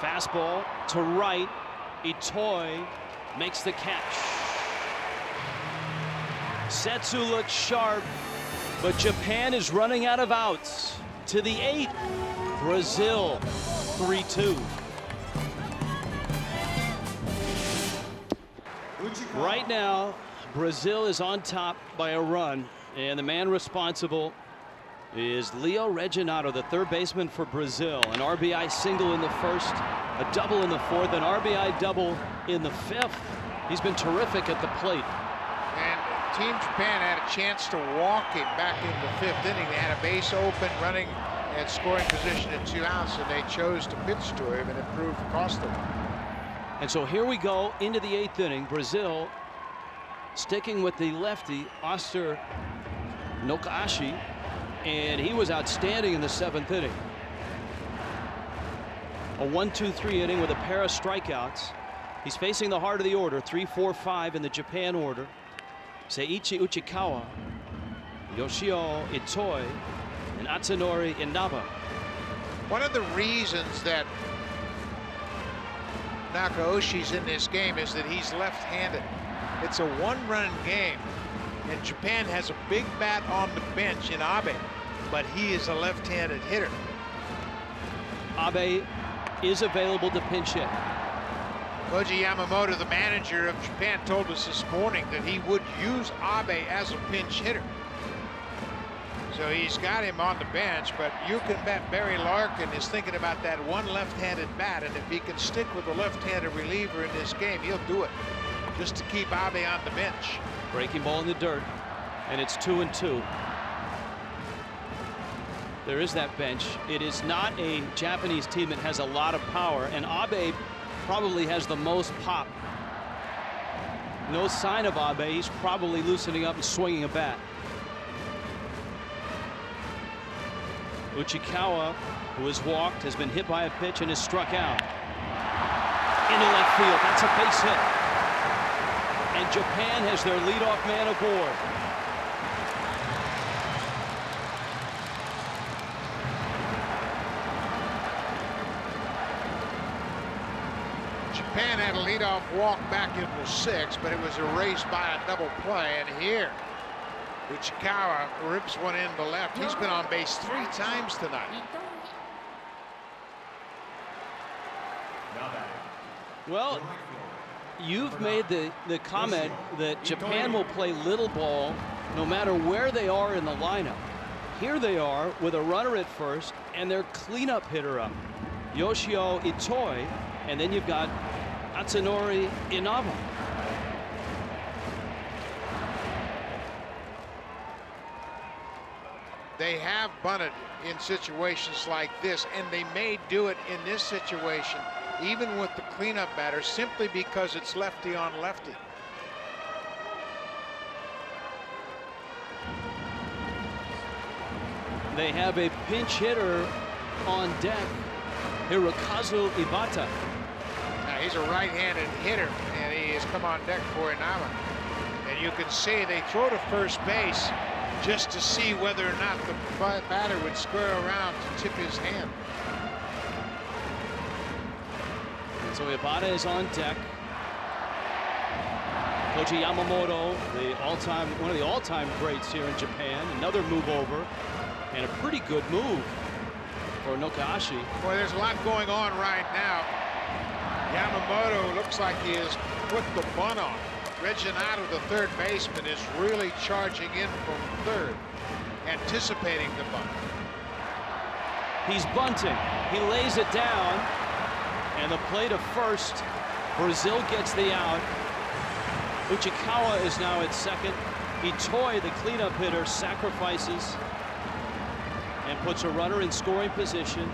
Fastball to right. Itoi makes the catch. Setsu looks sharp, but Japan is running out of outs. To the 8th, Brazil 3-2. Right now, Brazil is on top by a run, and the man responsible is Leo Reginato, the 3rd baseman for Brazil. An RBI single in the 1st, a double in the 4th, an RBI double in the 5th. He's been terrific at the plate. And Team Japan had a chance to walk him back in the 5th inning. They had a base open, running at scoring position at 2 outs, and they chose to pitch to him, and it proved costly. And so here we go into the 8th inning. Brazil sticking with the lefty, Oster Nokashi, and he was outstanding in the 7th inning. A 1-2-3 inning with a pair of strikeouts. He's facing the heart of the order, 3-4-5 in the Japan order. Seiichi Uchikawa, Yoshio Itoi, and Atsunori Inaba. One of the reasons that Nakaoshi's in this game is that he's left-handed. It's a one-run game, and Japan has a big bat on the bench in Abe, but he is a left-handed hitter. Abe is available to pinch hit. Koji Yamamoto, the manager of Japan, told us this morning that he would use Abe as a pinch hitter. So he's got him on the bench, but you can bet Barry Larkin is thinking about that one left-handed bat, and if he can stick with a left-handed reliever in this game, he'll do it, just to keep Abe on the bench. Breaking ball in the dirt, and it's 2-2. There is that bench. It is not a Japanese team that has a lot of power, and Abe probably has the most pop. No sign of Abe. He's probably loosening up and swinging a bat. Uchikawa, who has walked, has been hit by a pitch and is struck out. Into left field. That's a base hit. And Japan has their leadoff man aboard. Japan had a leadoff walk back in the 6th, but it was erased by a double play, and here Uchikawa rips one into left. He's been on base 3 times tonight. Well, you've made the comment that Japan will play little ball no matter where they are in the lineup. Here they are with a runner at first and their cleanup hitter up, Yoshio Itoi, and then you've got Atsunori Inaba. They have bunted in situations like this, and they may do it in this situation, even with the cleanup batter, simply because it's lefty on lefty. They have a pinch hitter on deck, Hirokazu Ibata. Now, he's a right-handed hitter, and he has come on deck for Inaba. And you can see they throw to first base just to see whether or not the batter would square around to tip his hand. And so Ibata is on deck. Koji Yamamoto, one of the all-time greats here in Japan, another move over, and a pretty good move for Nokashi. Boy, there's a lot going on right now. Yamamoto looks like he has put the bunt on. Reginato, the third baseman, is really charging in from third, anticipating the bunt. He's bunting. He lays it down, and the play to first. Brazil gets the out. Uchikawa is now at second. Itoi, the cleanup hitter, sacrifices and puts a runner in scoring position.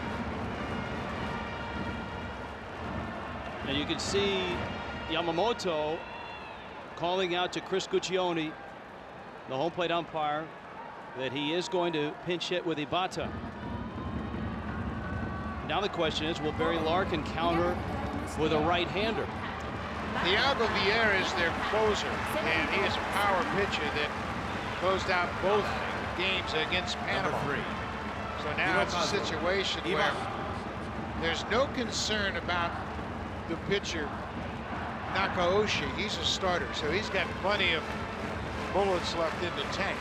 And you can see Yamamoto calling out to Chris Guccione, the home plate umpire, that he is going to pinch hit with Ibata. Now the question is, will Barry Larkin counter with a right-hander? Thiago Vieira is their closer, and he is a power pitcher that closed out both games against Panama. So now it's a situation where there's no concern about the pitcher Nakaoshi. He's a starter, so he's got plenty of bullets left in the tank.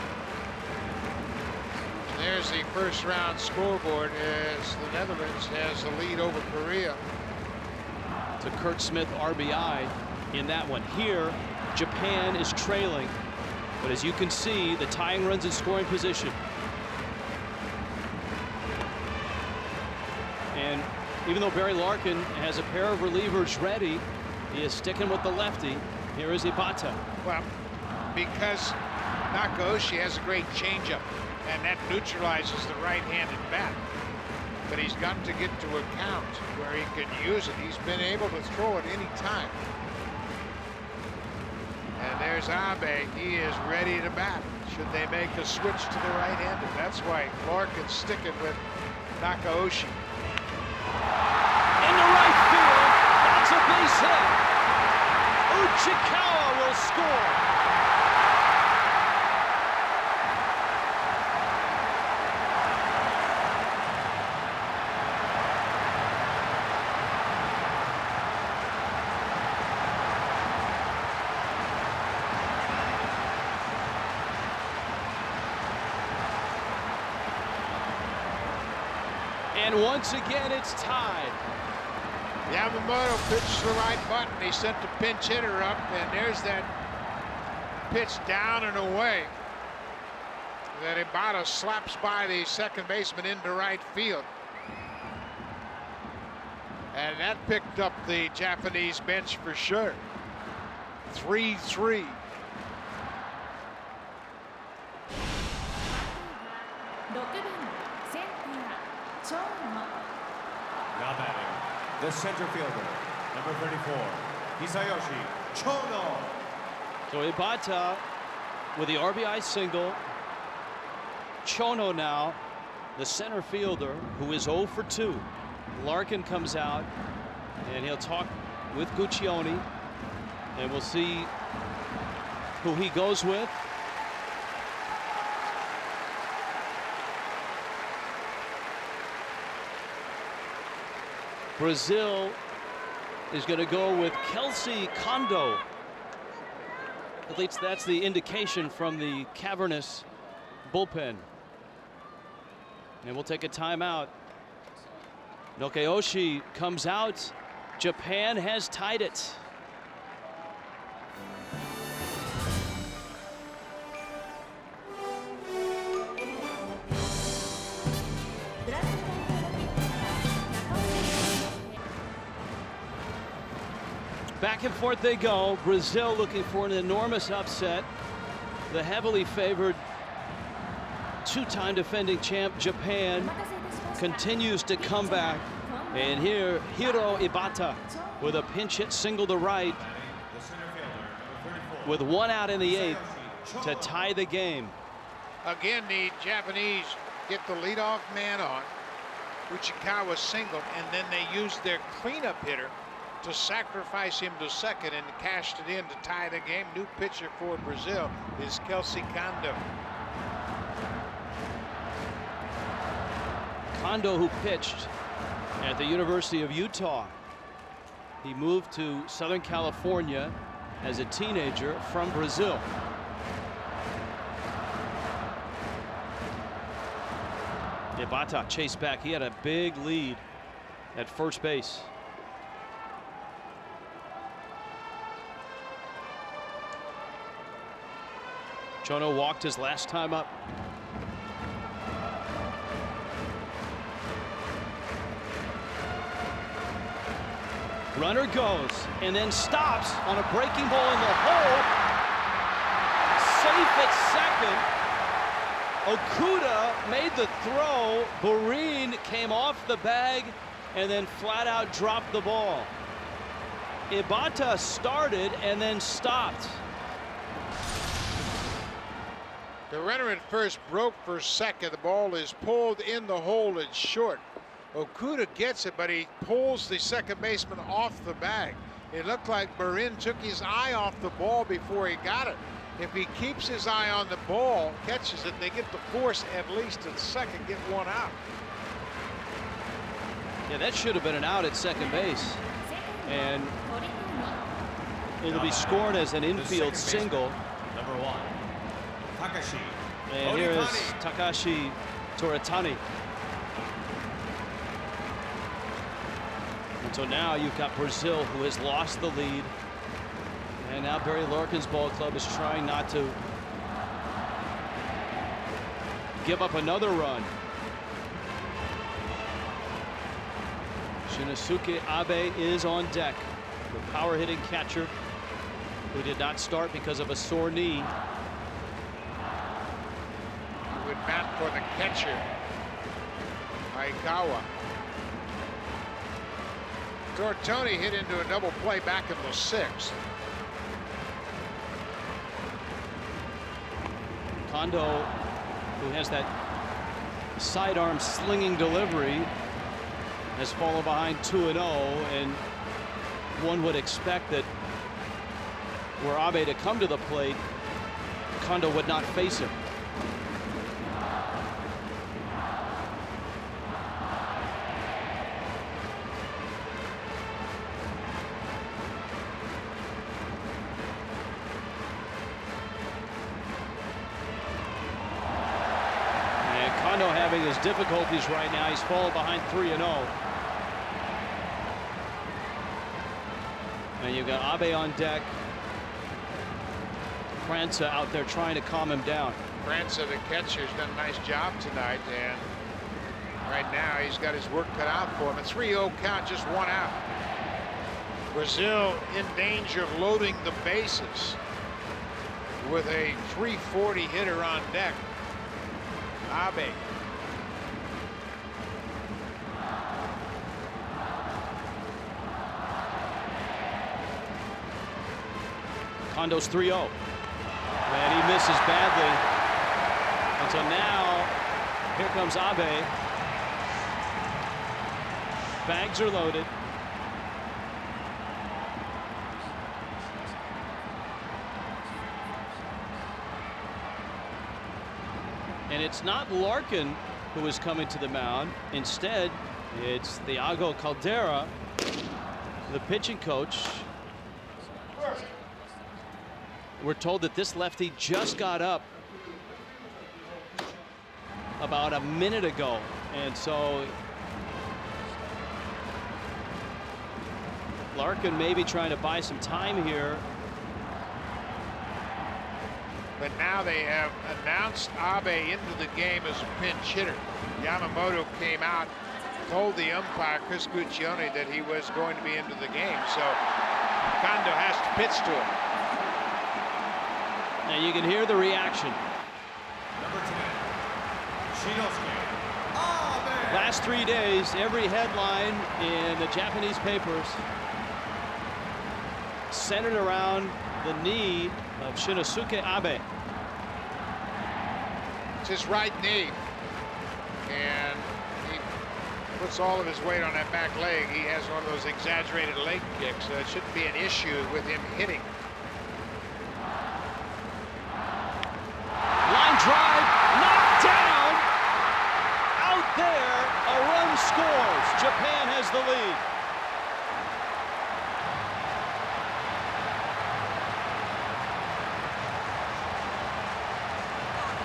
And there's the first round scoreboard as the Netherlands has the lead over Korea. To Kurt Smith RBI in that one. Here, Japan is trailing, but as you can see, the tying runs in scoring position. And even though Barry Larkin has a pair of relievers ready, he is sticking with the lefty. Here is Ibata. Well, because Nakaoshi has a great changeup, and that neutralizes the right-handed bat. but he's got to get to a count where he can use it. He's been able to throw it any time. And there's Abe. He is ready to bat. Should they make a switch to the right-handed? That's why Larkin's sticking with Nakaoshi. Into right field. That's a base hit. Uchikawa will score. And once again, it's tied. Yamamoto pitched the right button. He sent the pinch hitter up, and there's that pitch down and away that Ibata slaps by the second baseman into right field. And that picked up the Japanese bench for sure. 3-3. Now batting, the center fielder, number 34, Hisayoshi Chono. So Ibata with the RBI single. Chono now, the center fielder, who is 0 for 2. Larkin comes out, and he'll talk with Guccione, and we'll see who he goes with. Brazil is going to go with Kelsey Kondo. At least that's the indication from the cavernous bullpen. And we'll take a timeout. Nokeoshi comes out. Japan has tied it. Back and forth they go. Brazil looking for an enormous upset. The heavily favored two-time defending champ Japan continues to come back. And here, Hiro Ibata with a pinch hit single to right with 1 out in the 8th to tie the game. Again, the Japanese get the leadoff man on. Uchikawa singled, and then they used their cleanup hitter to sacrifice him to second and cashed it in to tie the game. New pitcher for Brazil is Kelsey Kondo. Kondo, who pitched at the University of Utah. He moved to Southern California as a teenager from Brazil. Ibata chased back. He had a big lead at first base. Chono walked his last time up. Runner goes and then stops on a breaking ball in the hole. Safe at second. Okuda made the throw. Borin came off the bag and then flat out dropped the ball. Ibata started and then stopped. The runner at first broke for second. The ball is pulled in the hole. It's short. Okuda gets it, but he pulls the second baseman off the bag. It looked like Borin took his eye off the ball before he got it. If he keeps his eye on the ball, catches it, they get the force at least at second, get 1 out. Yeah, that should have been an out at second base. And it'll be scored as an infield single. Number 1, Takashi. And here is Takashi Toritani. And so now you've got Brazil, who has lost the lead. And now Barry Larkin's ball club is trying not to give up another run. Shinosuke Abe is on deck, the power hitting catcher who did not start because of a sore knee. Would bat for the catcher. Aikawa. Tortoni hit into a double play back in the 6th. Kondo, who has that sidearm slinging delivery, has fallen behind 2-0, and one would expect that were Abe to come to the plate, Kondo would not face him. Kondo having his difficulties right now. He's fallen behind 3-0. And you've got Abe on deck. Franza out there trying to calm him down. Franza, the catcher, has done a nice job tonight, and right now he's got his work cut out for him. A 3-0 count, just 1 out. Brazil in danger of loading the bases with a 340 hitter on deck. Abe. Kondo's 3-0. And he misses badly. And so now, here comes Abe. Bags are loaded. And it's not Larkin who is coming to the mound. Instead, it's Thiago Caldera, the pitching coach. We're told that this lefty just got up about a minute ago. And so Larkin may be trying to buy some time here. But now they have announced Abe into the game as a pinch hitter. Yamamoto came out, told the umpire, Chris Guccione, that he was going to be into the game. So Kondo has to pitch to him. Now you can hear the reaction. Number 10, Shinosuke Abe. Last 3 days, every headline in the Japanese papers centered around the knee of Shinosuke Abe. It's his right knee, and he puts all of his weight on that back leg. He has one of those exaggerated leg kicks, so it shouldn't be an issue with him hitting. Line drive, knocked down. Out there, a run scores. Japan has the lead.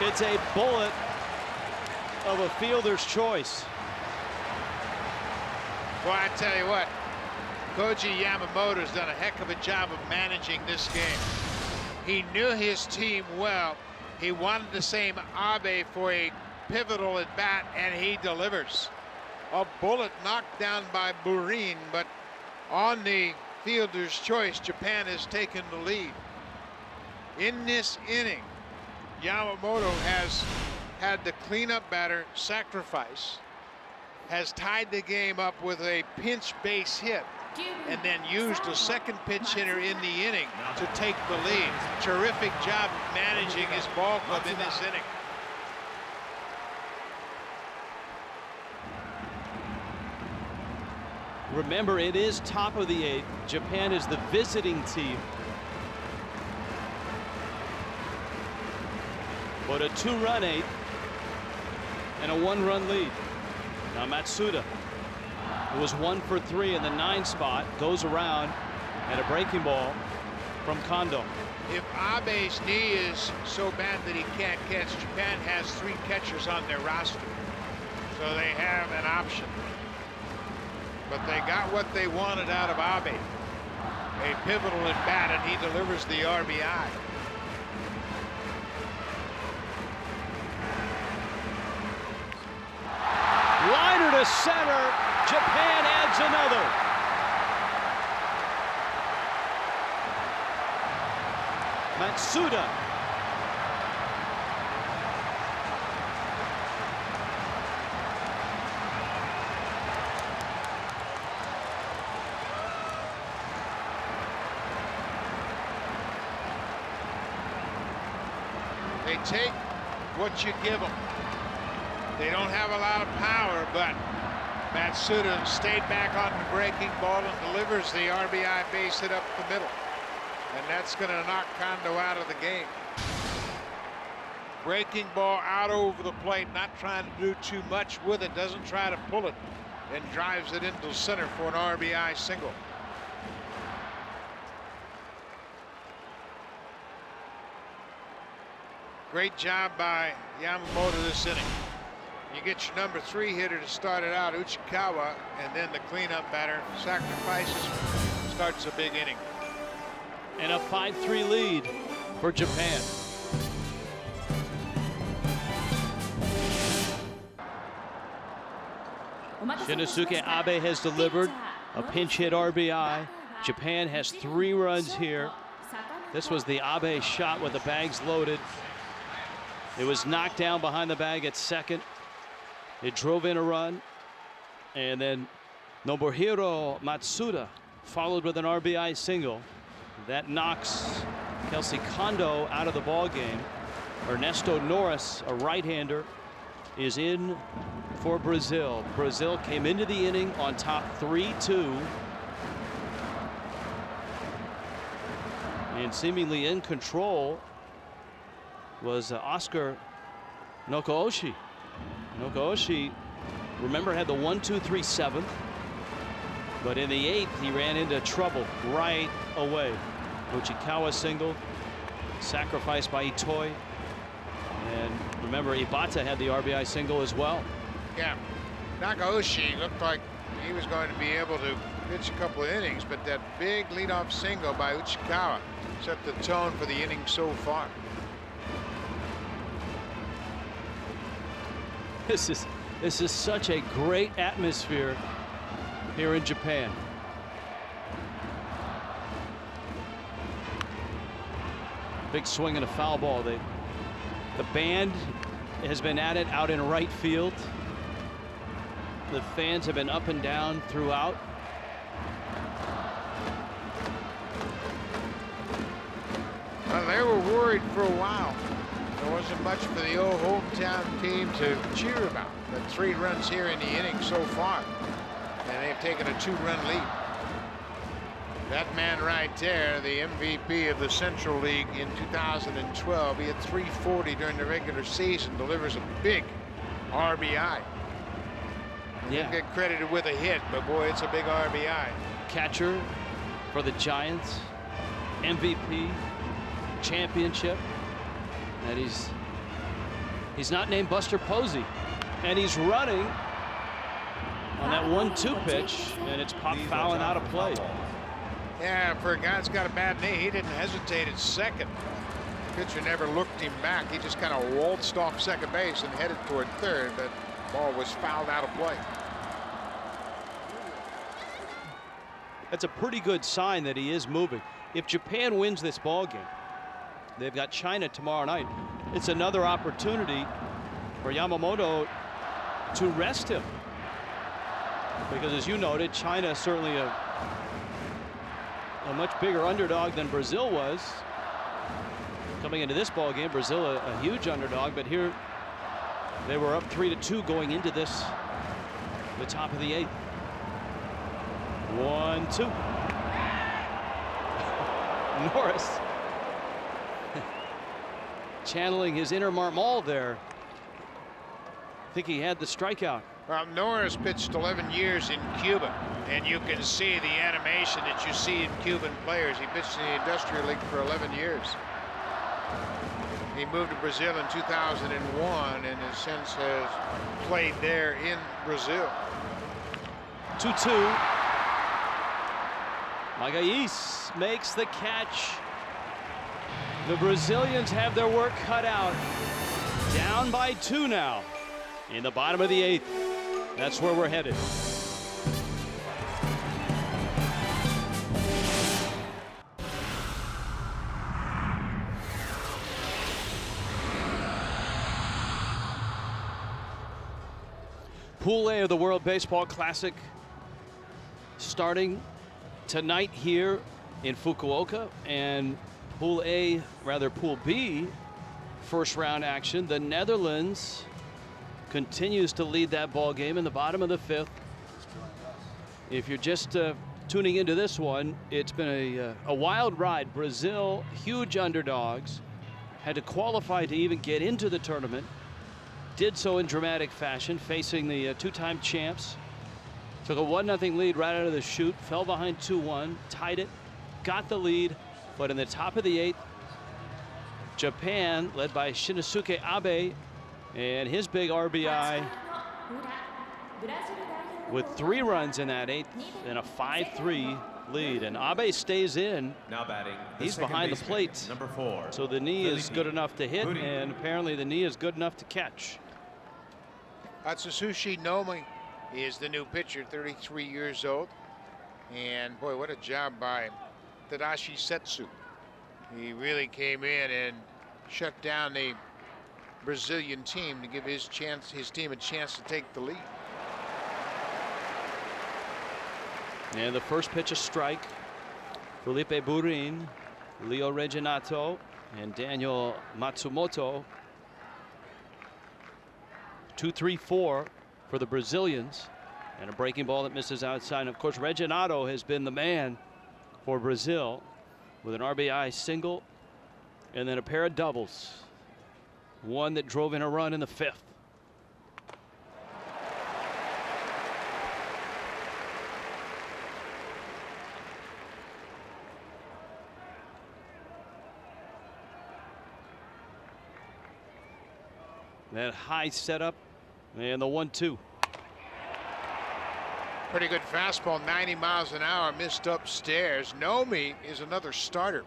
It's a bullet of a fielder's choice. Well, I tell you what, Koji Yamamoto's done a heck of a job of managing this game. He knew his team well. He wanted the same Abe for a pivotal at bat, and he delivers. A bullet knocked down by Burin, but on the fielder's choice, Japan has taken the lead. In this inning, Yamamoto has had the cleanup batter sacrifice, has tied the game up with a pinch base hit, and then used a second pitch hitter in the inning to take the lead. Terrific job of managing his ball club in this inning. Remember, it is top of the 8th. Japan is the visiting team. But a 2-run 8th and a 1-run lead. Now Matsuda, who was 1 for 3 in the 9 spot, goes around, and a breaking ball from Kondo. If Abe's knee is so bad that he can't catch, Japan has 3 catchers on their roster, so they have an option. But they got what they wanted out of Abe. A pivotal at bat, and he delivers the RBI. Liner to center. Japan adds another. Matsuda. They take what you give them. They don't have a lot of power, but Matsuda stayed back on the breaking ball and delivers the RBI base hit up the middle. And that's going to knock Kondo out of the game. Breaking ball out over the plate, not trying to do too much with it, doesn't try to pull it, and drives it into center for an RBI single. Great job by Yamamoto this inning. You get your number 3 hitter to start it out, Uchikawa, and then the cleanup batter sacrifices, starts a big inning. And a 5-3 lead for Japan. Shinosuke Abe has delivered a pinch hit RBI. Japan has 3 runs here. This was the Abe shot with the bags loaded. It was knocked down behind the bag at second. It drove in a run. And then Nobuhiro Matsuda followed with an RBI single. That knocks Kelsey Kondo out of the ball game. Ernesto Norris, a right-hander, is in for Brazil. Brazil came into the inning on top 3-2. And seemingly in control was Oscar Nokooshi. Nokooshi, remember, had the 1-2-3 7th. But in the 8th, he ran into trouble right away. Uchikawa single, sacrificed by Itoi. And remember, Ibata had the RBI single as well. Yeah, Nakaoshi looked like he was going to be able to pitch a couple of innings, but that big leadoff single by Uchikawa set the tone for the inning so far. This is such a great atmosphere here in Japan. Big swing and a foul ball. The band has been at it out in right field. The fans have been up and down throughout. Well, they were worried for a while. There wasn't much for the old hometown team to cheer about. But 3 runs here in the inning so far, and they've taken a 2-run lead. That man right there, the MVP of the Central League in 2012, he had 340 during the regular season, delivers a big RBI. Yeah. Didn't get credited with a hit, but boy, it's a big RBI. Catcher for the Giants, MVP, championship, and he's not named Buster Posey, and he's running on that 1-2 pitch, and it's popped foul and out of play. Yeah, for a guy that's got a bad knee, he didn't hesitate at second. The pitcher never looked him back. He just kind of waltzed off second base and headed toward third, but the ball was fouled out of play. That's a pretty good sign that he is moving. If Japan wins this ball game, they've got China tomorrow night. It's another opportunity for Yamamoto to rest him, because as you noted, China is certainly a much bigger underdog than Brazil was coming into this ball game. Brazil a huge underdog, but here they were up 3-2 going into the top of the 8th. 1-2. Norris channeling his inner Marmol there. I think he had the strikeout. Well, Norris pitched 11 years in Cuba, and you can see the animation that you see in Cuban players. He pitched in the Industrial League for 11 years. He moved to Brazil in 2001 and has since played there in Brazil. 2-2. Magalhães makes the catch. The Brazilians have their work cut out. Down by 2 now in the bottom of the 8th. That's where we're headed. Pool A of the World Baseball Classic starting tonight here in Fukuoka, and Pool B first round action. The Netherlands continues to lead that ball game in the bottom of the 5th. If you're just tuning into this one, it's been a wild ride. Brazil, huge underdogs, had to qualify to even get into the tournament. Did so in dramatic fashion, facing the two-time champs. Took a 1-0 lead right out of the chute, fell behind 2-1, tied it, got the lead, but in the top of the 8th, Japan, led by Shinnosuke Abe, and his big RBI with 3 runs in that 8th and a 5-3 lead. And Abe stays in. Now batting. He's behind the plate. Number 4. So the knee is good enough to hit, and apparently the knee is good enough to catch. Atsushi Nomi is the new pitcher, 33 years old. And boy, what a job by Tadashi Setsu. He really came in and shut down the Brazilian team to give his team a chance to take the lead. And the first pitch, a strike. Felipe Burin, Leo Reginato, and Daniel Matsumoto. 2-3-4 for the Brazilians, and a breaking ball that misses outside. And of course, Reginato has been the man for Brazil with an RBI single and then a pair of doubles. One that drove in a run in the 5th. That high setup and the 1-2. Pretty good fastball, 90 miles an hour, missed upstairs. Nomi is another starter.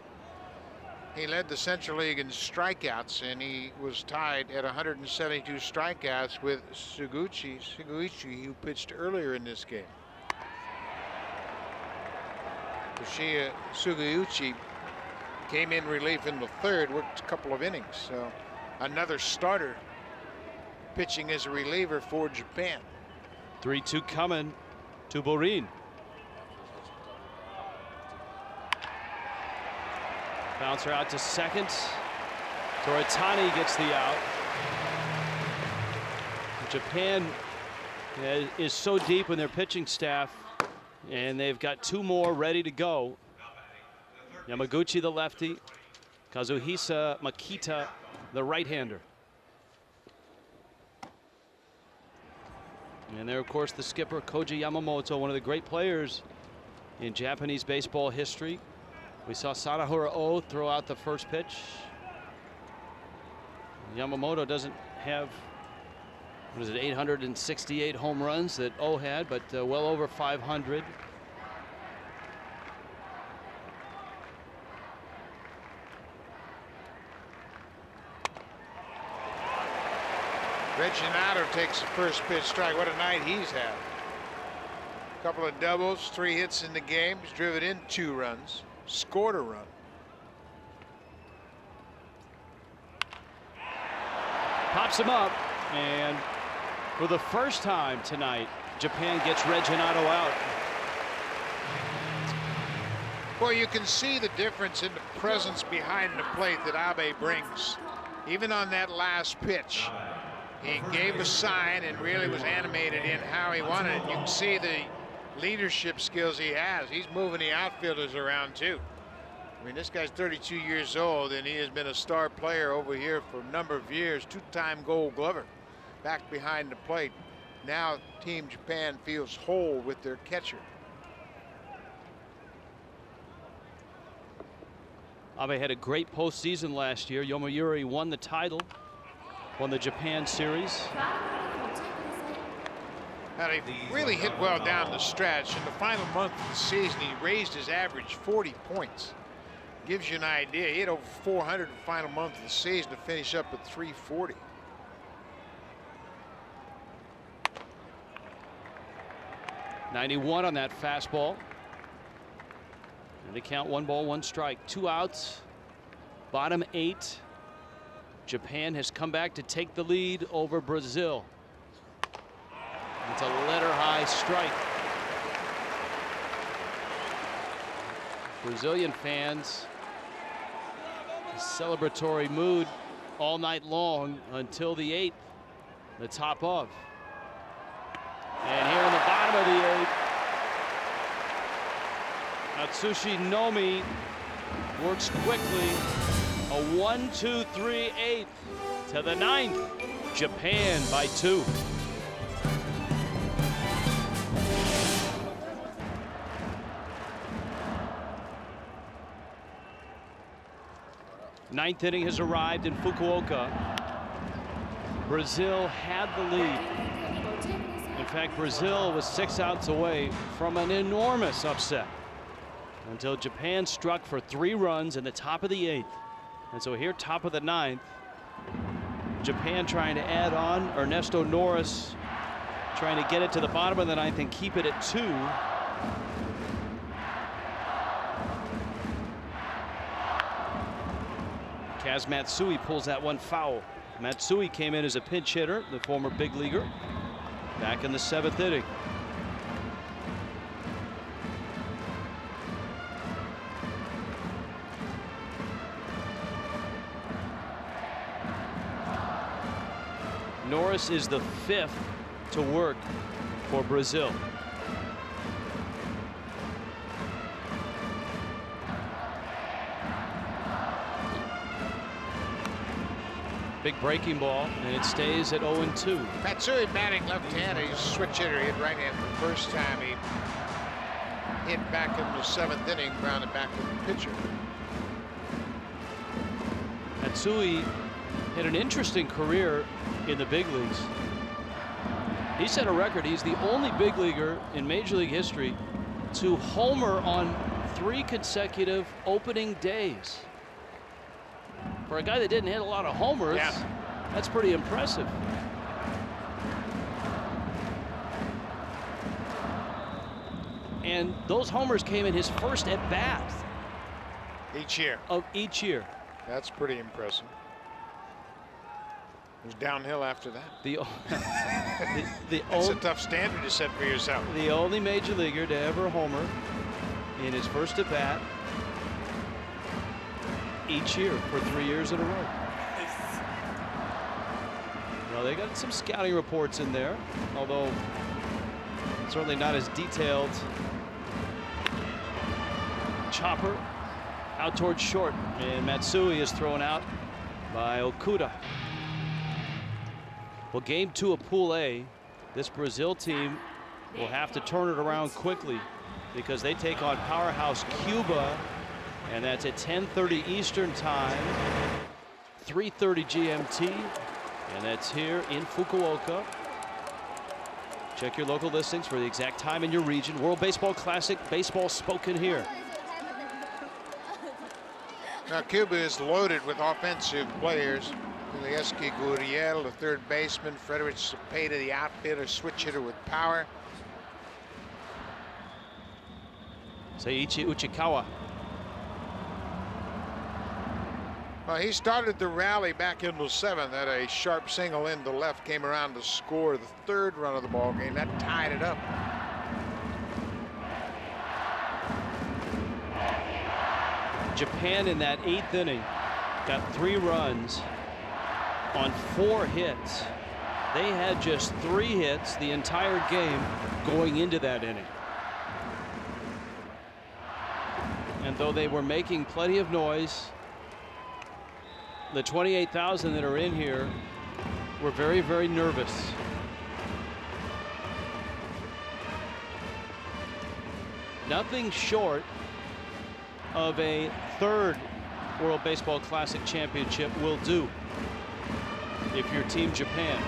He led the Central League in strikeouts, and he was tied at 172 strikeouts with Suguichi, who pitched earlier in this game. Toshiya Suguichi came in relief in the 3rd, worked a couple of innings. So another starter pitching as a reliever for Japan. 3-2 coming to Burin. Bouncer out to second. Toritani gets the out. Japan is so deep in their pitching staff, and they've got 2 more ready to go. Yamaguchi, the lefty. Kazuhisa Makita, the right-hander. And there, of course, the skipper, Koji Yamamoto, one of the great players in Japanese baseball history. We saw Sadahura Oh throw out the first pitch. Yamamoto doesn't have, what is it, 868 home runs that Oh had, but well over 500. Reginato takes the first pitch strike. What a night he's had. A couple of doubles, 3 hits in the game. He's driven in 2 runs, scored a run. Pops him up, and for the first time tonight, Japan gets Reginato out. Well, you can see the difference in the presence behind the plate that Abe brings. Even on that last pitch, he gave a sign and really was animated in how he wanted it. You can see the leadership skills he has. He's moving the outfielders around too. I mean, this guy's 32 years old, and he has been a star player over here for a number of years. 2-time Gold Glover back behind the plate. Now Team Japan feels whole with their catcher. Abe had a great postseason last year. Yomiuri won the title, won the Japan series. And he really hit well down the stretch. In the final month of the season, he raised his average 40 points. Gives you an idea. He hit over 400 in the final month of the season to finish up at 340. .91 on that fastball. And they count 1 ball, 1 strike, 2 outs. Bottom 8. Japan has come back to take the lead over Brazil. It's a letter high strike. Brazilian fans, celebratory mood all night long until the 8th, the top of. And here in the bottom of the 8th, Atsushi Nomi works quickly. A 1-2-3-8 to the 9th. Japan by 2. Ninth inning has arrived in Fukuoka. Brazil had the lead. In fact, Brazil was 6 outs away from an enormous upset until Japan struck for 3 runs in the top of the 8th. And so here, top of the 9th, Japan trying to add on. Ernesto Norris trying to get it to the bottom of the 9th and keep it at 2. Kaz Matsui pulls that one foul. Matsui came in as a pinch hitter, the former big leaguer, back in the 7th inning. Norris is the 5th to work for Brazil. Big breaking ball, and it stays at 0-2. Matsui batting left-handed. He's a switch hitter. He hit right-handed the first time he hit back in the 7th inning, grounded back to the pitcher. Matsui had an interesting career in the big leagues. He set a record. He's the only big leaguer in Major League history to homer on 3 consecutive opening days. For a guy that didn't hit a lot of homers, that's pretty impressive. And those homers came in his first at bat Each year. of each year. That's pretty impressive. It was downhill after that. That's a tough standard to set for yourself. The only major leaguer to ever homer in his first at bat each year for 3 years in a row. Well, they got some scouting reports in there, although certainly not as detailed. Chopper out towards short, and Matsui is thrown out by Okuda. Well, game 2 of Pool A, this Brazil team will have to turn it around quickly because they take on powerhouse Cuba, and that's at 10:30 Eastern time, 3:30 GMT, and that's here in Fukuoka. Check your local listings for the exact time in your region. World Baseball Classic, baseball spoken here. Now Cuba is loaded with offensive players. Ulieski Gurriel, the third baseman. Frederic Cepeda, the outfielder, switch hitter with power. Seiichi Uchikawa. Well, he started the rally back in the 7th. Had a sharp single into left, came around to score the 3rd run of the ball game. That tied it up. Japan in that 8th inning got 3 runs on 4 hits. They had just 3 hits the entire game going into that inning. And though they were making plenty of noise, the 28,000 that are in here were very, very nervous. Nothing short of a 3rd World Baseball Classic championship will do if you're Team Japan.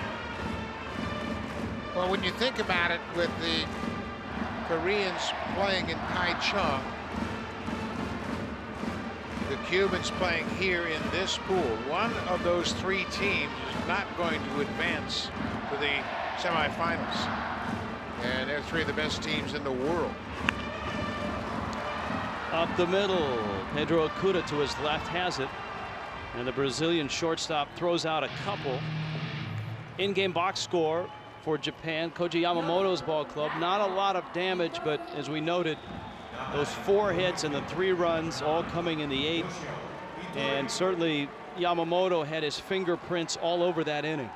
Well, when you think about it, with the Koreans playing in Taichung, the Cubans playing here in this pool, one of those 3 teams is not going to advance to the semifinals. And they're 3 of the best teams in the world. Up the middle, Pedro Okuda to his left has it, and the Brazilian shortstop throws out a couple. In-game box score for Japan, Koji Yamamoto's ball club. Not a lot of damage, but as we noted, those 4 hits and the 3 runs all coming in the 8th. And certainly Yamamoto had his fingerprints all over that inning.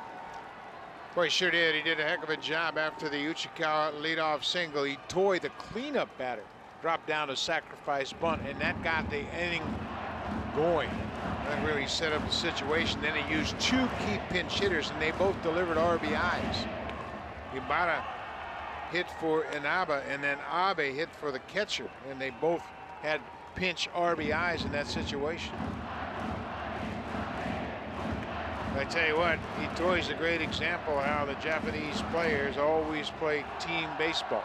Boy, he sure did. He did a heck of a job after the Uchikawa leadoff single. He toyed the cleanup batter, dropped down a sacrifice bunt, and that got the inning going. That really set up the situation. Then he used 2 key pinch hitters, and they both delivered RBIs. Ibarra hit for Inaba, and then Abe hit for the catcher, and they both had pinch RBIs in that situation. I tell you what, Itoi's a great example of how the Japanese players always play team baseball.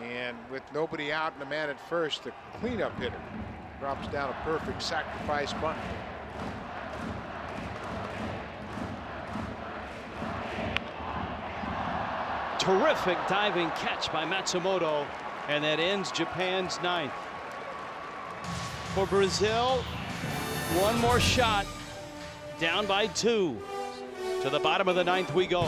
And with nobody out and a man at first, the cleanup hitter drops down a perfect sacrifice bunt. Terrific diving catch by Matsumoto, and that ends Japan's 9th. For Brazil, one more shot, down by 2. To the bottom of the 9th we go.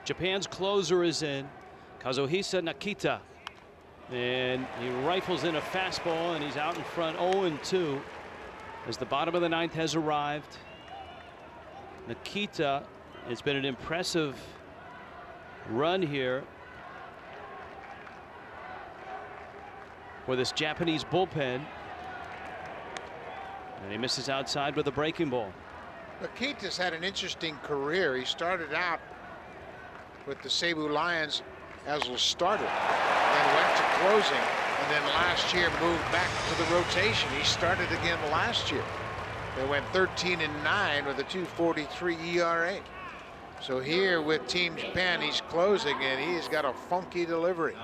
Japan's closer is in, Kazuhisa Nakita. And he rifles in a fastball, and he's out in front 0-2 as the bottom of the 9th has arrived. Nakita, it's been an impressive run here for this Japanese bullpen. And he misses outside with a breaking ball. Nakita's had an interesting career. He started out with the Cebu Lions as a starter, then went to closing, and then last year moved back to the rotation. He started again last year. They went 13-9 with a 2.43 ERA. So here with Team Japan, he's closing, and he's got a funky delivery.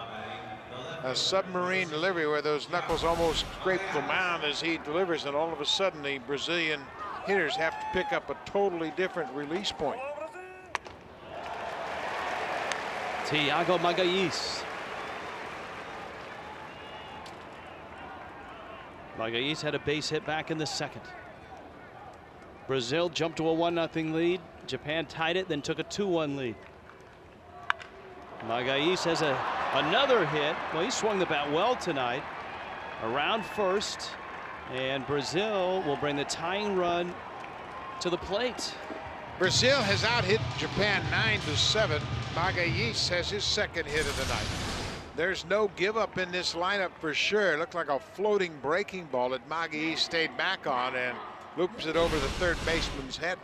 A submarine delivery where those knuckles almost scrape the mound as he delivers, and all of a sudden the Brazilian hitters have to pick up a totally different release point. Thiago Magalhães. Magalhães had a base hit back in the 2nd. Brazil jumped to a 1-0 lead. Japan tied it, then took a 2-1 lead. Magalhães has another hit. Well, he swung the bat well tonight. Around first, and Brazil will bring the tying run to the plate. Brazil has out-hit Japan 9-7. Magalhães has his 2nd hit of the night. There's no give up in this lineup for sure. It looked like a floating breaking ball that Magalhães stayed back on and loops it over the 3rd baseman's head.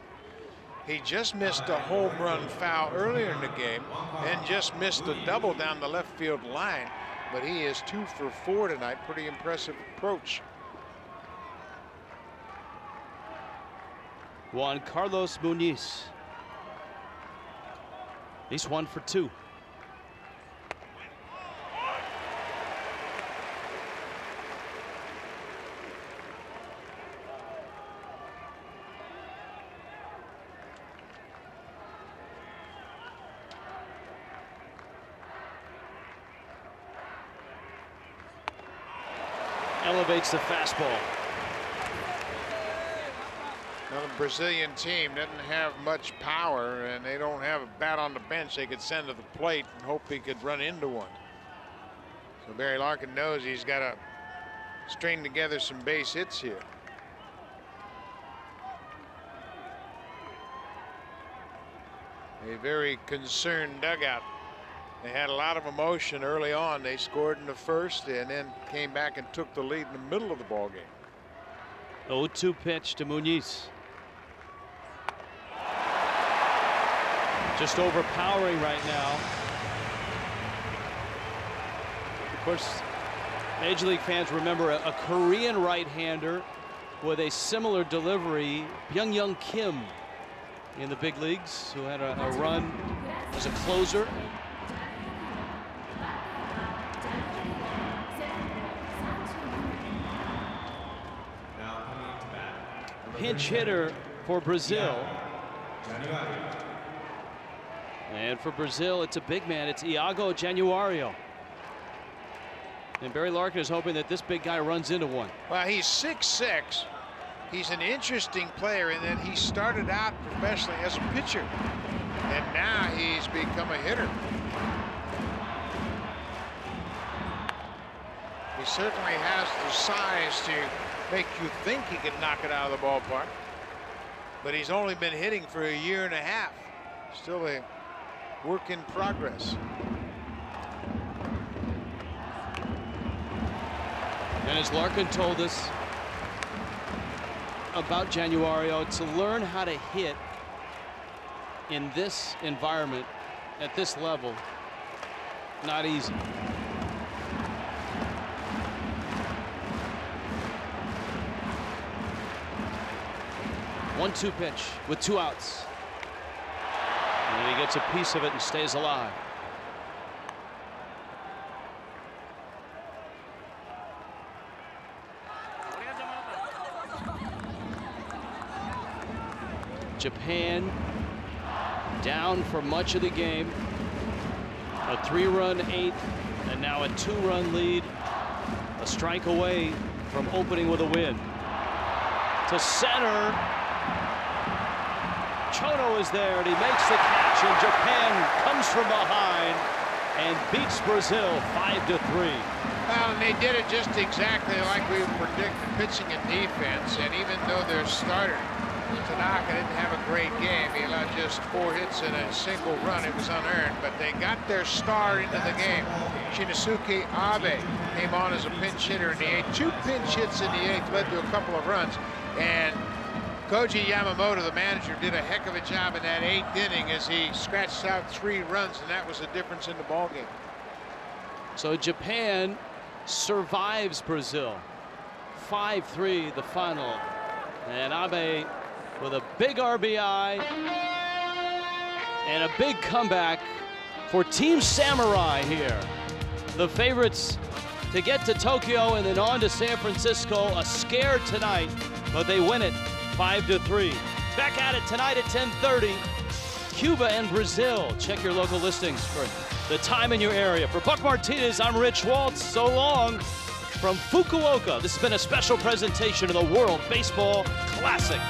He just missed a home run foul earlier in the game and just missed a double down the left field line, but he is 2 for 4 tonight. Pretty impressive approach. Juan Carlos Muniz. He's 1 for 2. Elevates the fastball. Now, the Brazilian team doesn't have much power, and they don't have a bat on the bench they could send to the plate and hope he could run into one. So Barry Larkin knows he's got to string together some base hits here. A very concerned dugout. They had a lot of emotion early on. They scored in the 1st and then came back and took the lead in the middle of the ball game. 0-2 pitch to Muniz. Just overpowering right now. Of course, Major League fans remember a Korean right-hander with a similar delivery, Byung-Young Kim, in the big leagues, who had a run as a closer. Pinch hitter for Brazil. And for Brazil, it's a big man. It's Iago Januario. And Barry Larkin is hoping that this big guy runs into one. Well, he's 6'6". He's an interesting player in that he started out professionally as a pitcher, and now he's become a hitter. He certainly has the size to make you think he can knock it out of the ballpark. But he's only been hitting for a year and a half. Still a work in progress. And as Larkin told us about Januario, to learn how to hit in this environment at this level, not easy. One-two pitch with 2 outs. And he gets a piece of it and stays alive. Japan down for much of the game. A 3-run 8th and now a 2-run lead. A strike away from opening with a win. To center. Chono is there and he makes the catch, and Japan comes from behind and beats Brazil 5-3. Well, and they did it just exactly like we predicted, pitching and defense. And even though their starter, Tanaka, didn't have a great game, he allowed just 4 hits and a single run. It was unearned, but they got their star into the game. Shinsuke Abe came on as a pinch hitter in the 8th. 2 pinch hits in the 8th led to a couple of runs. And Koji Yamamoto, the manager, did a heck of a job in that 8th inning as he scratched out 3 runs, and that was the difference in the ballgame. So Japan survives Brazil. 5-3 the final. And Abe with a big RBI and a big comeback for Team Samurai here. The favorites to get to Tokyo and then on to San Francisco. A scare tonight, but they win it 5-3. Back at it tonight at 10:30. Cuba and Brazil. Check your local listings for the time in your area. For Buck Martinez, I'm Rich Waltz. So long from Fukuoka. This has been a special presentation of the World Baseball Classic.